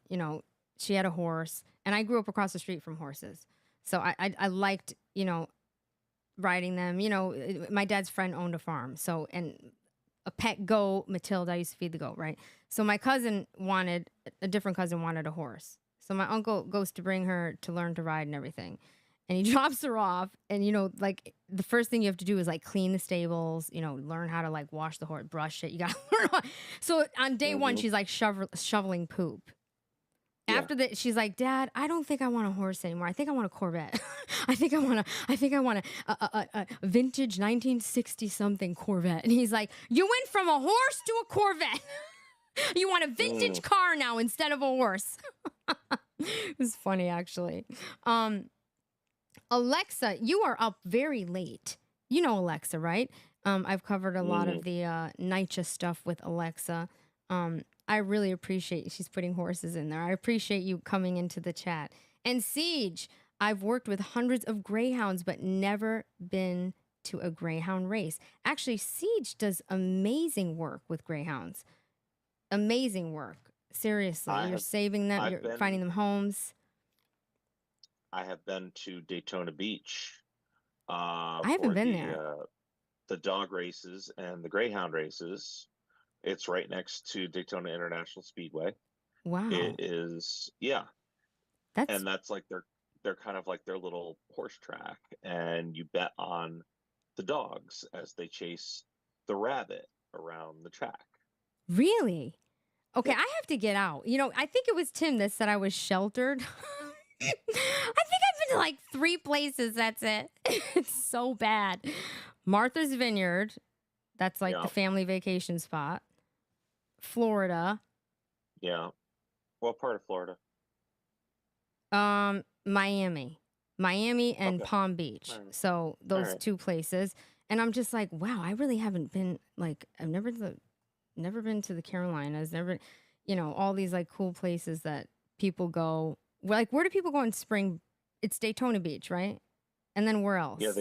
she had a horse, and I grew up across the street from horses. So I liked, riding them. My dad's friend owned a farm. So, and a pet goat, Matilda, I used to feed the goat, right? So my a different cousin wanted a horse. So my uncle goes to bring her to learn to ride and everything. And he drops her off, and, the first thing you have to do is, clean the stables, learn how to, wash the horse, brush it. You got to learn. So on day one, she's, shoveling poop. Yeah. After that, she's like, Dad, I don't think I want a horse anymore. I think I want a Corvette. I think I want a vintage 1960-something Corvette. And he's like, you went from a horse to a Corvette. You want a vintage car now instead of a horse. It was funny, actually. Alexa, you are up very late. You know Alexa, right? I've covered a lot of the NYCHA stuff with Alexa. I really appreciate she's putting horses in there. I appreciate you coming into the chat. And Siege, I've worked with hundreds of greyhounds, but never been to a greyhound race. Actually, Siege does amazing work with greyhounds. Amazing work. Seriously, you're saving them. You're finding them homes. I have been to Daytona Beach. I haven't been there. The dog races and the greyhound races. It's right next to Daytona International Speedway. Wow. It is, yeah. And that's they're kind of like their little horse track, and you bet on the dogs as they chase the rabbit around the track. Really? Okay, I have to get out. I think it was Tim that said I was sheltered. I think I've been to 3 places. That's it. It's so bad. Martha's Vineyard. That's the family vacation spot. Florida. Yeah. What part of Florida? Miami and Palm Beach. Right. So those 2 places. And I'm just like, wow, I really haven't been I've never been to the Carolinas, never, all these cool places that people go. Where do people go in spring? It's Daytona Beach, right? And then where else? Yeah,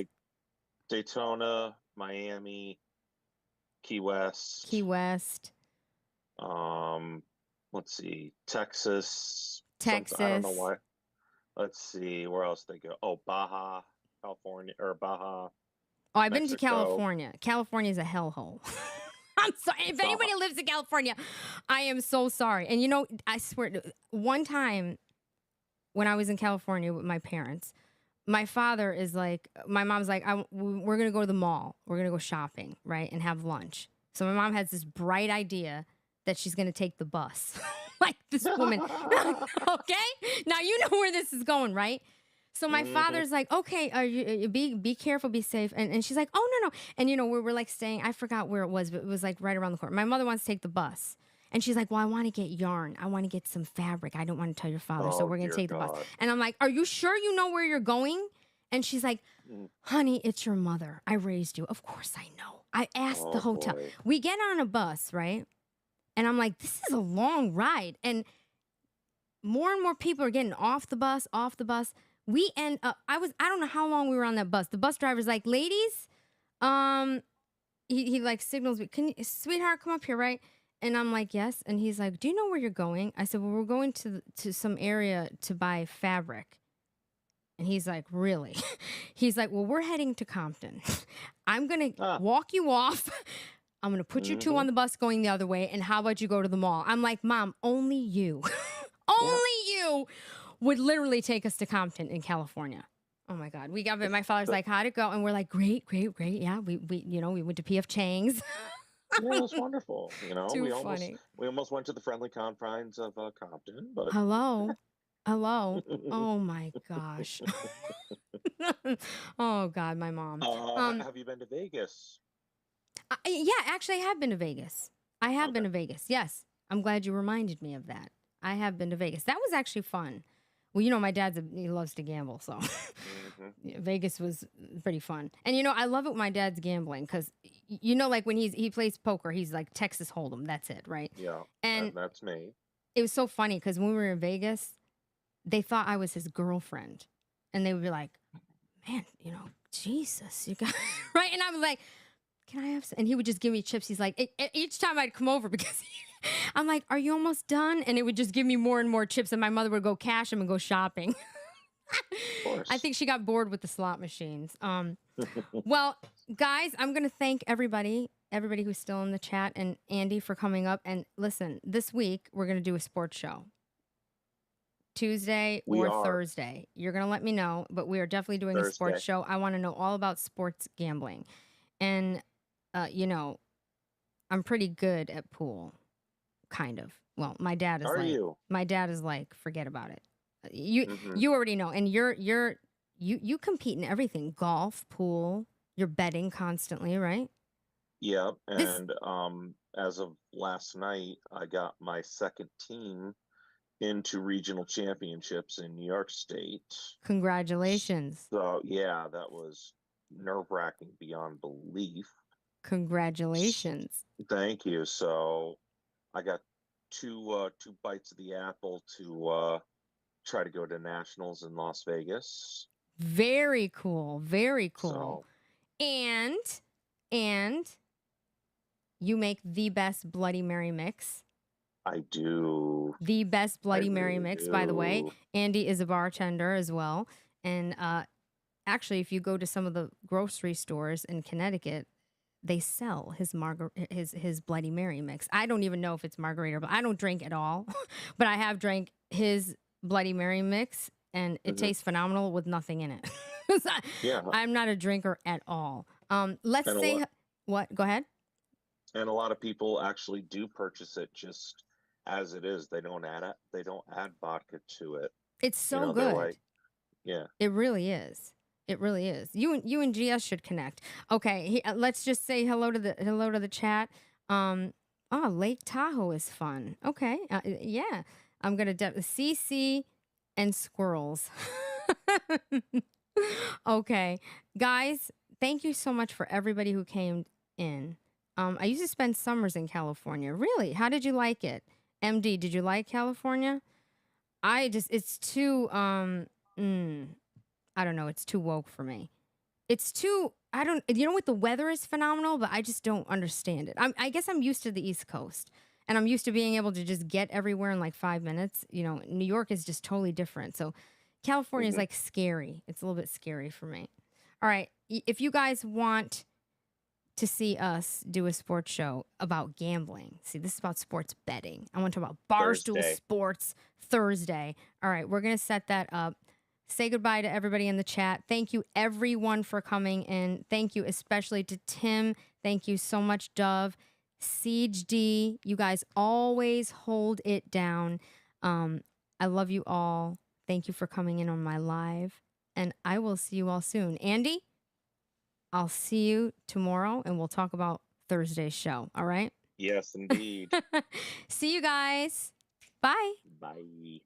Daytona, Miami, Key West. Let's see, Texas. I don't know why. Let's see, where else they go? Oh, Baja, California, or Baja. Oh, I've been to California. California is a hellhole. I'm sorry. If anybody lives in California, I am so sorry. And I swear, one time when I was in California with my parents, my father is my mom's like, we're going to go to the mall. We're going to go shopping, right? And have lunch. So my mom has this bright idea that she's going to take the bus. This woman. Okay? Now you know where this is going, right? So my father's like, okay, be careful, be safe. And she's like, oh, no. And, we were staying, I forgot where it was, but it was right around the corner. My mother wants to take the bus. And she's like, well, I want to get yarn. I want to get some fabric. I don't want to tell your father. So Oh, we're going to dear take the bus. God. And I'm like, are you sure you know where you're going? And she's like, honey, it's your mother. I raised you. Of course I know. I asked the hotel. Boy. We get on a bus, right? And I'm like, this is a long ride. And more people are getting off the bus. We end up, I don't know how long we were on that bus. The bus driver's like, ladies, he like signals me, sweetheart, come up here, right? And I'm like, yes. And he's like, do you know where you're going? I said, well, we're going to some area to buy fabric. And he's like, really? He's like, well, we're heading to Compton. I'm going to walk you off. I'm going to put you two on the bus going the other way. And how about you go to the mall? I'm like, Mom, only you, you would literally take us to Compton in California. Oh my God. We got it. My father's like, how'd it go? And we're like, great. Yeah. We went to PF Chang's. Yeah, it was wonderful. Too funny. We almost went to the friendly confines of Compton, but Hello. Oh my gosh. Oh God, my mom. Have you been to Vegas? Yeah, actually, I have been to Vegas. I have been to Vegas. Yes, I'm glad you reminded me of that. I have been to Vegas. That was actually fun. Well, my he loves to gamble, so Vegas was pretty fun. And I love it when my dad's gambling because like when he plays poker, he's like Texas Hold'em. That's it, right? Yeah, and that's me. It was so funny because when we were in Vegas, they thought I was his girlfriend, and they would be like, "Man, Jesus, you got right." And I was like, "Can I have some?" And he would just give me chips. He's like, each time I'd come over because I'm like, "Are you almost done?" And it would just give me more and more chips, and my mother would go cash them and go shopping. I think she got bored with the slot machines. Well, guys, I'm gonna thank everybody who's still in the chat, and Andy for coming up. And listen, this week we're gonna do a sports show. Tuesday or Thursday. You're going to let me know, but we are definitely doing a sports show. I want to know all about sports gambling. And, I'm pretty good at pool, kind of. Well, my dad is my dad is like, forget about it. You already know. And you compete in everything, golf, pool, you're betting constantly, right? Yeah. And as of last night, I got my second team into regional championships in New York State. Congratulations. So yeah, that was nerve-wracking beyond belief. Congratulations. Thank you. So I got two bites of the apple to try to go to nationals in Las Vegas. Very cool. Very cool. So, and you make the best Bloody Mary mix. I do. The best Bloody Mary mix, by the way. Andy is a bartender as well. And actually, if you go to some of the grocery stores in Connecticut, they sell his Bloody Mary mix. I don't even know if it's margarita, but I don't drink at all. But I have drank his Bloody Mary mix, and it tastes phenomenal with nothing in it. Yeah. I'm not a drinker at all. Let's say... What? Go ahead. And a lot of people actually do purchase it just as it is. They don't add vodka to it. It's so good. Yeah. It really is. It really is. You and GS should connect. Okay, let's just say hello to the chat. Lake Tahoe is fun. Okay, yeah. I'm gonna CC and squirrels. Okay, guys, thank you so much for everybody who came in. I used to spend summers in California. Really? How did you like it? MD, did you like California? It's too, I don't know. It's too woke for me. It's too, what, the weather is phenomenal, but I just don't understand it. I guess I'm used to the East Coast, and I'm used to being able to just get everywhere in like 5 minutes. New York is just totally different. So California is like scary. It's a little bit scary for me. All right. If you guys want to see us do a sports show about gambling. See, this is about sports betting. I want to talk about Barstool Sports Thursday. All right, we're going to set that up. Say goodbye to everybody in the chat. Thank you, everyone, for coming in. Thank you especially to Tim. Thank you so much, Dove. Siege D, you guys always hold it down. I love you all. Thank you for coming in on my live, and I will see you all soon. Andy? I'll see you tomorrow, and we'll talk about Thursday's show. All right? Yes, indeed. See you guys. Bye. Bye.